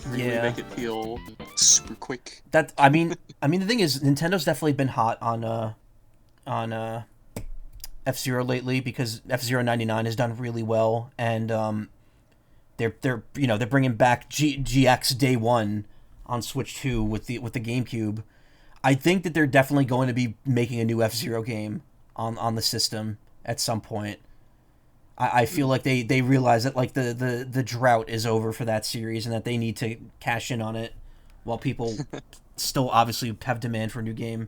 Speaker 2: Really make it feel super quick.
Speaker 1: I mean the thing is, Nintendo's definitely been hot on F-Zero lately, because F-Zero 99 has done really well, and they're bringing back GX Day 1 on Switch 2 with the GameCube. I think that they're definitely going to be making a new F-Zero game on the system at some point. I feel like they realize that like the drought is over for that series, and that they need to cash in on it while people still obviously have demand for a new game.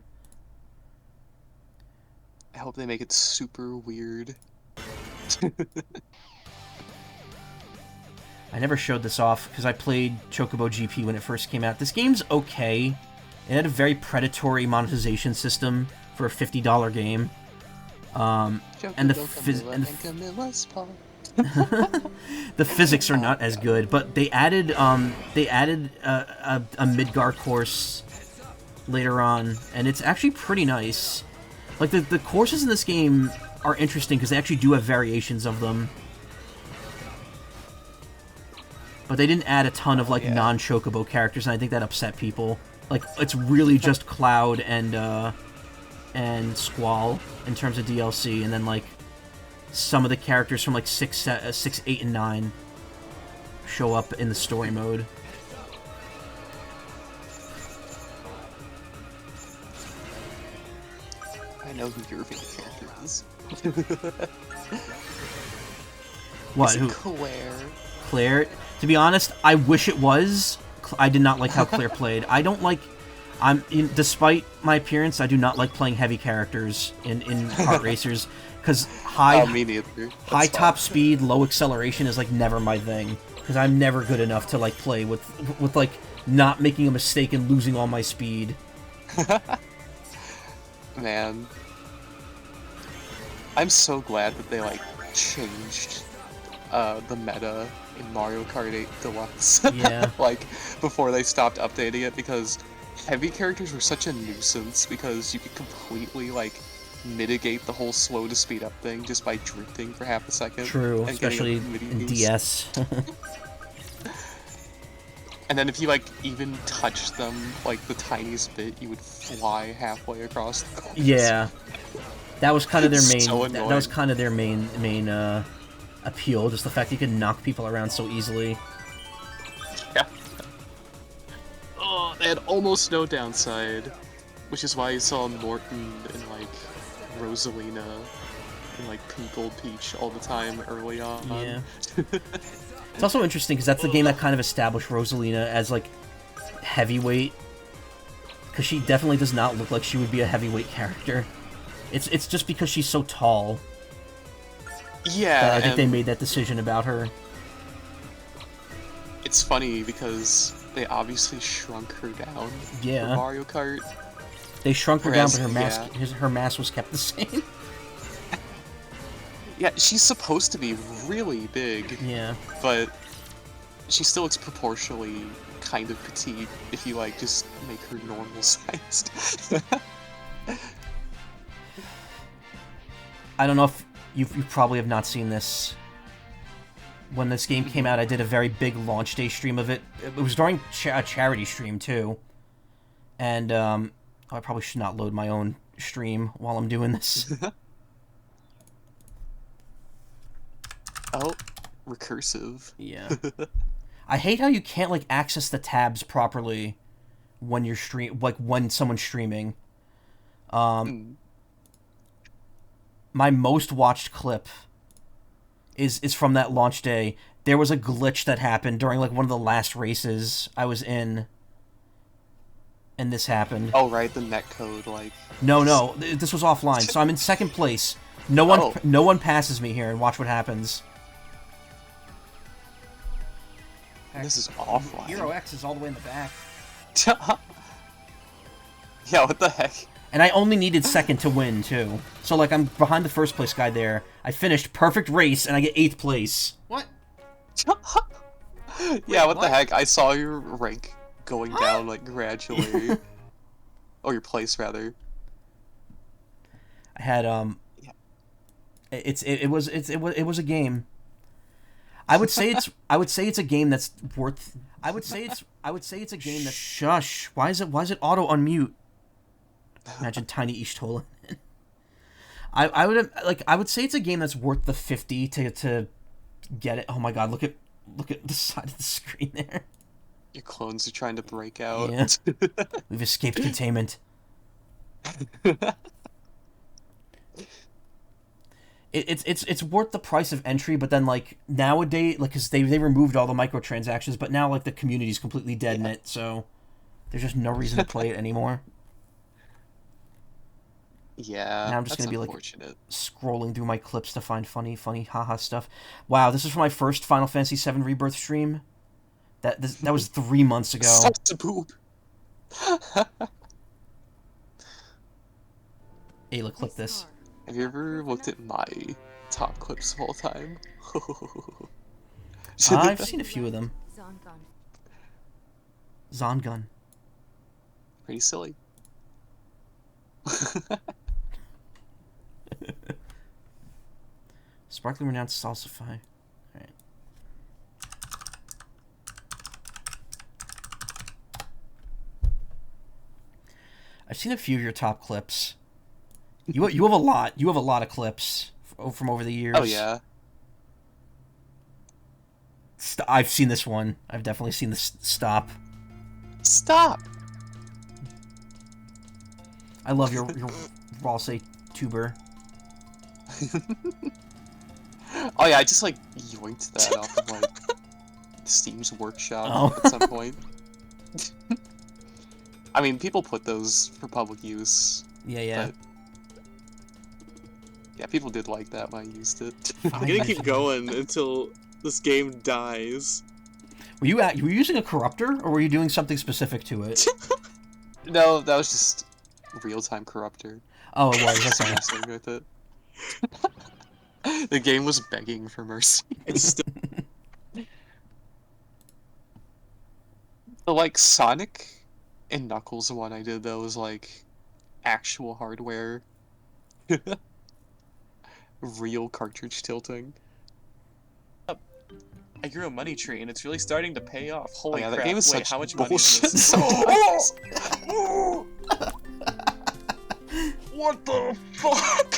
Speaker 2: I hope they make it super weird.
Speaker 1: I never showed this off because I played Chocobo GP when it first came out. This game's okay. It had a very predatory monetization system for a $50 game. And the physics are not as good, but they added a Midgar course later on, and it's actually pretty nice. Like, the courses in this game are interesting because they actually do have variations of them. But they didn't add a ton of, like, non-Chocobo characters, and I think that upset people. Like, it's really just Cloud and Squall in terms of DLC, and then, like, some of the characters from, like, 6, 8, and 9 show up in the story mode.
Speaker 2: I know who your favorite character is.
Speaker 1: What?
Speaker 2: Is it
Speaker 1: Who?
Speaker 2: Claire.
Speaker 1: Claire? To be honest, I wish it was. I did not like how Claire played. I don't like... despite my appearance, I do not like playing heavy characters in kart racers, because
Speaker 2: me neither.
Speaker 1: High top speed, low acceleration is, like, never my thing. Because I'm never good enough to, like, play with, like, not making a mistake and losing all my speed.
Speaker 2: Man. I'm so glad that they, like, changed the meta in Mario Kart 8 Deluxe.
Speaker 1: Yeah.
Speaker 2: Like, before they stopped updating it, because heavy characters were such a nuisance, because you could completely, like, mitigate the whole slow to speed up thing just by drifting for half a second.
Speaker 1: True,
Speaker 2: and
Speaker 1: especially in DS.
Speaker 2: And then if you, like, even touched them, like, the tiniest bit, you would fly halfway across the course.
Speaker 1: Yeah. That was kind of their main...
Speaker 2: So
Speaker 1: that was kind of their main appeal, just the fact you could knock people around so easily.
Speaker 2: Yeah. Oh, they had almost no downside, which is why you saw Morton and, like, Rosalina and, like, Pink Gold Peach all the time early on.
Speaker 1: Yeah. It's also interesting, because that's the game that kind of established Rosalina as, like, heavyweight. Because she definitely does not look like she would be a heavyweight character. It's just because she's so tall.
Speaker 2: Yeah,
Speaker 1: I think they made that decision about her.
Speaker 2: It's funny, because they obviously shrunk her down for Mario Kart.
Speaker 1: They shrunk her down, but her mass was kept the same.
Speaker 2: Yeah, she's supposed to be really big.
Speaker 1: Yeah.
Speaker 2: But she still looks proportionally kind of petite if you, like, just make her normal sized.
Speaker 1: I don't know if you probably have not seen this. When this game came out, I did a very big launch day stream of it. It was during a charity stream, too. And, I probably should not load my own stream while I'm doing this.
Speaker 2: Oh, recursive.
Speaker 1: Yeah. I hate how you can't, like, access the tabs properly when you're when someone's streaming. My most watched clip is from that launch day. There was a glitch that happened during, like, one of the last races I was in. And this happened.
Speaker 2: Oh, right, the netcode, like...
Speaker 1: No, this was offline, so I'm in second place. No one passes me here, and watch what happens.
Speaker 2: This is offline.
Speaker 1: GyRoEx is all the way in the back.
Speaker 2: Yeah, what the heck?
Speaker 1: And I only needed second to win, too. So, like, I'm behind the first place guy there. I finished perfect race, and I get 8th place. What?
Speaker 2: Yeah, what the heck? I saw your rank going down, like, gradually. Or your place, rather.
Speaker 1: I had, It was a game. I would say it's a game that's worth... I would say it's a game that's... Shush. Why is it auto unmute? Imagine Tiny Ishtola. I would say it's a game that's worth the 50 to get it. Oh my god, look at the side of the screen there.
Speaker 2: Your clones are trying to break out.
Speaker 1: Yeah. We've escaped containment. It's worth the price of entry, but then, like, nowadays, like, because they removed all the microtransactions, but now, like, the community's completely dead in it, so there's just no reason to play it anymore.
Speaker 2: Yeah,
Speaker 1: now I'm just gonna be, like, scrolling through my clips to find funny haha stuff. Wow, this is for my first Final Fantasy VII Rebirth stream. That was 3 months ago.
Speaker 2: Stop the poop.
Speaker 1: Ayla, clip this.
Speaker 2: Have you ever looked at my top clips the whole time?
Speaker 1: I've seen a few of them. Zongun.
Speaker 2: Pretty silly.
Speaker 1: Sparkling renowned salsify. Alright. I've seen a few of your top clips. You have a lot. You have a lot of clips from over the years.
Speaker 2: Oh yeah.
Speaker 1: I've seen this one. I've definitely seen this. Stop.
Speaker 2: Stop.
Speaker 1: I love your Ralsei tuber.
Speaker 2: Oh yeah, I just like yoinked that off of like Steam's workshop
Speaker 1: Oh.
Speaker 2: at some point. I mean, people put those for public use.
Speaker 1: Yeah.
Speaker 2: But yeah, people did like that when I used it.
Speaker 9: I'm gonna keep going until this game dies.
Speaker 1: Were you using a corruptor, or were you doing something specific to it?
Speaker 2: No, that was just real-time corruptor.
Speaker 1: Oh, it was. That's right.
Speaker 2: Messing with it. The game was begging for mercy.
Speaker 9: It's still
Speaker 2: The like Sonic and Knuckles one I did though was like actual hardware. Real cartridge tilting.
Speaker 9: I grew a money tree and it's really starting to pay off. Holy
Speaker 2: Oh, yeah,
Speaker 9: crap!
Speaker 2: that game is
Speaker 9: Wait,
Speaker 2: such
Speaker 9: how much
Speaker 2: bullshit.
Speaker 9: money is this?
Speaker 2: What the fuck?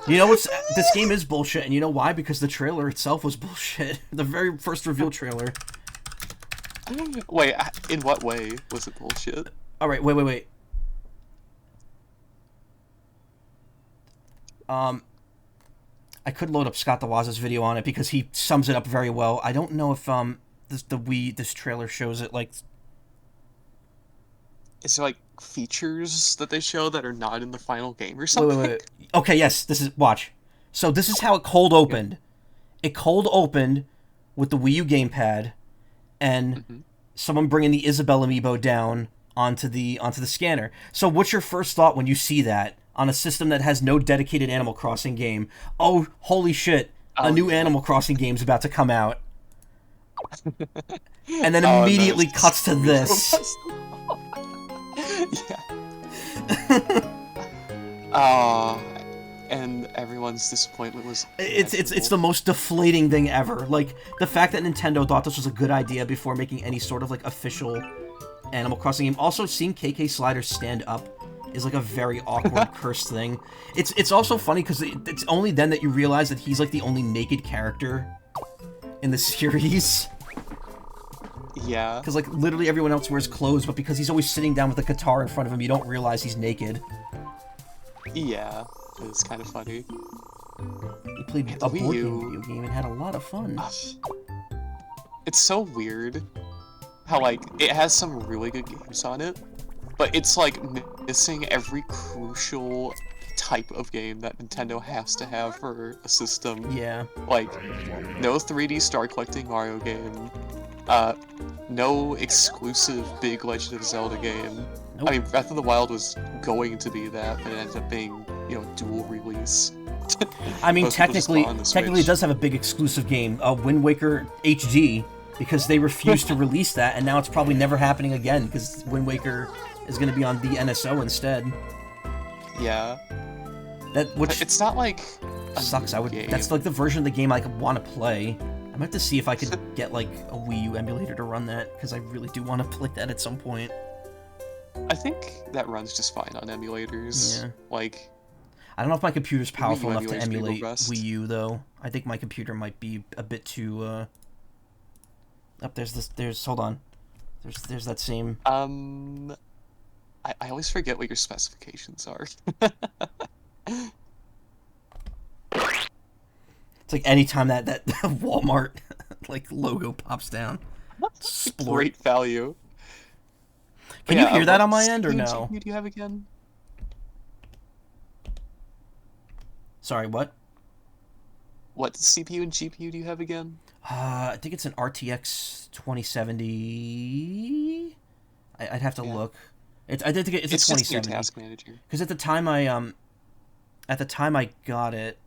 Speaker 1: You know what's? This game is bullshit, and you know why? Because the trailer itself was bullshit. The very first reveal trailer.
Speaker 2: Wait, in what way was it bullshit?
Speaker 1: All right, wait. I could load up Scott DeWaz's video on it because he sums it up very well. I don't know if this trailer shows it like.
Speaker 2: Is there like features that they show that are not in the final game or something?
Speaker 1: Wait. Okay, yes, this is watch. So this is how it cold opened. It cold opened with the Wii U gamepad, and someone bringing the Isabelle amiibo down onto the scanner. So what's your first thought when you see that on a system that has no dedicated Animal Crossing game? Oh, holy shit! A new Animal Crossing game's about to come out, and then immediately cuts to this.
Speaker 2: Yeah. And everyone's disappointment was
Speaker 1: It's the most deflating thing ever. Like the fact that Nintendo thought this was a good idea before making any sort of like official Animal Crossing game. Also, seeing KK Slider stand up is like a very awkward cursed thing. It's also funny because it's only then that you realize that he's like the only naked character in the series.
Speaker 2: Yeah.
Speaker 1: Because like literally everyone else wears clothes, but because he's always sitting down with a guitar in front of him, you don't realize he's naked.
Speaker 2: Yeah, it's kind of funny.
Speaker 1: He played a board game video game and had a lot of fun.
Speaker 2: It's so weird how like it has some really good games on it, but it's like missing every crucial type of game that Nintendo has to have for a system.
Speaker 1: Yeah.
Speaker 2: Like, no 3D star collecting Mario game, no exclusive big Legend of Zelda game.
Speaker 1: Nope.
Speaker 2: I mean, Breath of the Wild was going to be that, but it ended up being, you know, dual release.
Speaker 1: I mean,
Speaker 2: Most people just
Speaker 1: technically
Speaker 2: bought on the
Speaker 1: it
Speaker 2: Switch.
Speaker 1: does have a big exclusive game, Wind Waker HD, because they refused to release that, and now it's probably never happening again, because Wind Waker is going to be on the NSO instead.
Speaker 2: Yeah.
Speaker 1: Which
Speaker 2: But it's not like a
Speaker 1: sucks.
Speaker 2: new game.
Speaker 1: That's like the version of the game I want to play. I might have to see if I could get like a Wii U emulator to run that, because I really do want to play that at some point.
Speaker 2: I think that runs just fine on emulators.
Speaker 1: Yeah.
Speaker 2: Like,
Speaker 1: I don't know if my computer's powerful
Speaker 2: Wii U
Speaker 1: enough to
Speaker 2: emulators pretty
Speaker 1: emulate
Speaker 2: robust.
Speaker 1: Wii U though. I think my computer might be a bit too. Hold on. There's that same.
Speaker 2: I always forget what your specifications are.
Speaker 1: It's like anytime that Walmart like logo pops down. Splort.
Speaker 2: Great value.
Speaker 1: Can you hear that on my end or no?
Speaker 2: What CPU do you have again?
Speaker 1: Sorry, what?
Speaker 2: What CPU and GPU do you have again?
Speaker 1: I think it's an RTX 2070. I'd have to look. I think it's a
Speaker 2: It's just your
Speaker 1: 2070.
Speaker 2: task manager.
Speaker 1: Because at the time I got it.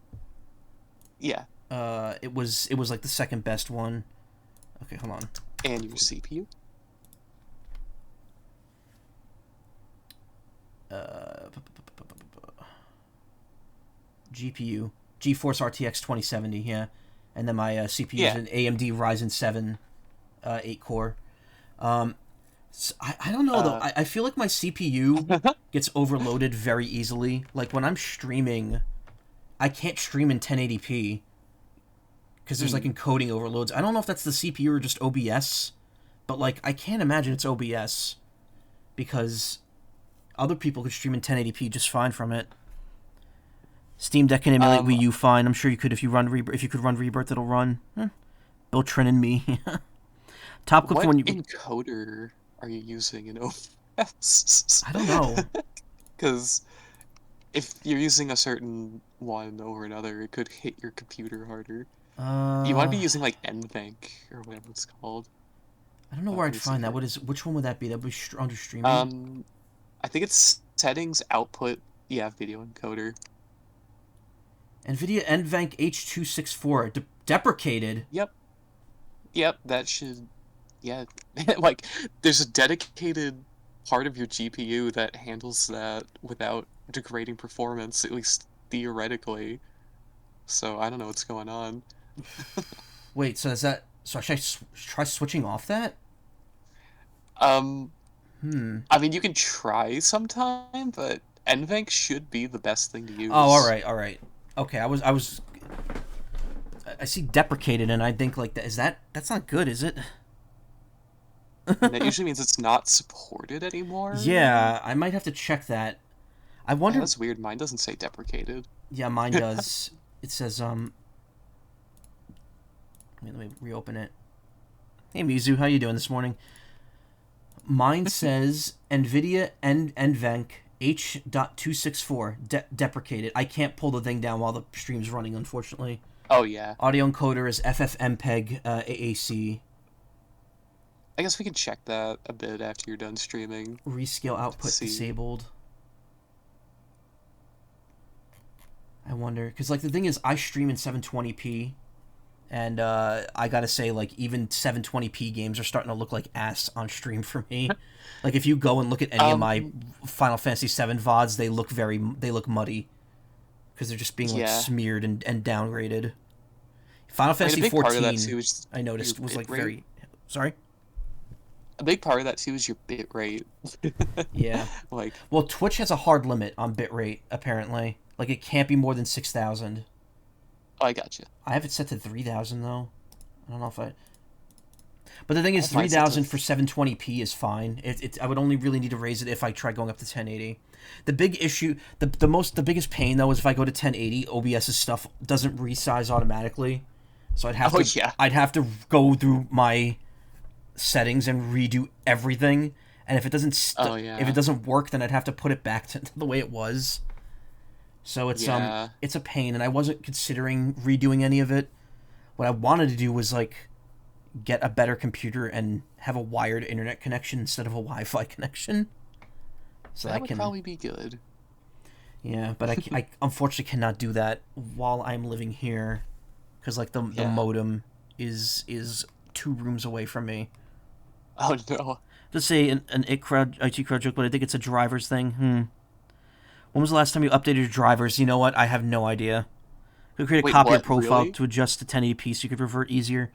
Speaker 2: Yeah.
Speaker 1: It was like the second best one. Okay, hold on.
Speaker 2: And your CPU?
Speaker 1: GPU, GeForce RTX 2070, yeah, and then my CPU is
Speaker 2: Yeah.
Speaker 1: an AMD Ryzen 7 8 core. So I don't know though. I feel like my CPU gets overloaded very easily. Like when I'm streaming, I can't stream in 1080p because there's like encoding overloads. I don't know if that's the CPU or just OBS, but like I can't imagine it's OBS because other people could stream in 1080p just fine from it. Steam Deck can emulate Wii U fine. I'm sure you could if you could run Rebirth, it'll run. Bill Trin and me. Top clip
Speaker 2: What
Speaker 1: when you
Speaker 2: encoder are you using in OBS?
Speaker 1: I don't know.
Speaker 2: Because if you're using a certain one over another, it could hit your computer harder. You want to be using like NVENC or whatever it's called.
Speaker 1: I don't know where I'd find that. Which one would that be? That would be under streaming.
Speaker 2: I think it's settings, output, video encoder.
Speaker 1: NVIDIA NVENC H.264 deprecated.
Speaker 2: Yep, that should, like, there's a dedicated part of your GPU that handles that without degrading performance, at least theoretically. So I don't know what's going on.
Speaker 1: Wait, so should I try switching off that?
Speaker 2: I mean, you can try sometime, but NVENC should be the best thing to use.
Speaker 1: Oh, all right. Okay, I see deprecated, and I think like that's not good, is it?
Speaker 2: And that usually means it's not supported anymore.
Speaker 1: Yeah, I might have to check that. I wonder.
Speaker 2: Oh, that's weird. Mine doesn't say deprecated.
Speaker 1: Yeah, mine does. It says let me reopen it. Hey Mizu, how you doing this morning? Mine says NVIDIA NVENC H.264 deprecated. I can't pull the thing down while the stream's running, unfortunately.
Speaker 2: Oh yeah.
Speaker 1: Audio encoder is FFmpeg AAC.
Speaker 2: I guess we can check that a bit after you're done streaming.
Speaker 1: Rescale output disabled. I wonder, because like the thing is, I stream in 720p, and I gotta say, like even 720p games are starting to look like ass on stream for me. Like if you go and look at any of my Final Fantasy VII VODs, they look muddy because they're just being like smeared and downgraded. Final Fantasy 14, I noticed was like very. Sorry.
Speaker 2: A big part of that too is your bitrate.
Speaker 1: Yeah. Well, Twitch has a hard limit on bitrate apparently. Like it can't be more than 6,000.
Speaker 2: Oh, I gotcha.
Speaker 1: I have it set to 3,000 though. I don't know if I. But the thing is, 3,000 for 720p is fine. I would only really need to raise it if I try going up to 1080. The big issue, the biggest pain though, is if I go to 1080, OBS's stuff doesn't resize automatically. So I'd have to go through my settings and redo everything. And if it doesn't if it doesn't work, then I'd have to put it back to the way it was. So it's a pain, and I wasn't considering redoing any of it. What I wanted to do was like get a better computer and have a wired internet connection instead of a Wi-Fi connection. So
Speaker 2: that would probably be good.
Speaker 1: Yeah, but I unfortunately cannot do that while I'm living here, because like the modem is 2 rooms away from me.
Speaker 2: Oh no!
Speaker 1: Just say an IT crowd joke, but I think it's a driver's thing. When was the last time you updated your drivers? You know what? I have no idea. You could create a copy of profile to adjust to 1080p so you could revert easier.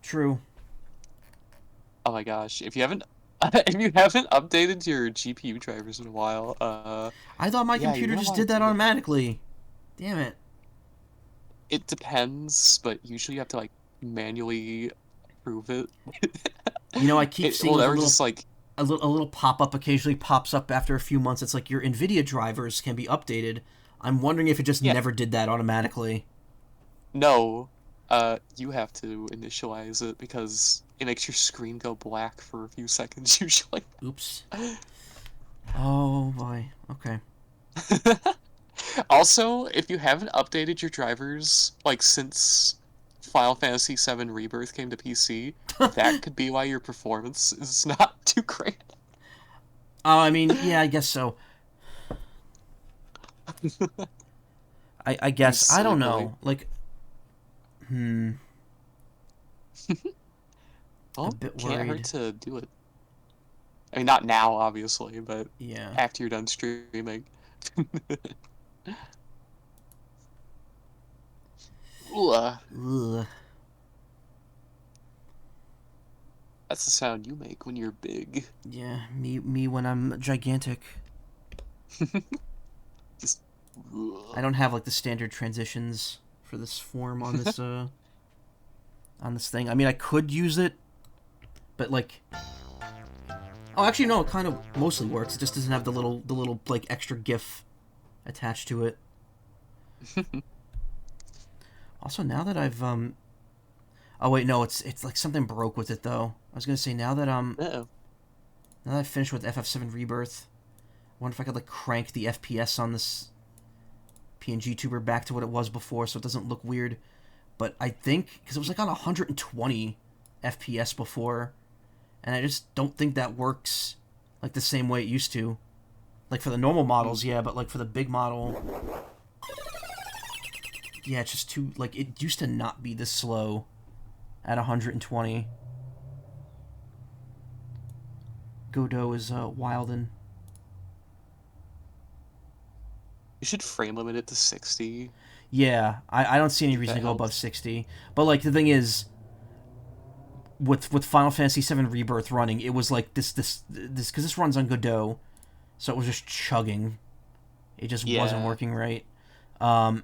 Speaker 1: True.
Speaker 2: Oh my gosh! If you haven't updated your GPU drivers in a while,
Speaker 1: I thought my computer just did that automatically. Damn it.
Speaker 2: It depends, but usually you have to like manually approve it.
Speaker 1: You know, I keep seeing a
Speaker 2: little
Speaker 1: little pop-up occasionally pops up after a few months. It's like your NVIDIA drivers can be updated. I'm wondering if it just never did that automatically.
Speaker 2: No, you have to initialize it because it makes your screen go black for a few seconds usually.
Speaker 1: Oops. Oh boy. Okay.
Speaker 2: Also, if you haven't updated your drivers like since Final Fantasy VII Rebirth came to PC, that could be why your performance is not too great.
Speaker 1: Oh, I mean, yeah, I guess so. I guess. I don't know. Like,
Speaker 2: Well,
Speaker 1: a bit
Speaker 2: can't
Speaker 1: worried.
Speaker 2: hurt to do it. I mean, not now, obviously, but
Speaker 1: Yeah.
Speaker 2: after you're done streaming. Ooh,
Speaker 1: Ugh.
Speaker 2: that's the sound you make when you're big.
Speaker 1: Yeah, me when I'm gigantic.
Speaker 2: Just.
Speaker 1: I don't have like the standard transitions for this form on this thing. I mean, I could use it, but like, oh, actually no, it kind of mostly works. It just doesn't have the little like extra GIF attached to it. Also, now that I've oh wait, no, it's like something broke with it though. I was gonna say now that
Speaker 2: Uh-oh.
Speaker 1: now that I've finished with FF7 Rebirth, I wonder if I could like crank the FPS on this PNG tuber back to what it was before, so it doesn't look weird. But I think because it was like on 120 FPS before, and I just don't think that works like the same way it used to. Like for the normal models, yeah, but like for the big model, yeah, it's just too like it used to not be this slow at 120. Godot is wildin'.
Speaker 2: You should frame limit it to 60.
Speaker 1: Yeah, I don't see any reason to go above 60. But like the thing is, with Final Fantasy VII Rebirth running, it was like this because this runs on Godot, so it was just chugging. It just wasn't working right. Hey,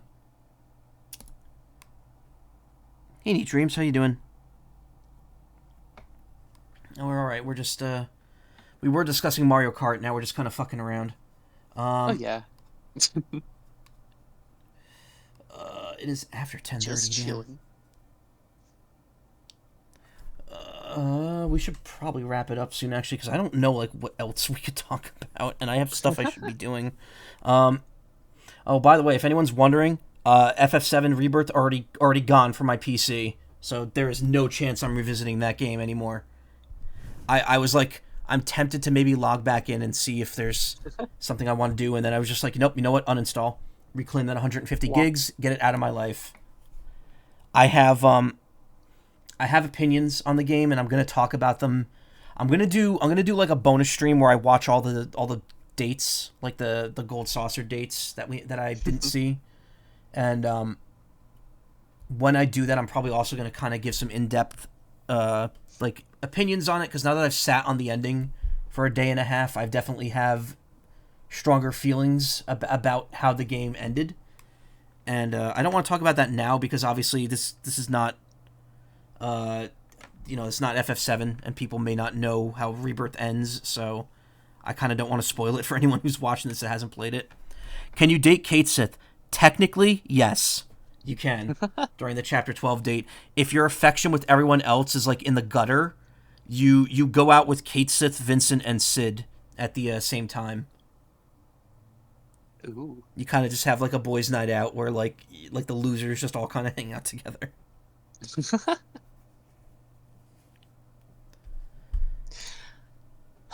Speaker 1: Neat Dreams, how you doing? Oh, we're all right. We're just we were discussing Mario Kart. Now we're just kind of fucking around.
Speaker 2: Oh yeah.
Speaker 1: It is after 10:30.
Speaker 2: Just chilling.
Speaker 1: We should probably wrap it up soon, actually, because I don't know like what else we could talk about, and I have stuff I should be doing. Oh, by the way, if anyone's wondering, FF7 Rebirth already gone for my PC, so there is no chance I'm revisiting that game anymore. I was like, I'm tempted to maybe log back in and see if there's something I want to do, and then I was just like, nope, you know what, uninstall. Reclaim that 150 gigs, get it out of my life. I have opinions on the game, and I'm gonna talk about them. I'm gonna do like a bonus stream where I watch all the dates, like the gold saucer dates that I didn't see, and when I do that, I'm probably also gonna kind of give some in-depth like opinions on it, because now that I've sat on the ending for a day and a half, I definitely have stronger feelings about how the game ended, and I don't want to talk about that now because obviously this is not it's not FF7 and people may not know how Rebirth ends, so I kind of don't want to spoil it for anyone who's watching this that hasn't played it. Can you date Kate Sith? Technically, yes, you can during the Chapter 12 date. If your affection with everyone else is like in the gutter, you go out with Kate Sith, Vincent, and Sid at the same time.
Speaker 2: Ooh.
Speaker 1: You kind of just have like a boys' night out where like the losers just all kind of hang out together.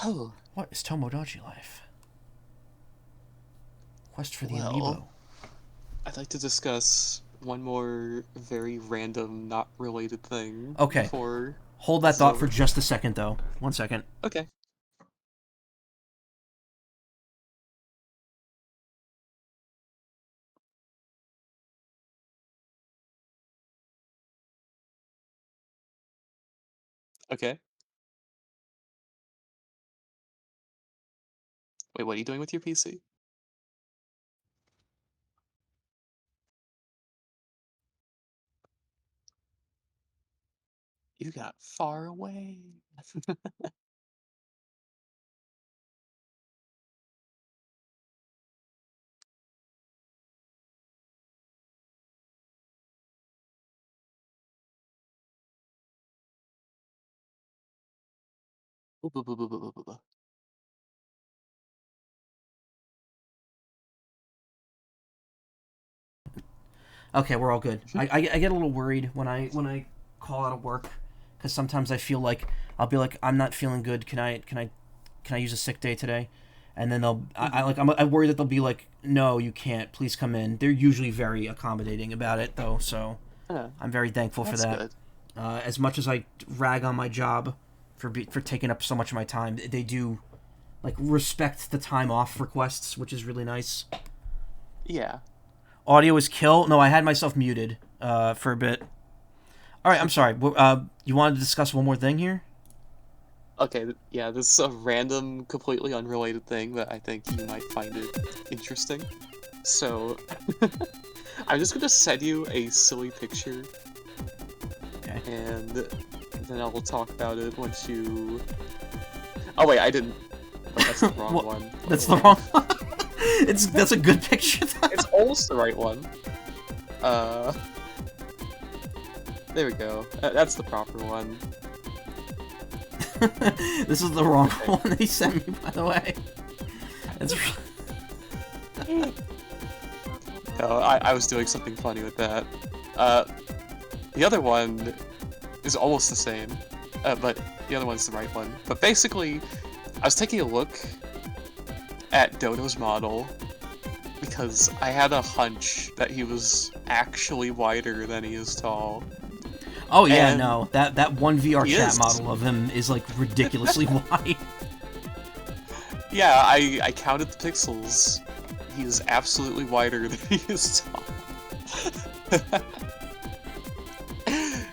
Speaker 2: Oh.
Speaker 1: What is Tomodachi Life? Quest for the Amiibo.
Speaker 2: I'd like to discuss one more very random, not related thing.
Speaker 1: Okay. Hold that thought for just a second, though. 1 second.
Speaker 2: Okay. Okay. Wait, what are you doing with your PC? You got far away.
Speaker 1: Okay, we're all good. I get a little worried when I call out of work, because sometimes I feel like I'll be like, I'm not feeling good. Can I use a sick day today? And then I worry that they'll be like, no, you can't. Please come in. They're usually very accommodating about it though, so I'm very thankful for that.
Speaker 2: Good.
Speaker 1: As much as I rag on my job for taking up so much of my time, they do like respect the time off requests, which is really nice.
Speaker 2: Yeah.
Speaker 1: Audio is kill. No, I had myself muted for a bit. All right, I'm sorry. You wanted to discuss one more thing here?
Speaker 2: Okay, yeah, this is a random, completely unrelated thing that I think you might find it interesting. So, I'm just gonna send you a silly picture.
Speaker 1: Okay.
Speaker 2: And then I will talk about it once you... Oh wait, I didn't... Wait, that's the wrong one.
Speaker 1: That's the wrong one? That's a good picture, though.
Speaker 2: It's almost the right one. There we go. That's the proper one.
Speaker 1: This is the wrong one they sent me, by the way. It's...
Speaker 2: No, I was doing something funny with that. The other one is almost the same, but the other one's the right one. But basically, I was taking a look at Dodo's model because I had a hunch that he was actually wider than he is tall.
Speaker 1: Oh yeah,
Speaker 2: And
Speaker 1: no, that one VR chat
Speaker 2: is.
Speaker 1: model of him is like ridiculously wide.
Speaker 2: Yeah, I counted the pixels. He is absolutely wider than he is tall.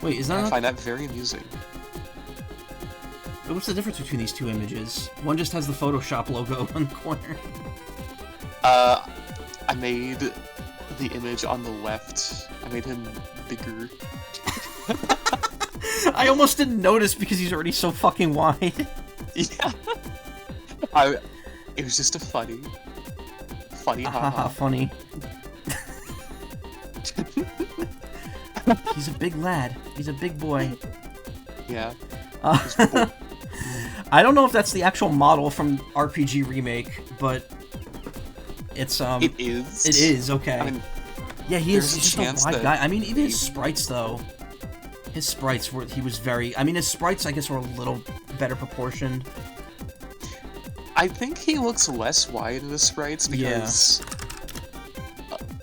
Speaker 1: Wait, is that
Speaker 2: I
Speaker 1: not...
Speaker 2: find that very amusing.
Speaker 1: What's the difference between these two images? One just has the Photoshop logo on the corner.
Speaker 2: I made the image on the left. I made him bigger.
Speaker 1: I almost didn't notice because he's already so fucking wide.
Speaker 2: Yeah. It was just a funny haha.
Speaker 1: Funny. He's a big lad. He's a big boy.
Speaker 2: Yeah.
Speaker 1: I don't know if that's the actual model from RPG Remake, but it's
Speaker 2: It is.
Speaker 1: It is, okay.
Speaker 2: I mean,
Speaker 1: yeah, he is.
Speaker 2: there's a
Speaker 1: He's just a
Speaker 2: chance
Speaker 1: wide
Speaker 2: that
Speaker 1: guy. I mean, even his sprites though. His sprites were. He was very. I mean, his sprites I guess were a little better proportioned.
Speaker 2: I think he looks less wide in the sprites because...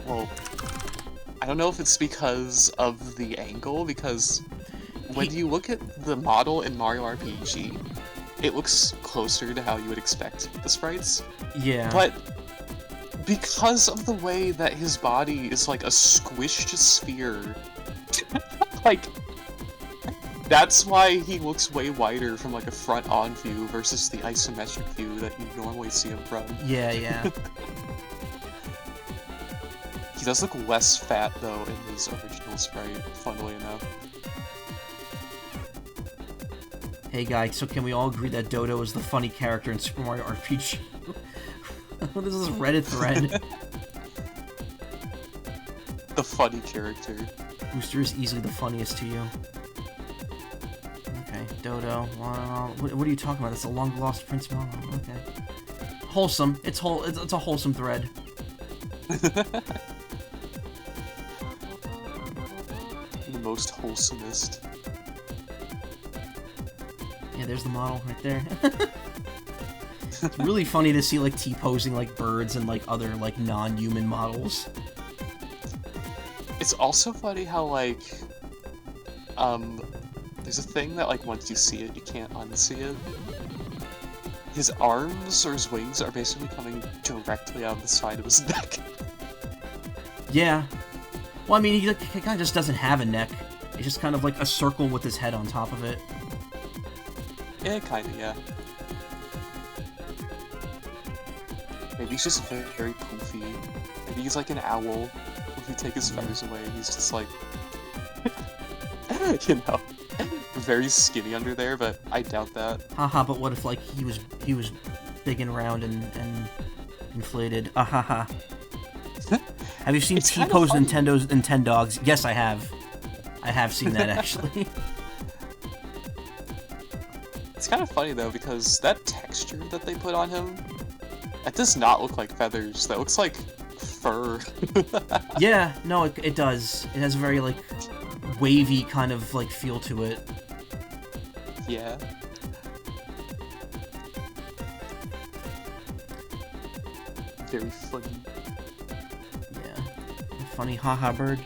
Speaker 2: well, I don't know if it's because of the angle, because when you look at the model in Mario RPG, it looks closer to how you would expect the sprites.
Speaker 1: Yeah.
Speaker 2: But because of the way that his body is like a squished sphere, like... That's why he looks way wider from like a front-on view versus the isometric view that you normally see him from.
Speaker 1: Yeah, yeah.
Speaker 2: He does look less fat though in his original sprite, funnily enough.
Speaker 1: Hey guy, so can we all agree that Dodo is the funny character in Super Mario RPG? What is this Reddit thread?
Speaker 2: The funny character.
Speaker 1: Booster is easily the funniest to you. Okay, Dodo. Wow. What are you talking about? That's a long lost Prince Mono. Okay. Wholesome. It's a wholesome thread.
Speaker 2: The most wholesomest.
Speaker 1: Yeah, there's the model right there. It's really funny to see like T-posing like birds and like other like non-human models.
Speaker 2: It's also funny how like there's a thing that like once you see it you can't unsee it. His arms or his wings are basically coming directly out of the side of his neck.
Speaker 1: Yeah. Well, I mean, he kind of just doesn't have a neck. It's just kind of like a circle with his head on top of it.
Speaker 2: Yeah, kinda, yeah. Maybe he's just very, very poofy. Maybe he's like an owl. If you take his feathers away, he's just like... you know, very skinny under there, but I doubt that.
Speaker 1: Haha, but what if, like, he was big and round and inflated? Ahaha. Have you seen T-pose Nintendogs? Yes, I have. I have seen that, actually.
Speaker 2: It's kind of funny, though, because that texture that they put on him, that does not look like feathers. That looks like fur.
Speaker 1: Yeah, no, it does. It has a very, like, wavy kind of, like, feel to it.
Speaker 2: Yeah. Very funny.
Speaker 1: Yeah. Funny haha bird.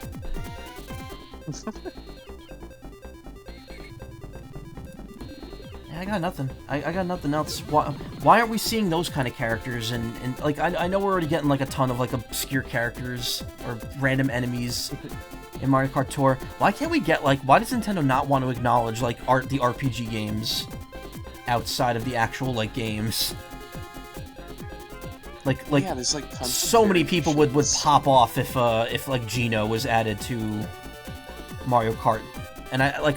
Speaker 1: I got nothing. I got nothing else. Why aren't we seeing those kind of characters? And like, I know we're already getting like a ton of like obscure characters or random enemies in Mario Kart Tour. Why can't we get like? Why does Nintendo not want to acknowledge like the RPG games outside of the actual like games? Like
Speaker 2: yeah, there's like tons
Speaker 1: so
Speaker 2: of
Speaker 1: many people would pop off if like Geno was added to Mario Kart, and I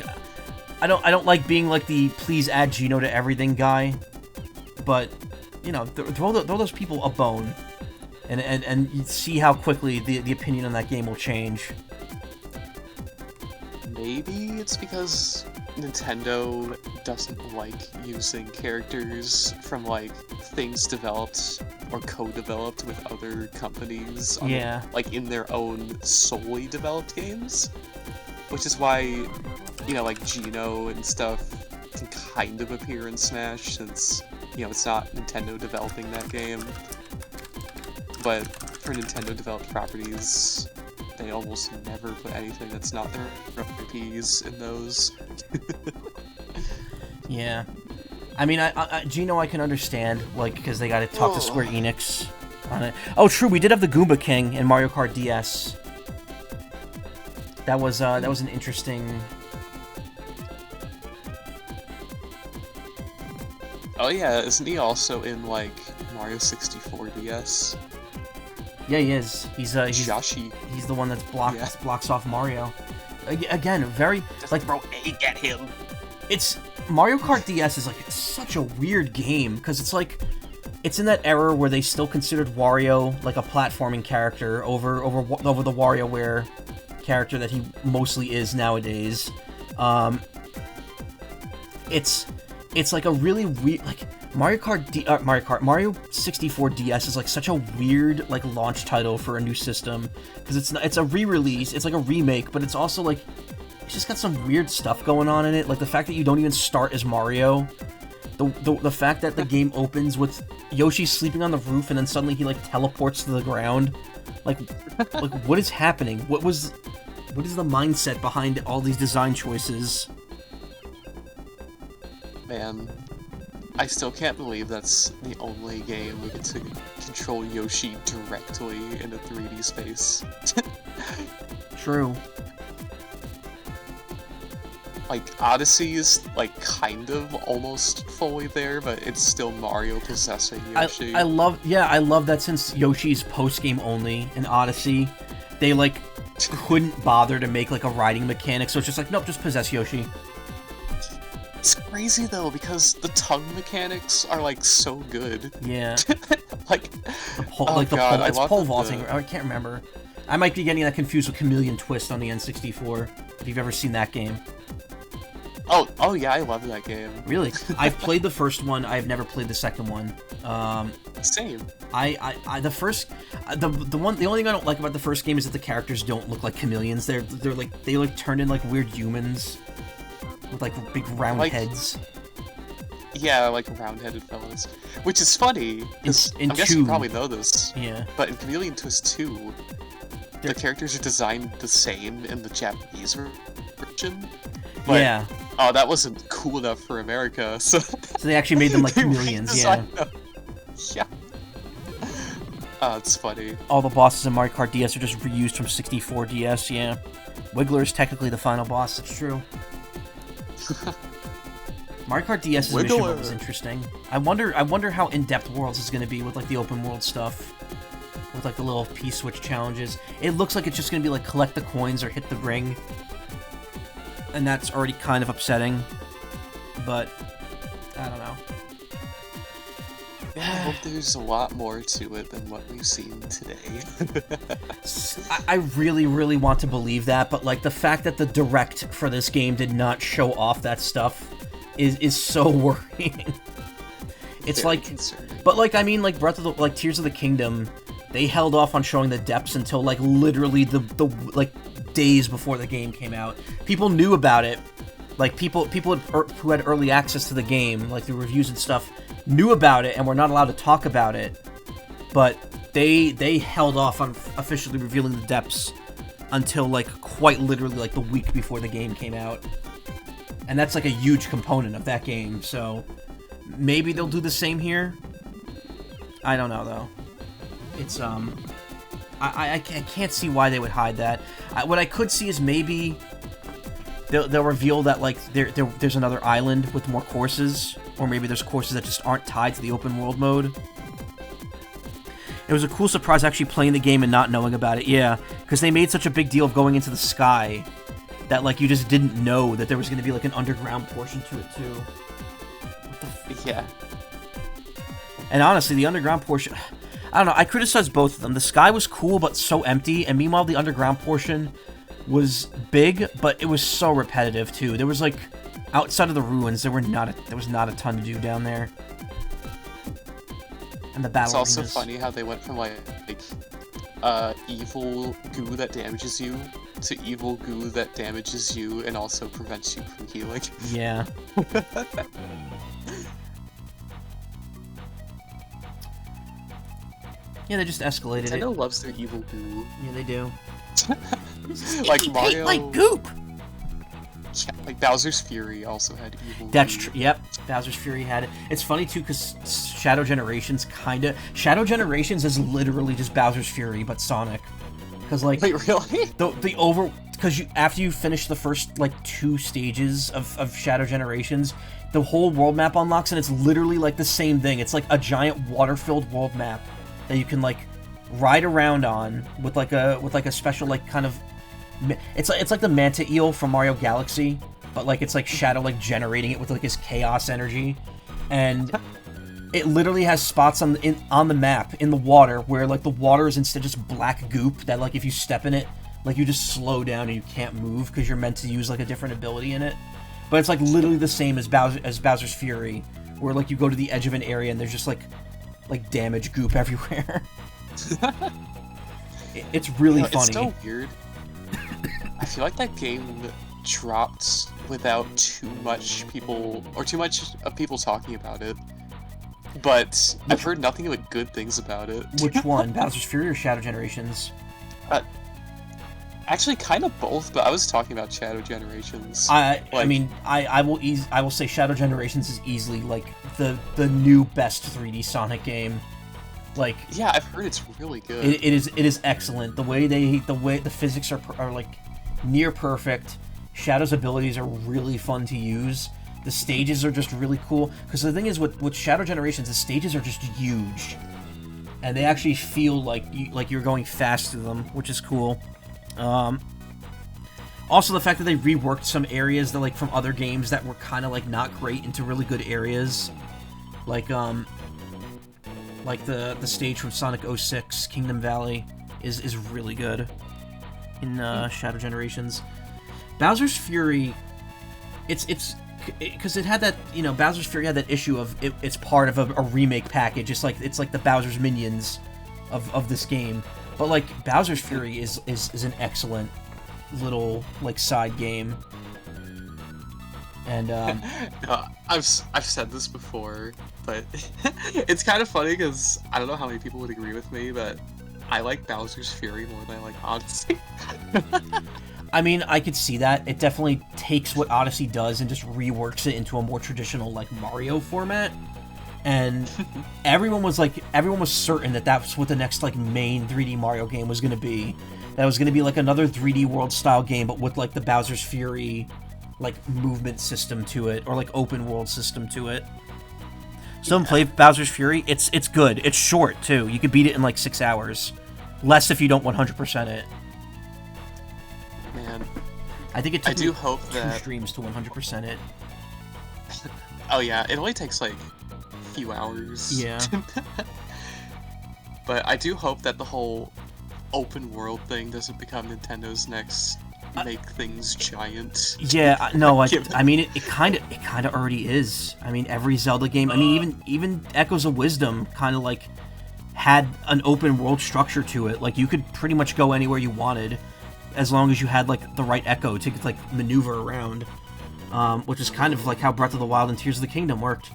Speaker 1: don't like being like the please add Geno to everything guy, but you know, throw those people a bone, and you see how quickly the opinion on that game will change.
Speaker 2: Maybe it's because Nintendo doesn't like using characters from like things developed or co-developed with other companies like in their own solely developed games, which is why, you know, like Geno and stuff can kind of appear in Smash since, you know, it's not Nintendo developing that game. But for Nintendo developed properties, they almost never put anything that's not their IPs in those.
Speaker 1: Yeah. I mean, Geno I can understand, like, because they gotta talk to Square Enix on it. Oh, true, we did have the Goomba King in Mario Kart DS. That was an interesting...
Speaker 2: Oh yeah, isn't he also in, like, Mario 64 DS?
Speaker 1: Yeah, he is. He's
Speaker 2: Yoshi.
Speaker 1: He's the one that's blocks off Mario. Again, very...
Speaker 2: Just
Speaker 1: like,
Speaker 2: throw egg at him!
Speaker 1: It's... Mario Kart DS is, like, such a weird game, because it's, like... It's in that era where they still considered Wario, like, a platforming character over the WarioWare character that he mostly is nowadays. It's like a really weird... Like, Mario 64 DS is, like, such a weird, like, launch title for a new system, because it's a re-release, it's like a remake, but it's also, like... It's just got some weird stuff going on in it, like the fact that you don't even start as Mario, the fact that the game opens with Yoshi sleeping on the roof and then suddenly he like teleports to the ground, like what is happening? What is the mindset behind all these design choices?
Speaker 2: Man, I still can't believe that's the only game we get to control Yoshi directly in a 3D space.
Speaker 1: True.
Speaker 2: Like, Odyssey is, like, kind of almost fully there, but it's still Mario possessing Yoshi.
Speaker 1: I love that since Yoshi's post-game only in Odyssey, they, like, couldn't bother to make, like, a riding mechanic, so it's just like, nope, just possess Yoshi.
Speaker 2: It's crazy, though, because the tongue mechanics are, like, so good.
Speaker 1: Yeah.
Speaker 2: Like,
Speaker 1: it's pole vaulting, I can't remember. I might be getting that confused with Chameleon Twist on the N64, if you've ever seen that game.
Speaker 2: Oh yeah, I love that game.
Speaker 1: Really? I've played the first one. I've never played the second one.
Speaker 2: Same.
Speaker 1: The only thing I don't like about the first game is that the characters don't look like chameleons. They turned in like weird humans with like big round heads.
Speaker 2: Yeah, like round-headed fellas. Which is funny, because I guess you probably know this.
Speaker 1: Yeah.
Speaker 2: But in Chameleon Twist 2, the characters are designed the same in the Japanese version. But,
Speaker 1: yeah.
Speaker 2: Oh, that wasn't cool enough for America, so...
Speaker 1: So they actually made them like chameleons, yeah.
Speaker 2: Yeah. Oh, it's funny.
Speaker 1: All the bosses in Mario Kart DS are just reused from 64 DS, yeah. Wiggler is technically the final boss, it's true. Mario Kart DS's mission mode was interesting. I wonder how in-depth Worlds is going to be with like the open world stuff. With like the little P-switch challenges. It looks like it's just going to be like collect the coins or hit the ring. And that's already kind of upsetting, but I don't know.
Speaker 2: I hope there's a lot more to it than what we've seen today.
Speaker 1: I really, really want to believe that, but like the fact that the direct for this game did not show off that stuff is so worrying. It's
Speaker 2: very
Speaker 1: like,
Speaker 2: concerning.
Speaker 1: But like I mean, like Tears of the Kingdom, they held off on showing the depths until like literally the like days before the game came out. People knew about it, like people who had early access to the game, like the reviews and stuff, knew about it and were not allowed to talk about it. But they held off on officially revealing the depths until like quite literally like the week before the game came out. And that's like a huge component of that game, so maybe they'll do the same here. I don't know, though. It's, I can't see why they would hide that. What I could see is maybe they'll reveal that, like, there's another island with more courses, or maybe there's courses that just aren't tied to the open world mode. It was a cool surprise actually playing the game and not knowing about it, yeah, because they made such a big deal of going into the sky that, like, you just didn't know that there was going to be, like, an underground portion to it, too.
Speaker 2: Yeah.
Speaker 1: And honestly, the underground portion... I don't know, I criticized both of them. The sky was cool, but so empty, and meanwhile, the underground portion was big, but it was so repetitive, too. There was, like, outside of the ruins, there was not a ton to do down there. And the battle
Speaker 2: It's also
Speaker 1: arenas.
Speaker 2: funny how they went from, like evil goo that damages you to evil goo that damages you and also prevents you from healing.
Speaker 1: Yeah. Yeah, they just escalated it.
Speaker 2: Nintendo loves their evil goo.
Speaker 1: Yeah, they do.
Speaker 2: Like Mario.
Speaker 1: Like goop.
Speaker 2: Yeah, like Bowser's Fury also had evil.
Speaker 1: That's
Speaker 2: goo.
Speaker 1: true. Yep, Bowser's Fury had it. It's funny too, because Shadow Generations Shadow Generations is literally just Bowser's Fury, but Sonic. Because like,
Speaker 2: wait, really?
Speaker 1: Because after you finish the first like 2 stages of Shadow Generations, the whole world map unlocks, and it's literally like the same thing. It's like a giant water-filled world map that you can like ride around on with like a special like kind of. It's like the Manta Eel from Mario Galaxy, but like it's like Shadow like generating it with like his chaos energy, and it literally has spots on the map in the water where like the water is instead just black goop that like if you step in it, like you just slow down and you can't move because you're meant to use like a different ability in it. But it's like literally the same as Bowser's Fury, where like you go to the edge of an area and there's just like damage goop everywhere. It's really funny.
Speaker 2: It's so weird. I feel like that game dropped without too much people talking about it. But I've heard nothing but good things about it.
Speaker 1: Which one? Bowser's Fury or Shadow Generations?
Speaker 2: Actually, kind of both, but I was talking about Shadow Generations.
Speaker 1: I will say Shadow Generations is easily like the new best 3D Sonic game. Like,
Speaker 2: yeah, I've heard it's really good.
Speaker 1: It is excellent. The way the physics are like near perfect. Shadow's abilities are really fun to use. The stages are just really cool. Because the thing is, with Shadow Generations, the stages are just huge, and they actually feel like you're going fast through them, which is cool. Also, the fact that they reworked some areas that like from other games that were kind of like not great into really good areas, like the stage from Sonic 06, Kingdom Valley, is really good in Shadow Generations. Bowser's Fury, it's because it had that, Bowser's Fury had that issue of it's part of a remake package. It's like the Bowser's Minions of this game. But like Bowser's Fury is an excellent little like side game. And
Speaker 2: I've said this before, but it's kind of funny because I don't know how many people would agree with me, but I like Bowser's Fury more than I like Odyssey.
Speaker 1: I mean, I could see that. It definitely takes what Odyssey does and just reworks it into a more traditional like Mario format. And everyone was certain that that's what the next like main 3D Mario game was going to be. That was going to be like another 3D World style game, but with like the Bowser's Fury like movement system to it, or like open world system to it. Someone play Bowser's Fury. It's good. It's short too. You could beat it in like 6 hours. Less if you don't 100% it.
Speaker 2: Man,
Speaker 1: I think it took
Speaker 2: I do hope
Speaker 1: 2
Speaker 2: that
Speaker 1: streams to 100% it.
Speaker 2: Oh yeah, it only takes like a few hours.
Speaker 1: Yeah.
Speaker 2: But I do hope that the whole open world thing doesn't become Nintendo's next make things giant.
Speaker 1: Yeah, no, I mean it kind of already is. I mean every Zelda game. I mean even Echoes of Wisdom kind of like had an open world structure to it. Like you could pretty much go anywhere you wanted, as long as you had like the right Echo to like maneuver around. Which is kind of like how Breath of the Wild and Tears of the Kingdom worked.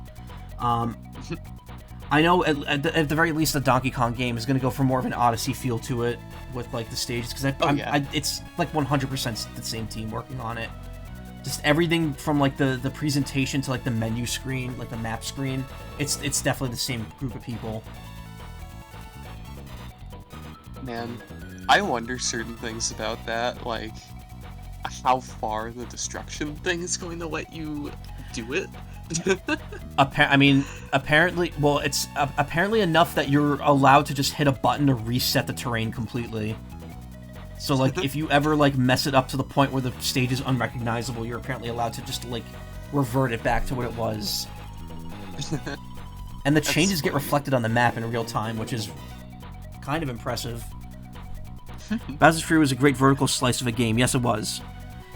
Speaker 1: I know at the very least the Donkey Kong game is going to go for more of an Odyssey feel to it with like the stages, because it's like 100% the same team working on it. Just everything from like the presentation to like the menu screen, like the map screen. It's definitely the same group of people.
Speaker 2: Man, I wonder certain things about that, like how far the destruction thing is going to let you do it.
Speaker 1: Apparently, well, it's apparently enough that you're allowed to just hit a button to reset the terrain completely. So, like, if you ever, like, mess it up to the point where the stage is unrecognizable, you're apparently allowed to just, like, revert it back to what it was. And the changes get reflected on the map in real time, which is kind of impressive. Bowser's Fury was a great vertical slice of a game. Yes, it was.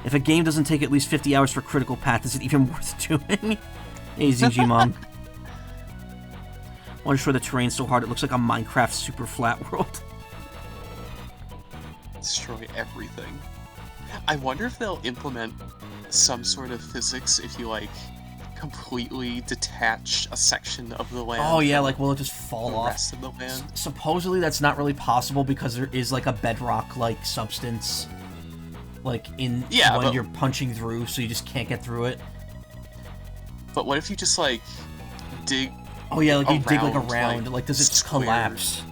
Speaker 1: If a game doesn't take at least 50 hours for Critical Path, is it even worth doing? Hey, ZG Mom. I want to show the terrain so hard it looks like a Minecraft super flat world.
Speaker 2: Destroy everything. I wonder if they'll implement some sort of physics if you, like, completely detach a section of the land.
Speaker 1: Oh yeah, like, will it just fall off?
Speaker 2: The rest of the land?
Speaker 1: Supposedly that's not really possible because there is, like, a bedrock-like substance, like, in when you're punching through, so you just can't get through it.
Speaker 2: But what if you just, like, dig
Speaker 1: Oh yeah, like, you dig, like, around, like, does it just collapse?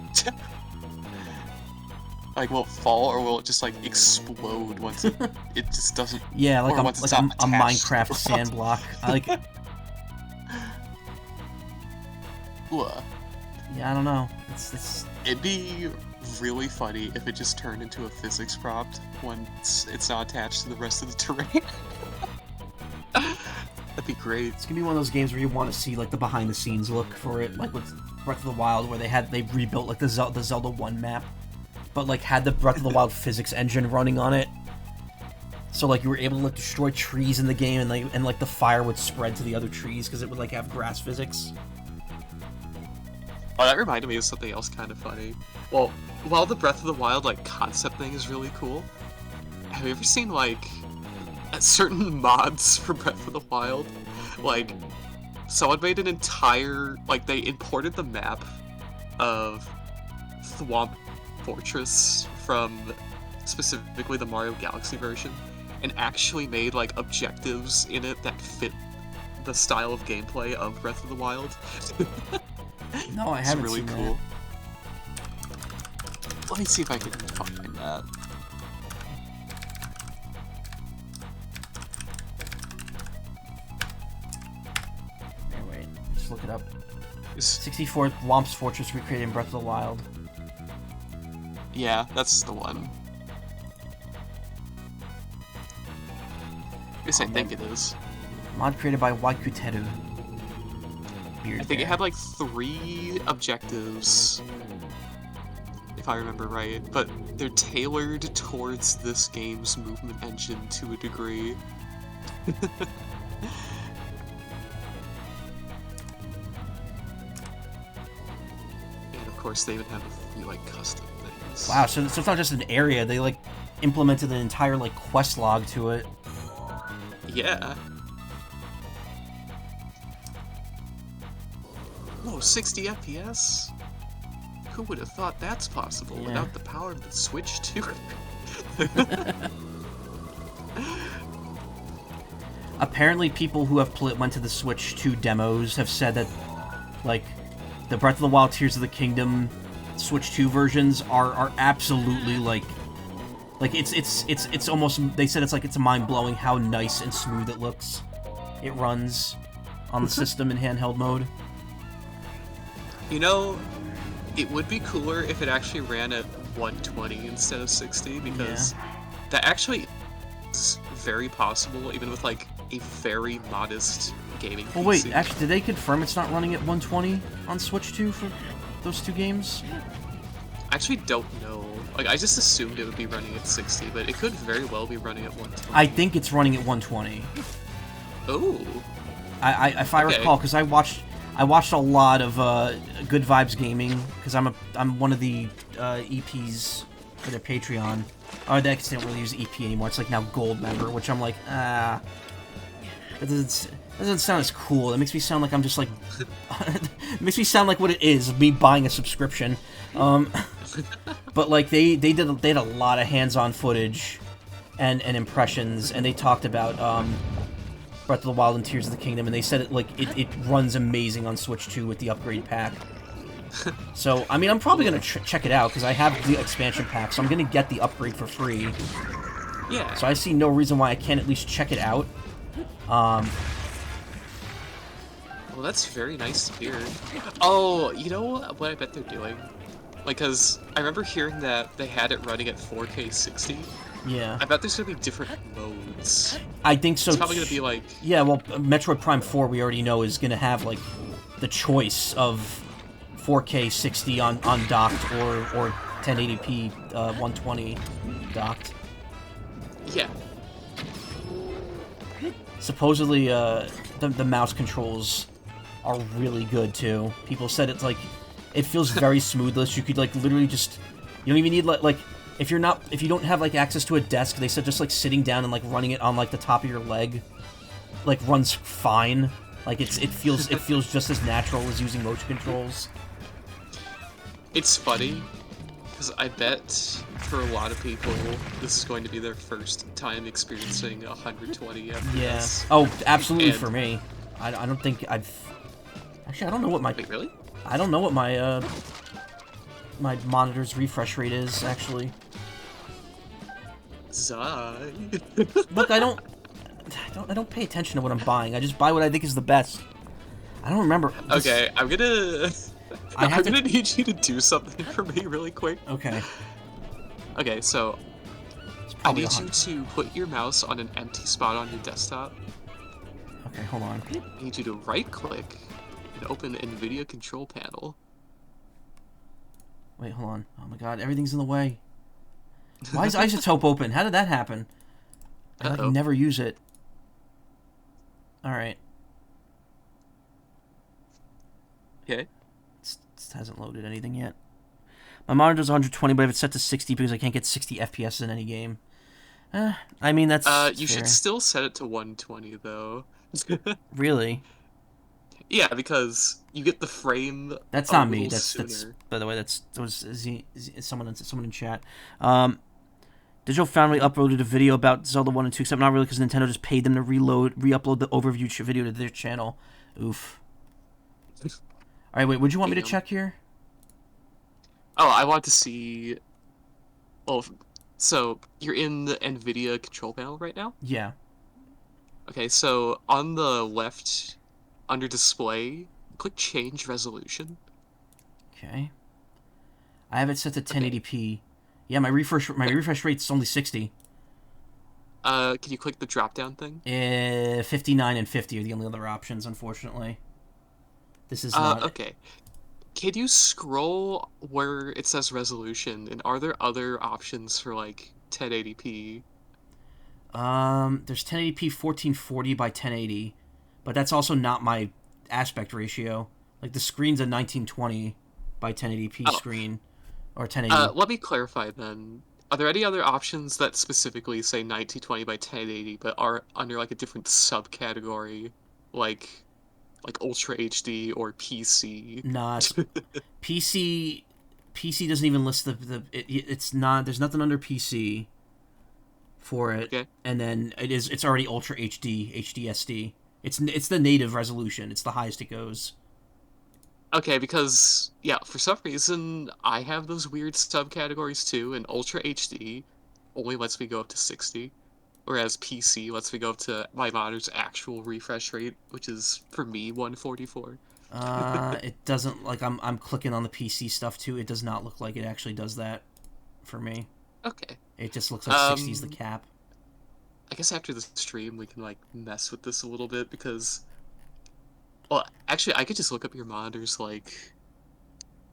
Speaker 2: Like, will it fall, or will it just, like, explode once it just doesn't...
Speaker 1: Yeah, like, a Minecraft
Speaker 2: to
Speaker 1: sand block. Like... Yeah, I don't know.
Speaker 2: It'd be really funny if it just turned into a physics prompt once it's not attached to the rest of the terrain. That'd be great.
Speaker 1: It's gonna be one of those games where you want to see, like, the behind-the-scenes look for it, like with Breath of the Wild, where they rebuilt, like, the Zelda 1 map, but, like, had the Breath of the Wild physics engine running on it. So, like, you were able to, like, destroy trees in the game, and like, the fire would spread to the other trees, because it would, like, have grass physics.
Speaker 2: Oh, that reminded me of something else kind of funny. Well, while the Breath of the Wild, like, concept thing is really cool, have you ever seen, like, certain mods for Breath of the Wild? Like, someone made an entire, like, they imported the map of Thwomp Fortress from specifically the Mario Galaxy version, and actually made, like, objectives in it that fit the style of gameplay of Breath of the Wild.
Speaker 1: No, I haven't
Speaker 2: really
Speaker 1: seen
Speaker 2: cool. Let me see if I can find that.
Speaker 1: Wait, just look it up. 64th Thwomp's Fortress recreated in Breath of the Wild.
Speaker 2: Yeah, that's the one. Yes, I think it is.
Speaker 1: Mod created by Waikuteru.
Speaker 2: I think it had like 3 objectives, if I remember right, but they're tailored towards this game's movement engine to a degree. And of course they even have a few like custom things.
Speaker 1: Wow, so it's not just an area, they like implemented an entire like quest log to it.
Speaker 2: Yeah. Whoa, 60 FPS? Who would have thought that's possible without the power of the Switch 2?
Speaker 1: Apparently people who have went to the Switch 2 demos have said that, like, the Breath of the Wild Tears of the Kingdom Switch 2 versions are absolutely, like it's almost, they said it's mind-blowing how nice and smooth it looks. It runs on the system in handheld mode.
Speaker 2: You know, it would be cooler if it actually ran at 120 instead of 60, because that actually is very possible, even with, like, a very modest gaming PC.
Speaker 1: Well, wait, actually, did they confirm it's not running at 120 on Switch 2 for those 2 games?
Speaker 2: I actually don't know. Like, I just assumed it would be running at 60, but it could very well be running at 120.
Speaker 1: I think it's running at 120.
Speaker 2: Oh.
Speaker 1: If I recall, because I watched a lot of Good Vibes Gaming, because I'm one of the EPs for their Patreon. Or they don't really use EP anymore. It's like now Gold member, which I'm like, that doesn't sound as cool. It makes me sound like I'm just like, it makes me sound like what it is, me buying a subscription. But like they had a lot of hands-on footage and impressions, and they talked about Breath of the Wild and Tears of the Kingdom, and they said it runs amazing on Switch 2 with the upgrade pack. So, I mean, I'm probably going to check it out, because I have the expansion pack, so I'm going to get the upgrade for free.
Speaker 2: Yeah.
Speaker 1: So I see no reason why I can't at least check it out.
Speaker 2: Well, that's very nice to hear. Oh, you know what I bet they're doing? Like, because I remember hearing that they had it running at 4K 60.
Speaker 1: Yeah.
Speaker 2: I bet there's going to be different modes.
Speaker 1: I think so.
Speaker 2: It's probably going to be like...
Speaker 1: Yeah, well, Metroid Prime 4 we already know is going to have, like, the choice of 4K 60 on docked or 1080p 120 docked.
Speaker 2: Yeah.
Speaker 1: Supposedly, the mouse controls are really good, too. People said it's, like, it feels very smoothless. You could, like, literally just... You don't even need, like... If you don't have, like, access to a desk, they said just, like, sitting down and, like, running it on, like, the top of your leg, like, runs fine. Like, it feels just as natural as using motion controls.
Speaker 2: It's funny, because I bet for a lot of people, this is going to be their first time experiencing 120 FPS.
Speaker 1: Yeah. Oh, absolutely
Speaker 2: And...
Speaker 1: for me. I don't think I've... Actually, I don't know what my...
Speaker 2: Wait, really?
Speaker 1: I don't know what my, my monitor's refresh rate is, actually.
Speaker 2: Zai.
Speaker 1: Look, I don't pay attention to what I'm buying. I just buy what I think is the best. I don't remember.
Speaker 2: Okay, I'm gonna need you to do something for me really quick.
Speaker 1: Okay.
Speaker 2: Okay, so I need you to put your mouse on an empty spot on your desktop.
Speaker 1: Okay, hold on.
Speaker 2: I need you to right-click and open the NVIDIA control panel.
Speaker 1: Wait, hold on. Oh my god, everything's in the way. Why is Isotope open? How did that happen? I like, never use it. Alright.
Speaker 2: Okay.
Speaker 1: It hasn't loaded anything yet. My monitor's 120, but I have it set to 60 because I can't get 60 FPS in any game. I mean, that's
Speaker 2: you should still set it to 120, though.
Speaker 1: Really?
Speaker 2: Yeah, because you get the frame.
Speaker 1: That's not me. That's by the way. That was someone in chat. Digital Foundry uploaded a video about Zelda 1 and 2, except not really because Nintendo just paid them to re-upload the overview video to their channel. Oof. Alright, wait, would you want me to check here?
Speaker 2: Oh, I want to see... Oh, so you're in the NVIDIA control panel right now?
Speaker 1: Yeah. Okay,
Speaker 2: so on the left, under Display, click Change Resolution.
Speaker 1: Okay. I have it set to 1080p. Yeah, my refresh rate's only 60.
Speaker 2: Can you click the drop-down thing?
Speaker 1: 59 and 50 are the only other options, unfortunately. This is not...
Speaker 2: Okay. Can you scroll where it says resolution, and are there other options for, like, 1080p?
Speaker 1: There's 1080p 1440 by 1080, but that's also not my aspect ratio. Like, the screen's a 1920 by 1080p screen, or 1080.
Speaker 2: Let me clarify, then. Are there any other options that specifically say 1920 by 1080, but are under, like, a different subcategory, like Ultra HD or PC?
Speaker 1: Nah, PC doesn't even list it's not, there's nothing under PC for it.
Speaker 2: Okay.
Speaker 1: And then it's already Ultra HD, HDSD. It's the native resolution. It's the highest it goes.
Speaker 2: Okay, because yeah, for some reason I have those weird subcategories too, and Ultra HD only lets me go up to 60. Whereas PC lets me go up to my monitor's actual refresh rate, which is, for me, 144.
Speaker 1: It doesn't, like, I'm clicking on the PC stuff, too. It does not look like it actually does that for me.
Speaker 2: Okay.
Speaker 1: It just looks like 60 is the cap.
Speaker 2: I guess after the stream, we can, like, mess with this a little bit, because... Well, actually, I could just look up your monitor's, like,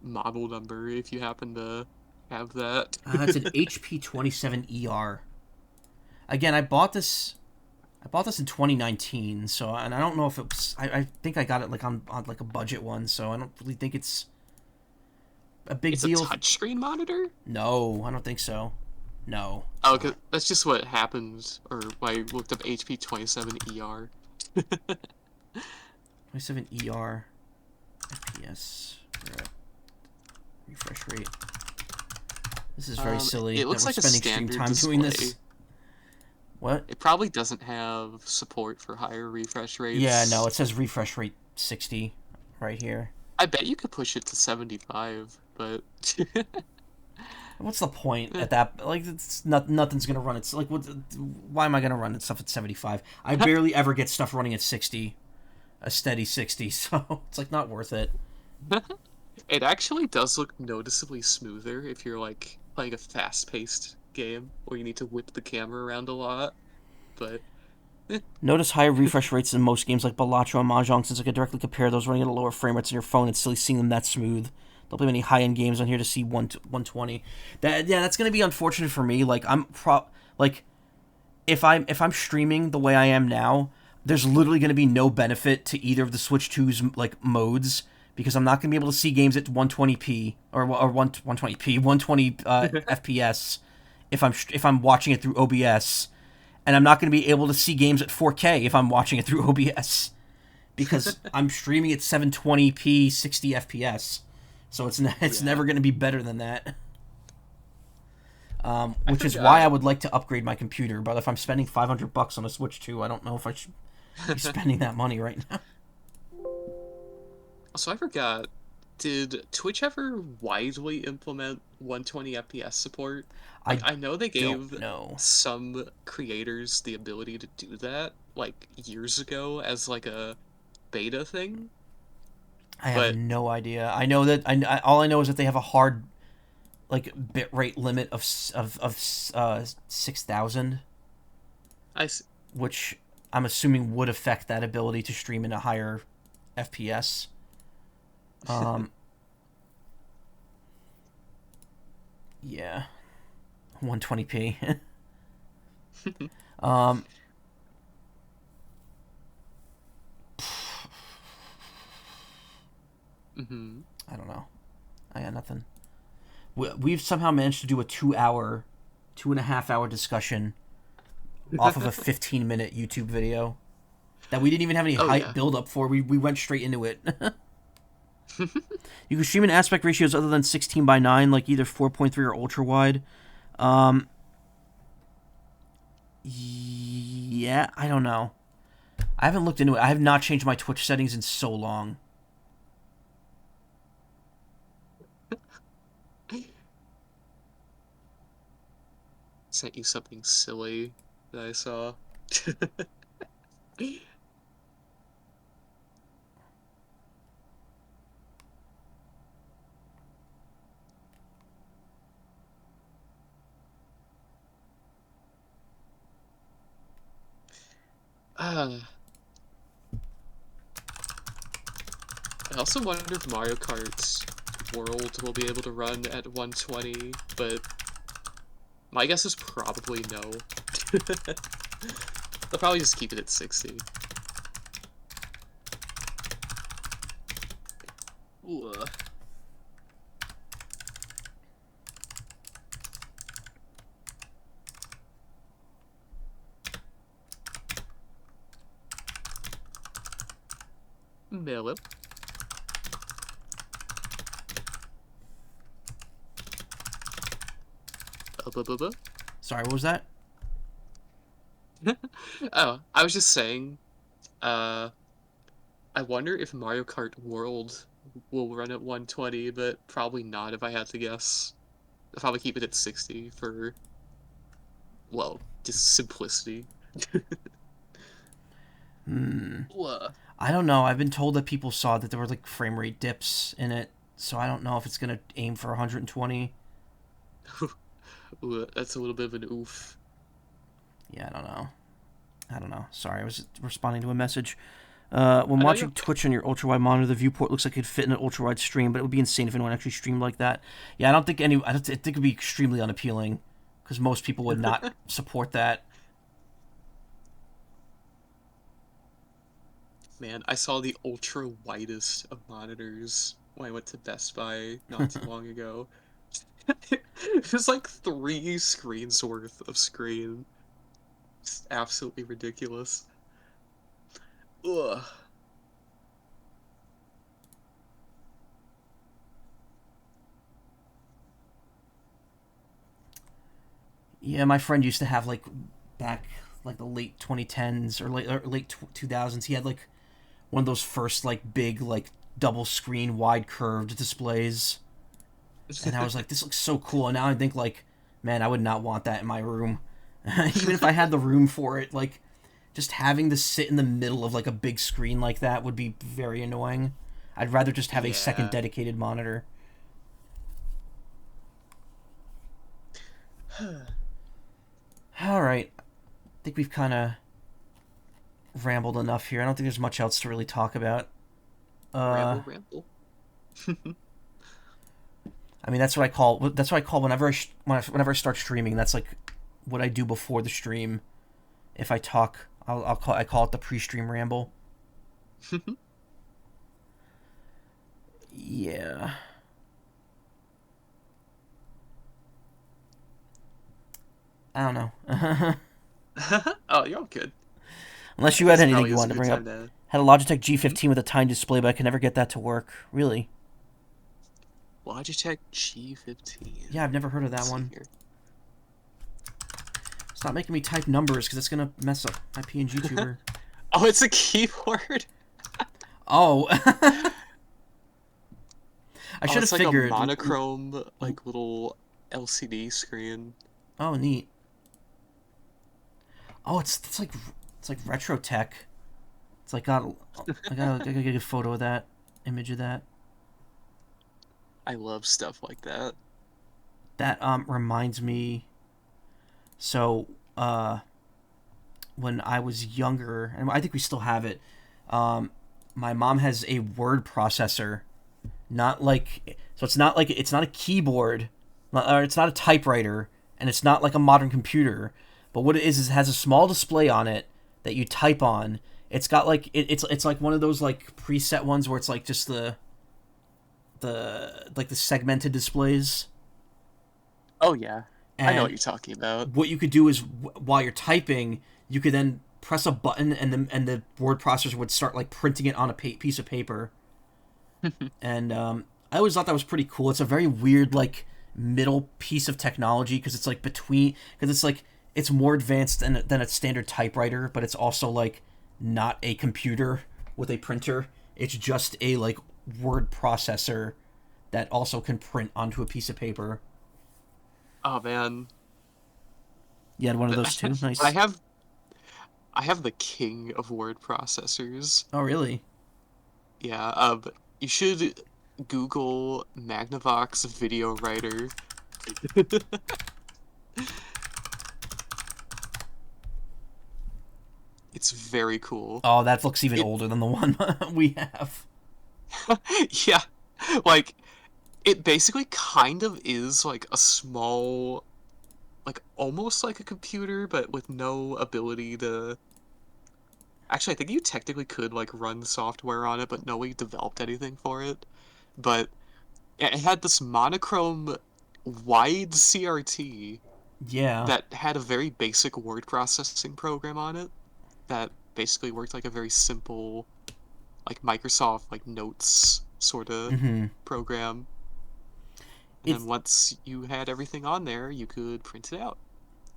Speaker 2: model number, if you happen to have that.
Speaker 1: It's an HP 27ER. Again, I bought this in 2019, so, and I don't know if it was, I think I got it like on like a budget one, so I don't really think it's a big deal.
Speaker 2: It's a touchscreen monitor?
Speaker 1: No, I don't think so. No.
Speaker 2: Oh, cause that's just what happened, or when I looked up HP 27ER.
Speaker 1: 27ER FPS refresh rate. This is very silly.
Speaker 2: It looks like a
Speaker 1: spending
Speaker 2: standard
Speaker 1: stream time
Speaker 2: display.
Speaker 1: doing this. What?
Speaker 2: It probably doesn't have support for higher refresh rates.
Speaker 1: Yeah, no, it says refresh rate 60 right here.
Speaker 2: I bet you could push it to 75, but
Speaker 1: What's the point at that? Like, it's nothing's gonna run. It's like, why am I gonna run stuff at 75? I barely ever get stuff running at 60, a steady 60. So it's like not worth it.
Speaker 2: it actually does look noticeably smoother if you're like playing a fast-paced game where you need to whip the camera around a lot. But
Speaker 1: Notice higher refresh rates in most games like Balatro and Mahjong, since I could directly compare those running at a lower frame rates on your phone and still seeing them that smooth. Don't play many high-end games on here to see 120. That's gonna be unfortunate for me. Like if I'm streaming the way I am now, there's literally gonna be no benefit to either of the Switch 2's like modes because I'm not gonna be able to see games at 120p or 120p 120 FPS if I'm watching it through OBS, and I'm not gonna be able to see games at 4K if I'm watching it through OBS because I'm streaming at 720p 60 FPS. So it's never going to be better than that. Which is why I would like to upgrade my computer. But if I'm spending $500 on a Switch 2, I don't know if I should be spending that money right now.
Speaker 2: So I forgot, did Twitch ever widely implement 120 FPS support? Like, I know they gave some creators the ability to do that like years ago as like a beta thing.
Speaker 1: I have no idea. I know that all I know is that they have a hard, like, bitrate limit of 6,000.
Speaker 2: I see.
Speaker 1: Which I'm assuming would affect that ability to stream in a higher FPS. Yeah, 120p. I don't know. I got nothing. We've somehow managed to do a 2.5 hour discussion off of a 15-minute YouTube video that we didn't even have any hype build up for. We went straight into it. You can stream in aspect ratios other than 16:9, like either 4.3 or ultra wide. Yeah, I don't know. I haven't looked into it. I have not changed my Twitch settings in so long.
Speaker 2: Sent you something silly that I saw. I also wonder if Mario Kart's World will be able to run at 120, but my guess is probably no. They'll probably just keep it at 60. Ooh. Mail it.
Speaker 1: Sorry, what was that?
Speaker 2: Oh, I was just saying, I wonder if Mario Kart World will run at 120, but probably not if I had to guess. I'll probably keep it at 60 for, well, just simplicity.
Speaker 1: I don't know. I've been told that people saw that there were like frame rate dips in it, so I don't know if it's gonna aim for 120.
Speaker 2: Ooh, that's a little bit of an oof.
Speaker 1: Yeah, I don't know. Sorry, I was responding to a message. When watching Twitch on your ultra-wide monitor, the viewport looks like it could fit in an ultra-wide stream, but it would be insane if anyone actually streamed like that. Yeah, I think it would be extremely unappealing, because most people would not support that.
Speaker 2: Man, I saw the ultra-widest of monitors when I went to Best Buy not too long ago. It was like 3 screens worth of screen. It's absolutely ridiculous. Ugh.
Speaker 1: Yeah, my friend used to have, like, back like the late 2010s or late 2000s. He had like one of those first like big like double screen wide curved displays, and I was like, this looks so cool. And now I think like, man, I would not want that in my room, even if I had the room for it. Like, just having to sit in the middle of like a big screen like that would be very annoying. I'd rather just have a second dedicated monitor. All right, I think we've kind of rambled enough here. I don't think there's much else to really talk about.
Speaker 2: Ramble.
Speaker 1: I mean, that's what I call whenever I start streaming. That's like what I do before the stream. If I talk, I call it the pre-stream ramble. Yeah. I don't know.
Speaker 2: Oh, you're all good.
Speaker 1: Unless you had anything you wanted to bring up. Had a Logitech G15 with a tiny display, but I can never get that to work. Really?
Speaker 2: Logitech G15.
Speaker 1: Yeah, I've never heard of that one. Stop making me type numbers, because it's going to mess up my PNG tuber.
Speaker 2: Oh, it's a keyboard?
Speaker 1: Oh. I should have figured.
Speaker 2: It's like a monochrome, like, little LCD screen.
Speaker 1: Oh, neat. Oh, it's like retro tech. It's like I gotta get a photo of that, image of that.
Speaker 2: I love stuff like that.
Speaker 1: That reminds me. So when I was younger, and I think we still have it. My mom has a word processor, not like so. It's not a keyboard, or it's not a typewriter, and it's not like a modern computer. But what it is it has a small display on it that you type on. It's got like it's like one of those like preset ones where it's like just the segmented displays.
Speaker 2: Oh yeah,
Speaker 1: and
Speaker 2: I know what you're talking about.
Speaker 1: What you could do is while you're typing, you could then press a button and the word processor would start like printing it on a piece of paper. And I always thought that was pretty cool. It's a very weird like middle piece of technology because it's like it's more advanced than a standard typewriter, but it's also like not a computer with a printer. It's just a like word processor that also can print onto a piece of paper.
Speaker 2: Oh man.
Speaker 1: You had one of those too? Nice.
Speaker 2: I have the king of word processors.
Speaker 1: Oh really?
Speaker 2: Yeah, you should Google Magnavox video writer. It's very cool.
Speaker 1: Oh, that looks even older than the one we have.
Speaker 2: Yeah, like, it basically kind of is like a small, like, almost like a computer, but with no ability to... Actually, I think you technically could, like, run software on it, but nobody developed anything for it. But it had this monochrome wide CRT that had a very basic word processing program on it that basically worked like a very simple, like, Microsoft, like, Notes sort of program. And then once you had everything on there, you could print it out.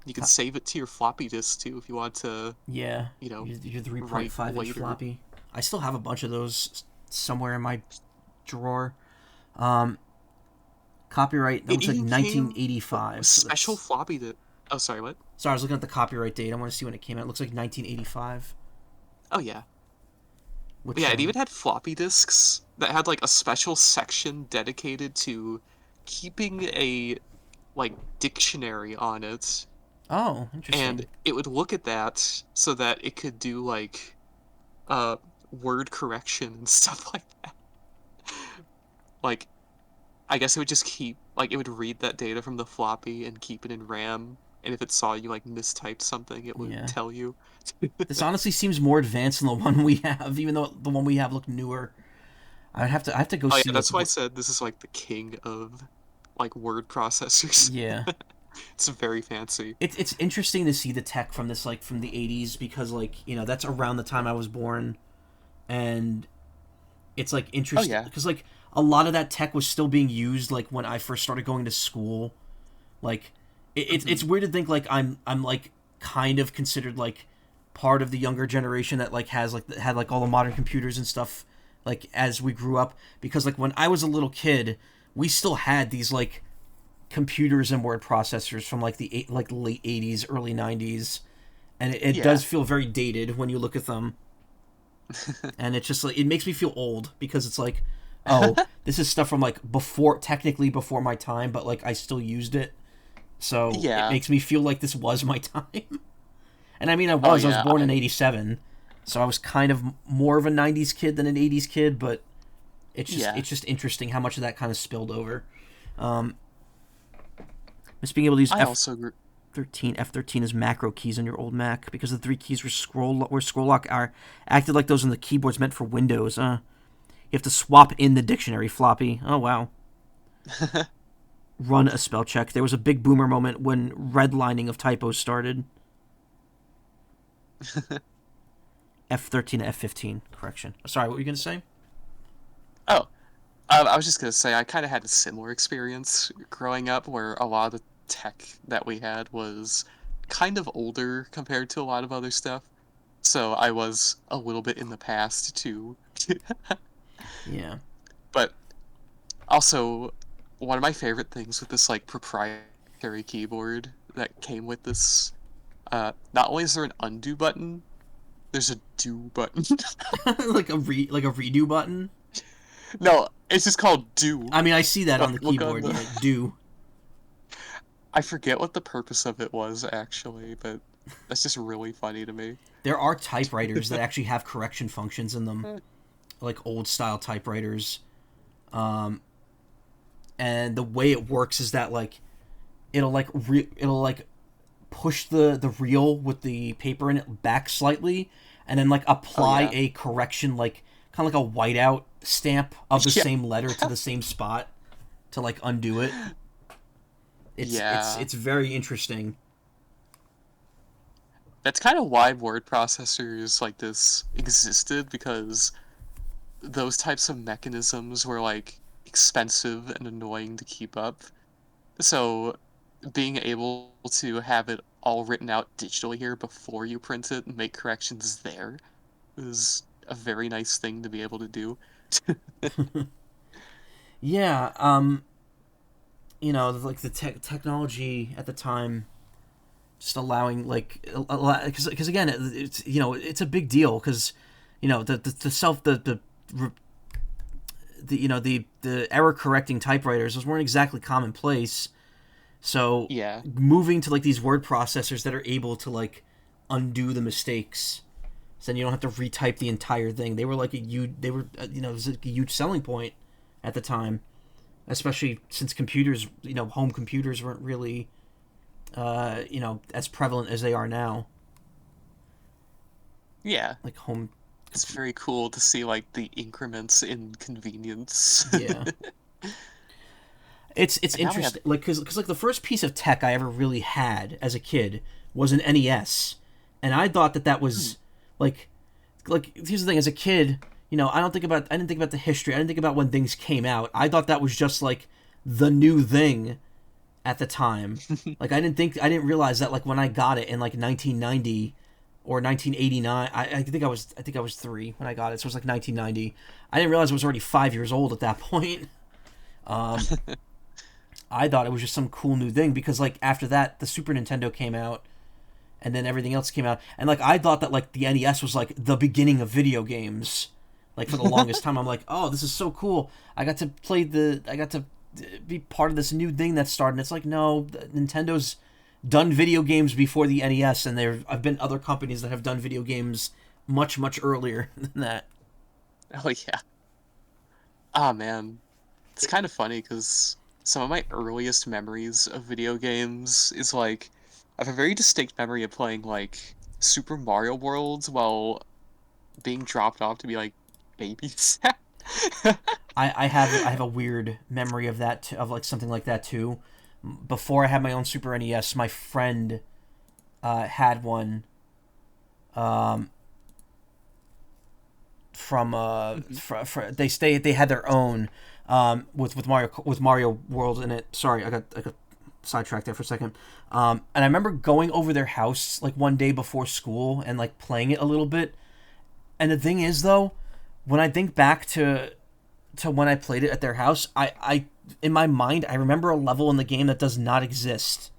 Speaker 2: You could save it to your floppy disk, too, if you want to,
Speaker 1: your
Speaker 2: you know,
Speaker 1: 3.5-inch floppy. I still have a bunch of those somewhere in my drawer. Copyright, that looks like 1985.
Speaker 2: Special floppy disk. Oh, sorry, what?
Speaker 1: Sorry, I was looking at the copyright date. I want to see when it came out. It looks like 1985.
Speaker 2: Oh, yeah. It even had floppy disks that had, like, a special section dedicated to keeping a, like, dictionary on it.
Speaker 1: Oh, interesting.
Speaker 2: And it would look at that so that it could do, like, word correction and stuff like that. Like, I guess it would just keep, like, it would read that data from the floppy and keep it in RAM. And if it saw you, like, mistype something, it would tell you.
Speaker 1: This honestly seems more advanced than the one we have, even though the one we have looked newer. I have to go see.
Speaker 2: Yeah, that's why I said this is, like, the king of, like, word processors.
Speaker 1: Yeah.
Speaker 2: It's very fancy.
Speaker 1: It's interesting to see the tech from this, like, from the 80s, because, like, you know, that's around the time I was born. And it's, like, interesting. Because, like, a lot of that tech was still being used, like, when I first started going to school. Like, it's weird to think, like, I'm like, kind of considered, like, part of the younger generation that like had like all the modern computers and stuff like as we grew up, because like when I was a little kid, we still had these like computers and word processors from like the late 80s, early 90s, and it does feel very dated when you look at them. And it's just like, it makes me feel old, because it's like, oh, this is stuff from like technically before my time, but like I still used it. So it makes me feel like this was my time. And I mean, I was born in 87, so I was kind of more of a 90s kid than an 80s kid, but it's just interesting how much of that kind of spilled over. Just being able to use F13 as macro keys on your old Mac, because the 3 keys were scroll lock are acted like those on the keyboards meant for Windows. You have to swap in the dictionary floppy. Oh wow. Run a spell check. There was a big boomer moment when redlining of typos started. F13 to F15. Correction. Sorry, what were you going to say?
Speaker 2: Oh, I was just going to say I kind of had a similar experience growing up, where a lot of the tech that we had was kind of older compared to a lot of other stuff. So I was a little bit in the past, too.
Speaker 1: Yeah.
Speaker 2: But also, one of my favorite things with this like proprietary keyboard that came with this, not only is there an undo button, there's a do button.
Speaker 1: like a redo button?
Speaker 2: No, it's just called do.
Speaker 1: I mean, I see that on the keyboard. Yeah, do.
Speaker 2: I forget what the purpose of it was, actually, but that's just really funny to me.
Speaker 1: There are typewriters that actually have correction functions in them, like old-style typewriters. And the way it works is that, like, it'll push the reel with the paper in it back slightly, and then, like, apply a correction, like, kind of like a whiteout stamp of the same letter to the same spot to, like, undo it. It's very interesting.
Speaker 2: That's kind of why word processors like this existed, because those types of mechanisms were like expensive and annoying to keep up. So being able to have it all written out digitally here before you print it and make corrections there is a very nice thing to be able to do.
Speaker 1: Yeah, you know, like the technology at the time, just allowing like a lot, because again, it's, you know, it's a big deal, because, you know, the error correcting typewriters, those weren't exactly commonplace. So moving to like these word processors that are able to like undo the mistakes, so then you don't have to retype the entire thing. They were like it was a huge selling point at the time, especially since computers, you know, home computers weren't really, you know, as prevalent as they are now.
Speaker 2: Yeah.
Speaker 1: Like home.
Speaker 2: It's very cool to see like the increments in convenience.
Speaker 1: Yeah. It's interesting, like, because like the first piece of tech I ever really had as a kid was an NES, and I thought that was like here's the thing, as a kid, you know, I didn't think about the history, I didn't think about when things came out. I thought that was just like the new thing at the time. Like I didn't realize that like when I got it in like 1990 or 1989, I think I was 3 when I got it, so it was like 1990. I didn't realize I was already 5 years old at that point. I thought it was just some cool new thing, because like after that the Super Nintendo came out, and then everything else came out, and like I thought that like the NES was like the beginning of video games. Like for the longest time I'm like, oh, this is so cool, I got to be part of this new thing that's starting. It's like, no, Nintendo's done video games before the NES, and I've been other companies that have done video games much earlier than that.
Speaker 2: Oh yeah. Ah man, it's kind of funny, because some of my earliest memories of video games is like, I have a very distinct memory of playing like Super Mario World while being dropped off to be like babysat.
Speaker 1: I have a weird memory of that, of like something like that too. Before I had my own Super NES, my friend had one from they had their own with Mario World in it. Sorry, I got sidetracked there for a second. And I remember going over their house like one day before school and like playing it a little bit. And the thing is, though, when I think back to when I played it at their house, I in my mind I remember a level in the game that does not exist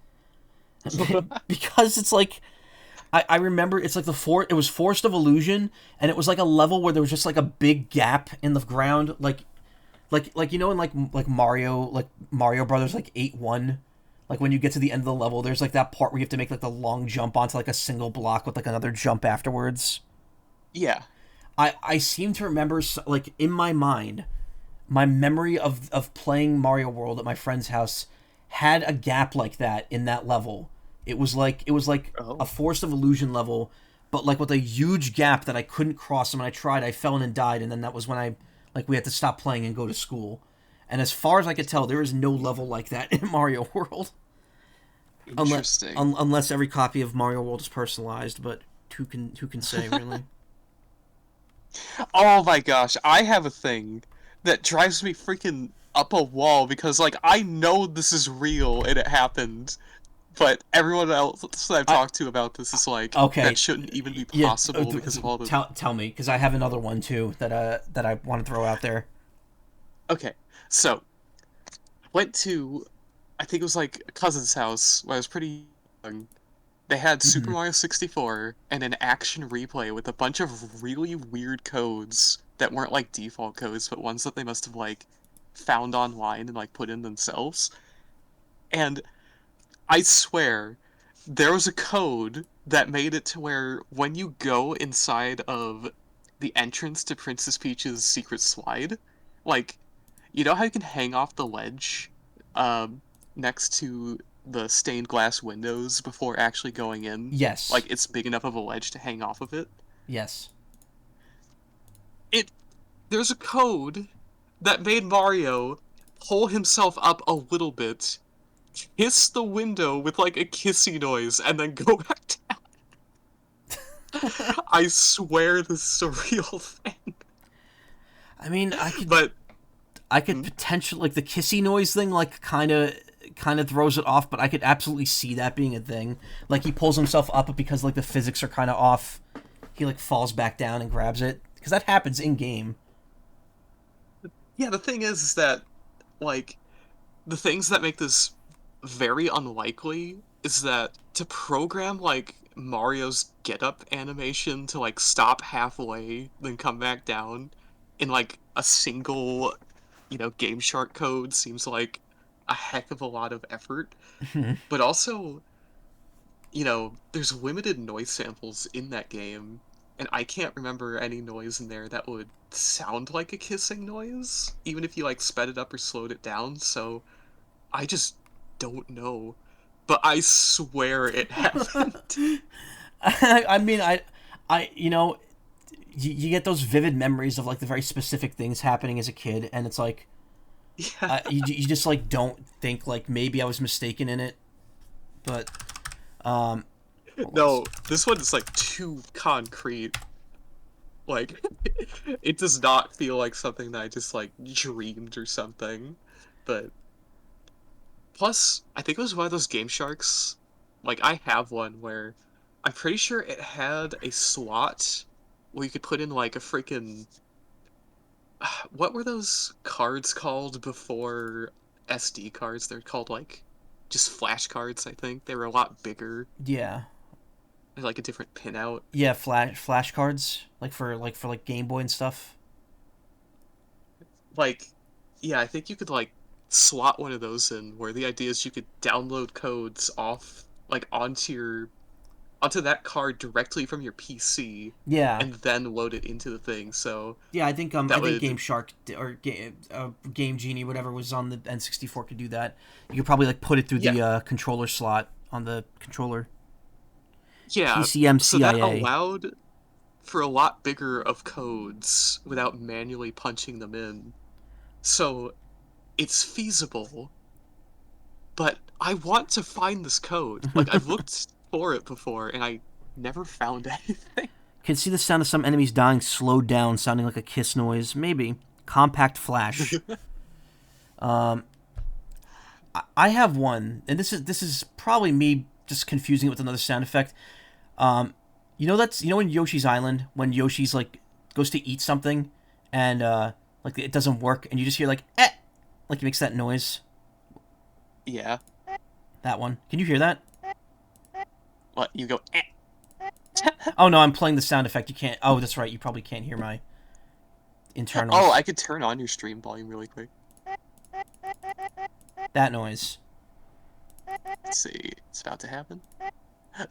Speaker 1: because it's like I remember it's like it was Forest of Illusion, and it was like a level where there was just like a big gap in the ground, like you know in like Mario Brothers like 8-1, like when you get to the end of the level, there's like that part where you have to make like the long jump onto like a single block with like another jump afterwards.
Speaker 2: Yeah.
Speaker 1: I seem to remember, like, in my mind, my memory of playing Mario World at my friend's house had a gap like that in that level. It was like a Forest of Illusion level, but like with a huge gap that I couldn't cross. And when I tried, I fell in and died. And then that was when we had to stop playing and go to school. And as far as I could tell, there is no level like that in Mario World.
Speaker 2: Interesting.
Speaker 1: Unless every copy of Mario World is personalized, but who can say, really?
Speaker 2: Oh my gosh, I have a thing that drives me freaking up a wall because, like, I know this is real and it happened, but everyone else that I've talked to about this is like,
Speaker 1: okay,
Speaker 2: that shouldn't even be possible because of all the...
Speaker 1: Tell me, because I have another one, too, that I want to throw out there.
Speaker 2: Okay, so, went to, I think it was like a cousin's house when I was pretty young. They had Super Mario 64 and an action replay with a bunch of really weird codes that weren't like default codes, but ones that they must have like found online and like put in themselves. And I swear, there was a code that made it to where when you go inside of the entrance to Princess Peach's secret slide, like, you know how you can hang off the ledge next to the stained glass windows before actually going in?
Speaker 1: Yes.
Speaker 2: Like, it's big enough of a ledge to hang off of it?
Speaker 1: Yes.
Speaker 2: There's a code that made Mario pull himself up a little bit, kiss the window with, like, a kissy noise, and then go back down. I swear this is a real thing.
Speaker 1: I mean, I could potentially, like, the kissy noise thing, like, kind of throws it off, but I could absolutely see that being a thing. Like, he pulls himself up, but because, like, the physics are kind of off, he, like, falls back down and grabs it. Because that happens in-game.
Speaker 2: Yeah, the thing is that, like, the things that make this very unlikely is that to program, like, Mario's get-up animation to, like, stop halfway, then come back down in, like, a single, you know, Game Shark code seems like a heck of a lot of effort. But also, you know, there's limited noise samples in that game, and I can't remember any noise in there that would sound like a kissing noise, even if you, like, sped it up or slowed it down, so I just don't know. But I swear it happened.
Speaker 1: I mean, you know, you get those vivid memories of, like, the very specific things happening as a kid, and it's like,
Speaker 2: Yeah.
Speaker 1: You just, like, don't think, like, maybe I was mistaken in it, but,
Speaker 2: No, this one is, like, too concrete. Like, it does not feel like something that I just, like, dreamed or something, but... Plus, I think it was one of those Game Sharks, like, I have one where I'm pretty sure it had a slot where you could put in, like, a freaking... What were those cards called before SD cards? They're called, like, just flash cards, I think. They were a lot bigger.
Speaker 1: yeah.
Speaker 2: They're, like, a different pinout.
Speaker 1: Yeah, flash cards, like for Game Boy and stuff.
Speaker 2: Like, yeah, I think you could, like, slot one of those in, where the idea is you could download codes off, like, onto that card directly from your PC.
Speaker 1: Yeah.
Speaker 2: And then load it into the thing, so...
Speaker 1: Yeah, I think Game Shark or Game Genie, whatever was on the N64, could do that. You could probably, like, put it through the controller slot on the controller.
Speaker 2: Yeah,
Speaker 1: PCM
Speaker 2: so that
Speaker 1: CIA.
Speaker 2: allowed for a lot bigger of codes without manually punching them in. So, it's feasible, but I want to find this code. Like, I've looked for it before, and I never found anything.
Speaker 1: Can see the sound of some enemies dying slowed down, sounding like a kiss noise. Maybe. Compact flash. I have one, and this is probably me just confusing it with another sound effect. You know in Yoshi's Island when Yoshi's like goes to eat something, and like it doesn't work, and you just hear like like he makes that noise.
Speaker 2: Yeah.
Speaker 1: That one. Can you hear that?
Speaker 2: What, you go, eh.
Speaker 1: Oh no, I'm playing the sound effect. You can't. Oh, that's right. You probably can't hear my internals.
Speaker 2: Oh, I could turn on your stream volume really quick.
Speaker 1: That noise.
Speaker 2: Let's see. It's about to happen.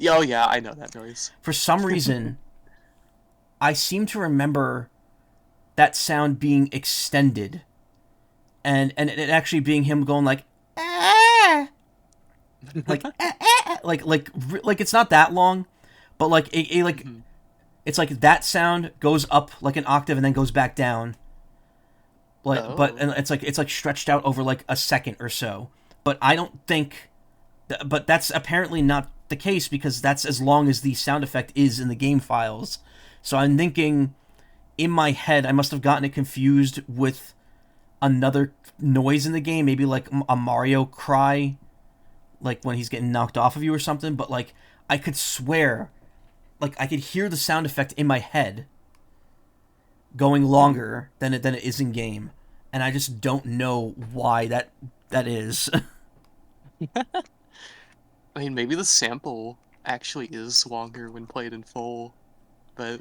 Speaker 2: Oh, yeah, I know that noise.
Speaker 1: For some reason, I seem to remember that sound being extended, and it actually being him going like, like, like it's not that long, but like it's like that sound goes up like an octave and then goes back down. Like, but and it's like stretched out over like a second or so. But I don't think, but that's apparently not the case because that's as long as the sound effect is in the game files. So I'm thinking, in my head, I must have gotten it confused with another noise in the game, maybe like a Mario cry, like when he's getting knocked off of you or something. But like I could swear, like I could hear the sound effect in my head going longer than it is in game, and I just don't know why that is.
Speaker 2: I mean, maybe the sample actually is longer when played in full, but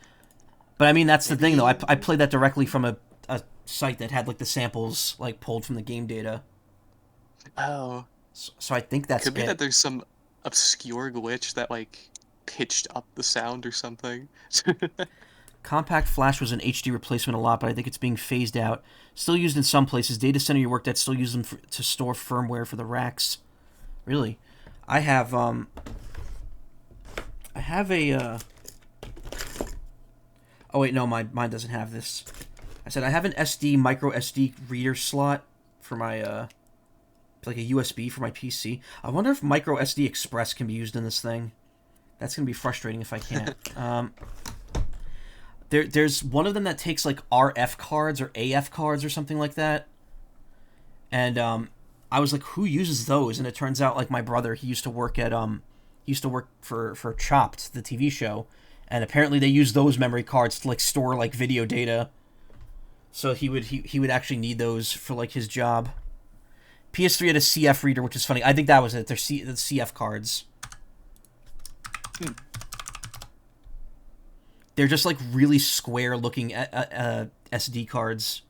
Speaker 1: I mean, that's the thing, though. I played that directly from a site that had, like, the samples, like, pulled from the game data.
Speaker 2: Oh.
Speaker 1: So I think that's
Speaker 2: Could be that there's some obscure glitch that, like, pitched up the sound or something.
Speaker 1: Compact Flash was an HD replacement a lot, but I think it's being phased out. Still used in some places. Data center you worked at still use them to store firmware for the racks. Really? I have a... Oh, wait, no, mine doesn't have this. I said I have an micro SD reader slot for my, like a USB for my PC. I wonder if micro SD Express can be used in this thing. That's going to be frustrating if I can't. There's one of them that takes, like, RF cards or AF cards or something like that. And, I was like, who uses those? And it turns out, like, my brother, he used to work for Chopped, the TV show. And apparently they use those memory cards to, like, store, like, video data. So he would actually need those for, like, his job. PS3 had a CF reader, which is funny. I think that was it. They're the CF cards. They're just, like, really square-looking SD cards.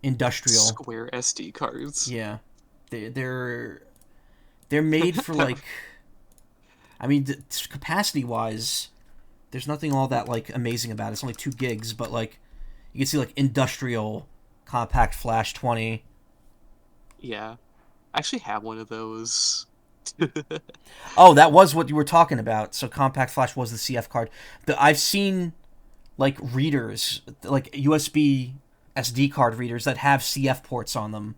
Speaker 1: Industrial.
Speaker 2: Square SD cards.
Speaker 1: Yeah. They're made for, like... I mean, capacity-wise, there's nothing all that, like, amazing about it. It's only 2 gigs, but, like, you can see, like, industrial compact flash 20.
Speaker 2: Yeah. I actually have one of those.
Speaker 1: Oh, that was what you were talking about. So compact flash was the CF card. I've seen, like, readers, like, USB SD card readers that have CF ports on them.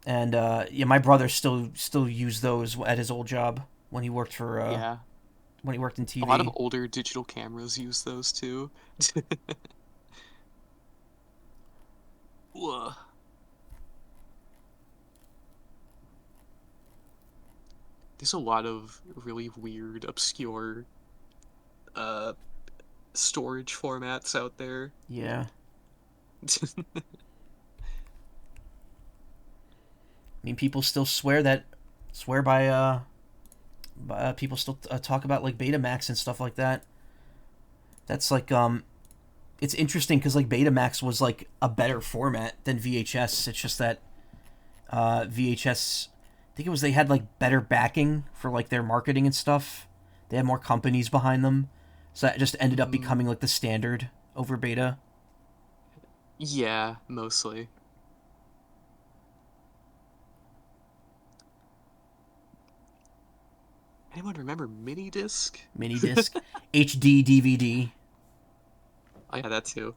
Speaker 1: And, yeah, my brother still used those at his old job when he worked for,
Speaker 2: yeah.
Speaker 1: When he worked in TV.
Speaker 2: A lot of older digital cameras use those, too. Whoa. There's a lot of really weird, obscure, storage formats out there.
Speaker 1: Yeah. I mean, people still swear by people still talk about, like, Betamax and stuff like that. That's, like, it's interesting because, like, Betamax was, like, a better format than VHS. It's just that, VHS, I think it was they had, like, better backing for, like, their marketing and stuff. They had more companies behind them. So that just ended up becoming, like, the standard over Beta.
Speaker 2: Yeah, mostly. Anyone remember Minidisc?
Speaker 1: Minidisc? HD DVD.
Speaker 2: Oh yeah, that too.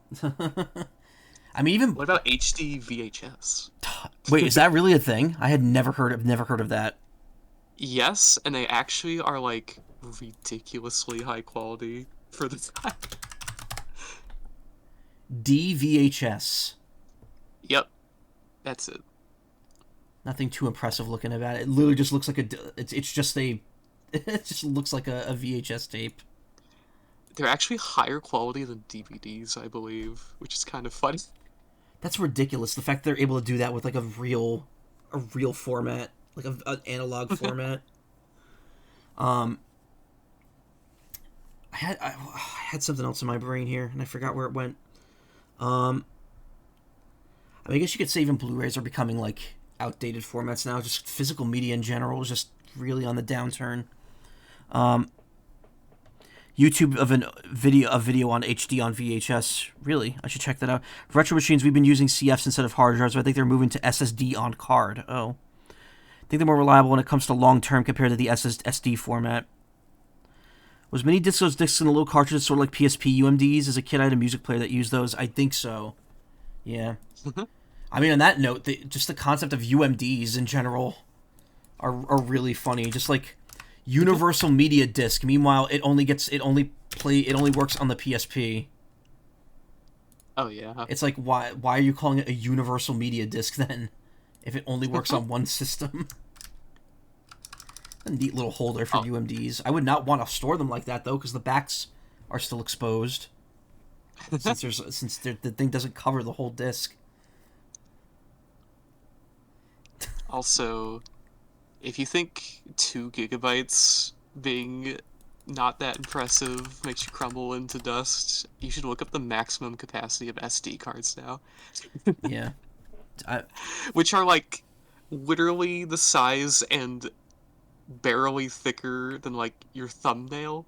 Speaker 1: I mean, even...
Speaker 2: What about HD VHS?
Speaker 1: Wait, is that really a thing? I had never heard of that.
Speaker 2: Yes, and they actually are, like, ridiculously high quality for the time.
Speaker 1: DVHS.
Speaker 2: That's it.
Speaker 1: Nothing too impressive looking about it. It literally just looks like it's just a it just looks like a VHS tape.
Speaker 2: They're actually higher quality than DVDs, I believe, which is kind of funny.
Speaker 1: That's ridiculous. The fact they're able to do that with like a real format, like an analog format. I had something else in my brain here, and I forgot where it went. I mean, I guess you could say even Blu-rays are becoming like outdated formats now. Just physical media in general is just really on the downturn. YouTube of a video on HD on VHS. Really, I should check that out. For retro machines, we've been using CFs instead of hard drives, but I think they're moving to SSD on card. Oh, I think they're more reliable when it comes to long term compared to the SSD format. Was mini discs those discs in the little cartridges sort of like PSP UMDs? As a kid, I had a music player that used those. I think so. Yeah. I mean, on that note, just the concept of UMDs in general are really funny. Just like Universal Media Disc. Meanwhile, it only works on the PSP.
Speaker 2: Oh yeah.
Speaker 1: It's like why are you calling it a Universal Media Disc then, if it only works on one system? A neat little holder for UMDs. I would not want to store them like that though, because the backs are still exposed. since the thing doesn't cover the whole disc.
Speaker 2: Also, if you think 2 gigabytes being not that impressive makes you crumble into dust, you should look up the maximum capacity of SD cards now.
Speaker 1: Yeah.
Speaker 2: Which are like literally the size and barely thicker than like your thumbnail.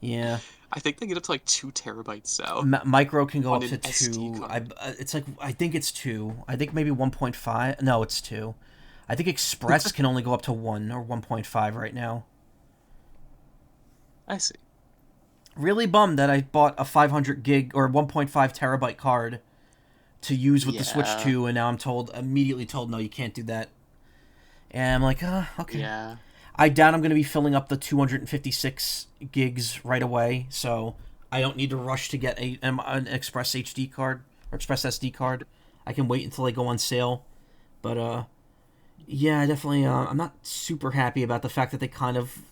Speaker 1: Yeah.
Speaker 2: I think they get up to like 2 terabytes now.
Speaker 1: Micro can go up to
Speaker 2: SD
Speaker 1: 2.
Speaker 2: card.
Speaker 1: It's like I think it's 2. I think maybe 1.5. No, it's 2. I think Express can only go up to 1 or 1.5 right now.
Speaker 2: I see.
Speaker 1: Really bummed that I bought a 500 gig or 1.5 terabyte card to use with the Switch 2, and now I'm immediately told, no, you can't do that. And I'm like, okay.
Speaker 2: Yeah.
Speaker 1: I doubt I'm going to be filling up the 256 gigs right away, so I don't need to rush to get an Express HD card or Express SD card. I can wait until they go on sale. But, yeah, definitely, I'm not super happy about the fact that they kind of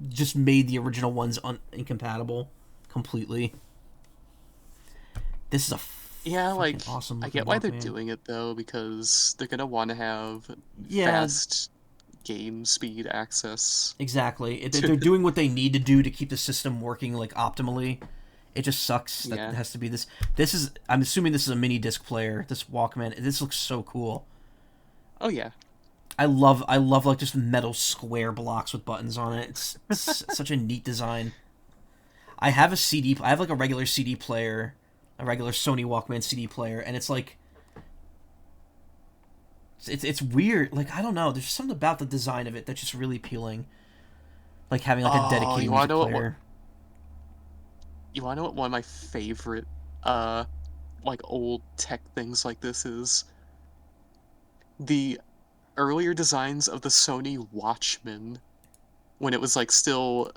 Speaker 1: just made the original ones incompatible completely. This is a awesome
Speaker 2: I get why they're doing it though, because they're gonna want to have fast game speed access.
Speaker 1: Exactly. They're doing what they need to do to keep the system working like optimally. It just sucks that it has to be this. I'm assuming this is a mini disc player. This Walkman. This looks so cool.
Speaker 2: Oh yeah.
Speaker 1: I love like just metal square blocks with buttons on it. It's such a neat design. I have like a regular CD player, a regular Sony Walkman CD player, and it's like it's weird. Like, I don't know, there's something about the design of it that's just really appealing. Like having like a dedicated music player.
Speaker 2: You wanna know what one of my favorite like old tech things like this is? The earlier designs of the Sony Watchman, when it was like still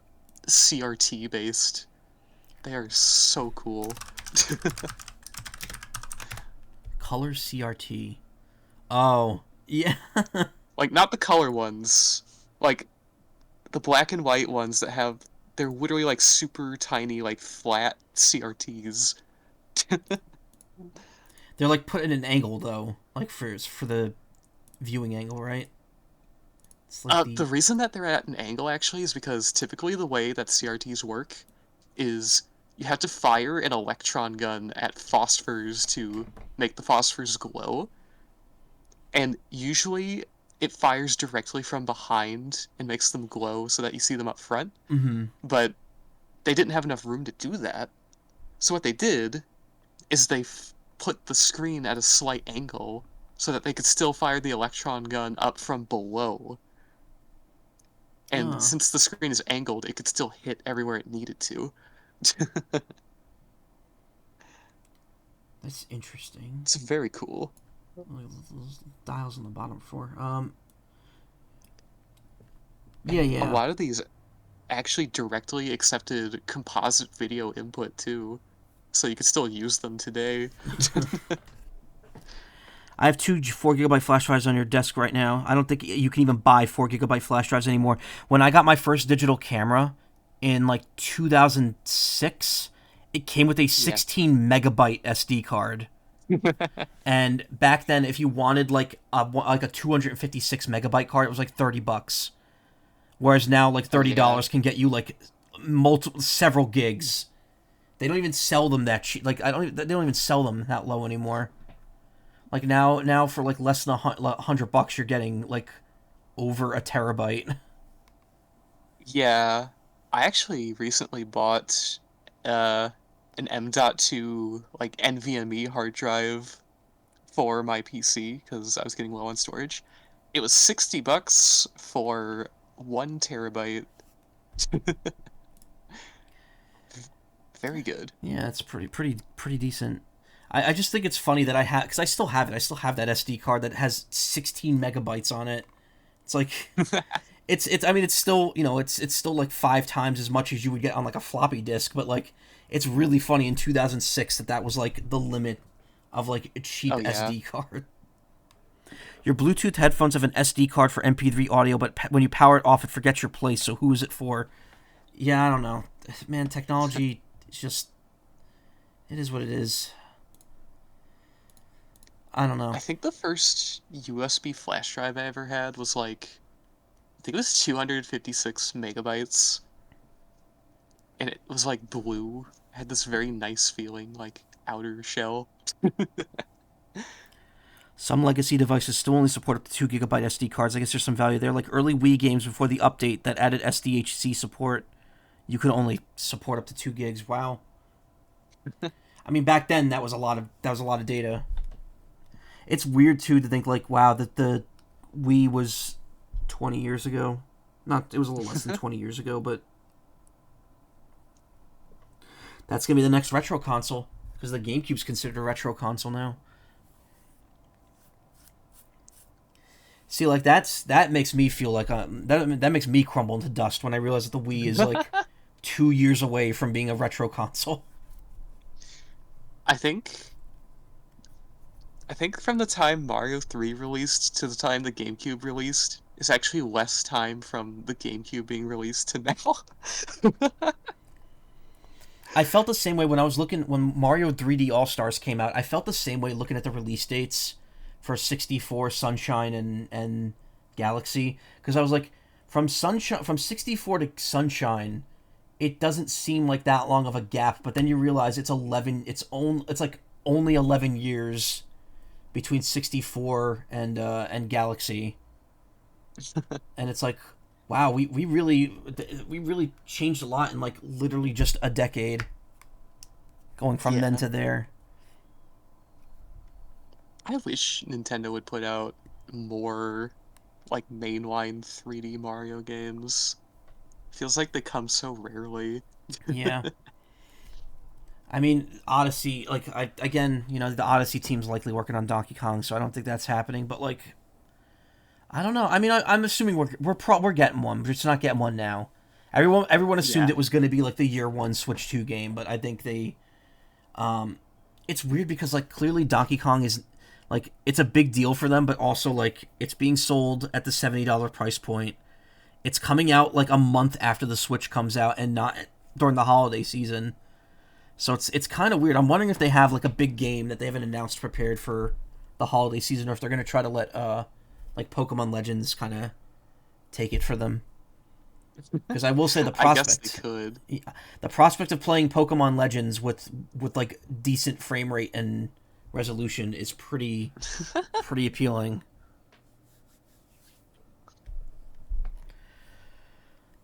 Speaker 2: CRT based. They are so cool.
Speaker 1: Color CRT. Oh, yeah.
Speaker 2: Like, not the color ones. Like, the black and white ones that they're literally like super tiny, like flat CRTs.
Speaker 1: They're like put in an angle though, like for the viewing angle, right? It's like
Speaker 2: the reason that they're at an angle actually is because typically the way that CRTs work is you have to fire an electron gun at phosphors to make the phosphors glow. And usually it fires directly from behind and makes them glow so that you see them up front.
Speaker 1: Mm-hmm.
Speaker 2: But they didn't have enough room to do that. So what they did is they put the screen at a slight angle so that they could still fire the electron gun up from below. And since the screen is angled, it could still hit everywhere it needed to.
Speaker 1: That's interesting.
Speaker 2: It's very cool.
Speaker 1: Those dials on the bottom floor. Yeah.
Speaker 2: A lot of these actually directly accepted composite video input too, so you could still use them today.
Speaker 1: I have 4 GB flash drives on your desk right now. I don't think you can even buy 4 GB flash drives anymore. When I got my first digital camera in like 2006, it came with a 16 megabyte SD card. And back then, if you wanted like a 256 megabyte card, it was like $30. Whereas now, like $30 can get you like several gigs. They don't even sell them that cheap. Like they don't even sell them that low anymore. Like now for like less than $100, you're getting like over a terabyte.
Speaker 2: Yeah, I actually recently bought an M.2 like NVMe hard drive for my PC because I was getting low on storage. It was $60 for 1 terabyte. Very good.
Speaker 1: Yeah, it's pretty decent. I just think it's funny that I have, because I still have it. I still have that SD card that has 16 megabytes on it. It's like, I mean, it's still, it's still like 5 times as much as you would get on like a floppy disk, but like, it's really funny in 2006 that was like the limit of like a cheap SD card. Your Bluetooth headphones have an SD card for MP3 audio, but when you power it off, it forgets your place. So who is it for? Yeah, I don't know. Man, technology is just, it is what it is. I don't know.
Speaker 2: I think the first USB flash drive I ever had was like, I think it was 256 megabytes. And it was like blue. It had this very nice feeling, like outer shell.
Speaker 1: Some legacy devices still only support up to 2 gigabyte SD cards. I guess there's some value there. Like early Wii games before the update that added SDHC support, you could only support up to 2 gigs. Wow. I mean, back then that was a lot of data. It's weird too to think like, wow, that the Wii was 20 years ago. It was a little less than 20 years ago, but that's gonna be the next retro console because the GameCube's considered a retro console now. See, like that makes me feel like that makes me crumble into dust when I realize that the Wii is like 2 years away from being a retro console.
Speaker 2: I think from the time Mario 3 released to the time the GameCube released is actually less time from the GameCube being released to now.
Speaker 1: I felt the same way when Mario 3D All-Stars came out. I felt the same way looking at the release dates for 64, Sunshine, and Galaxy, because I was like, from 64 to Sunshine, it doesn't seem like that long of a gap, but then you realize it's like only 11 years between 64 and Galaxy. And it's like, wow, we really changed a lot in like literally just a decade, going from then to there.
Speaker 2: I wish Nintendo would put out more like mainline 3D Mario games. Feels like they come so rarely.
Speaker 1: Yeah. I mean, Odyssey, like, the Odyssey team's likely working on Donkey Kong, so I don't think that's happening, but, like, I don't know. I mean, I'm assuming we're getting one, but it's not getting one now. Everyone assumed it was going to be, like, the year 1 Switch 2 game, but I think they, it's weird because, like, clearly Donkey Kong is, like, it's a big deal for them, but also, like, it's being sold at the $70 price point. It's coming out, like, a month after the Switch comes out and not during the holiday season. So it's kind of weird. I'm wondering if they have like a big game that they haven't announced prepared for the holiday season, or if they're going to try to let like Pokemon Legends kind of take it for them. Because I will say the prospect,
Speaker 2: I guess they could.
Speaker 1: The prospect of playing Pokemon Legends with like decent frame rate and resolution is pretty appealing.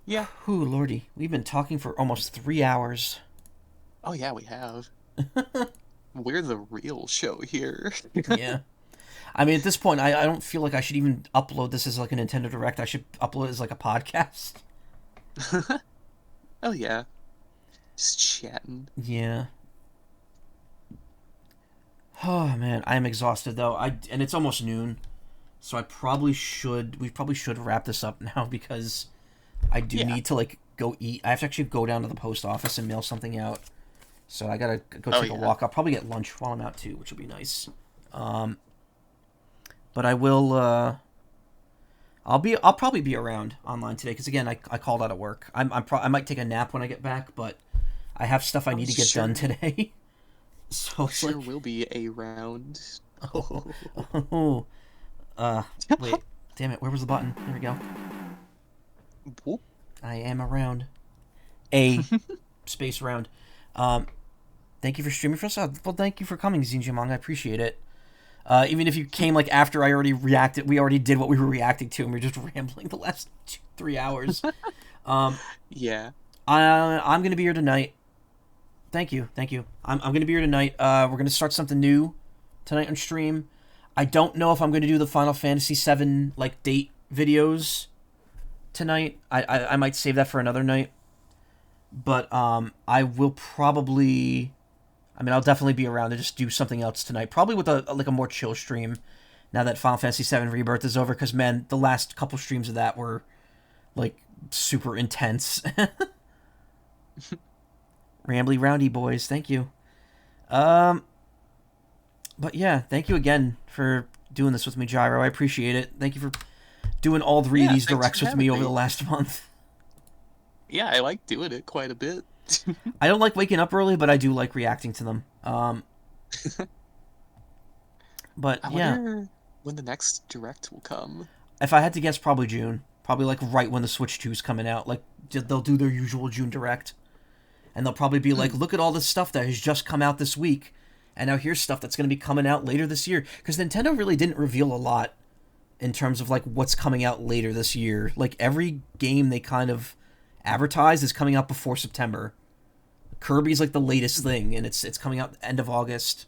Speaker 2: Yeah.
Speaker 1: Ooh, lordy, we've been talking for almost 3 hours.
Speaker 2: Oh yeah, we have. We're the real show here.
Speaker 1: Yeah. I mean, at this point, I don't feel like I should even upload this as like a Nintendo Direct. I should upload it as like a podcast.
Speaker 2: Oh yeah. Just chatting.
Speaker 1: Yeah. Oh man, I am exhausted though. And it's almost noon, so we probably should wrap this up now because I do need to like go eat. I have to actually go down to the post office and mail something out. So I gotta go take a walk. I'll probably get lunch while I'm out too, which will be nice. But I will. I'll probably be around online today because again, I called out of work. I might take a nap when I get back, but I have stuff I need to get done today. So it's
Speaker 2: Sure
Speaker 1: like,
Speaker 2: will be around.
Speaker 1: oh, wait, damn it, where was the button? There we go.
Speaker 2: Whoop.
Speaker 1: I am around. A space round. Thank you for streaming for us. Well, thank you for coming, Zinjamong. I appreciate it. Even if you came like after I already reacted, we already did what we were reacting to, and we are just rambling the last 3 hours.
Speaker 2: Yeah.
Speaker 1: I'm gonna be here tonight. Thank you. I'm gonna be here tonight. We're gonna start something new tonight on stream. I don't know if I'm gonna do the Final Fantasy VII like date videos tonight. I might save that for another night. But I will probably. I mean, I'll definitely be around to just do something else tonight. Probably with a more chill stream. Now that Final Fantasy VII Rebirth is over, because man, the last couple streams of that were like super intense. Rambly roundy boys, thank you. But yeah, thank you again for doing this with me, Gyro. I appreciate it. Thank you for doing all 3 of these directs with me over the last month.
Speaker 2: Yeah, I like doing it quite a bit.
Speaker 1: I don't like waking up early, but I do like reacting to them. But
Speaker 2: I
Speaker 1: yeah,
Speaker 2: wonder when the next direct will come.
Speaker 1: if I had to guess, probably June. Probably like right when the Switch 2's coming out. Like they'll do their usual June direct, and they'll probably be like, "Look at all this stuff that has just come out this week, and now here's stuff that's going to be coming out later this year." Because Nintendo really didn't reveal a lot in terms of like what's coming out later this year. Like every game they kind of advertised is coming out before September. Kirby's like the latest thing, and it's coming out end of August.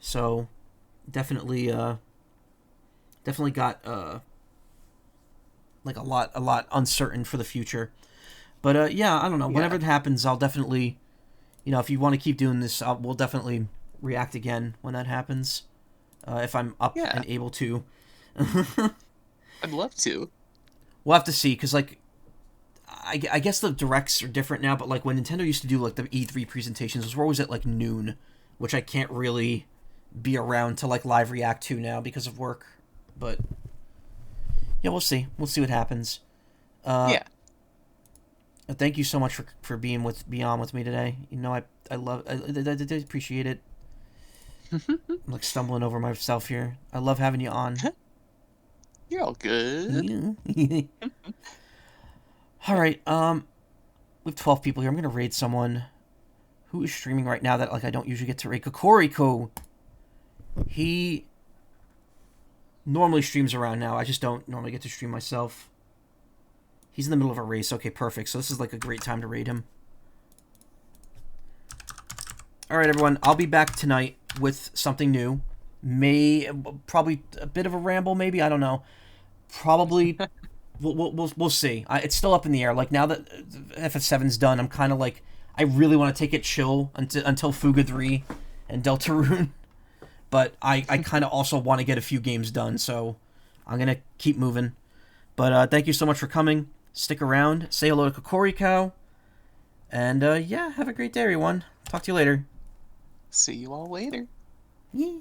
Speaker 1: So, definitely got like a lot uncertain for the future. But yeah, I don't know. Whenever it happens, I'll definitely, if you want to keep doing this, we'll definitely react again when that happens. If I'm up and able to.
Speaker 2: I'd love to.
Speaker 1: We'll have to see, because like, I guess the directs are different now, but like when Nintendo used to do like the E3 presentations, those were always at like noon, which I can't really be around to like live react to now because of work. But yeah, we'll see. We'll see what happens.
Speaker 2: Yeah.
Speaker 1: Thank you so much for being on with me today. I love I appreciate it. I'm like stumbling over myself here. I love having you on.
Speaker 2: You're all good.
Speaker 1: All right. We have 12 people here. I'm gonna raid someone who is streaming right now that like I don't usually get to raid. Kokoriko. He normally streams around now. I just don't normally get to stream myself. He's in the middle of a race. Okay, perfect. So this is like a great time to raid him. All right, everyone. I'll be back tonight with something new. Probably a bit of a ramble, maybe. I don't know. Probably. We'll see. It's still up in the air. Like now that FF7's done, I'm kind of like I really want to take it chill until Fuga 3 and Deltarune. But I kind of also want to get a few games done, so I'm gonna keep moving. But thank you so much for coming. Stick around. Say hello to Kokoriko. And yeah, have a great day, everyone. Talk to you later.
Speaker 2: See you all later.
Speaker 1: Yeah.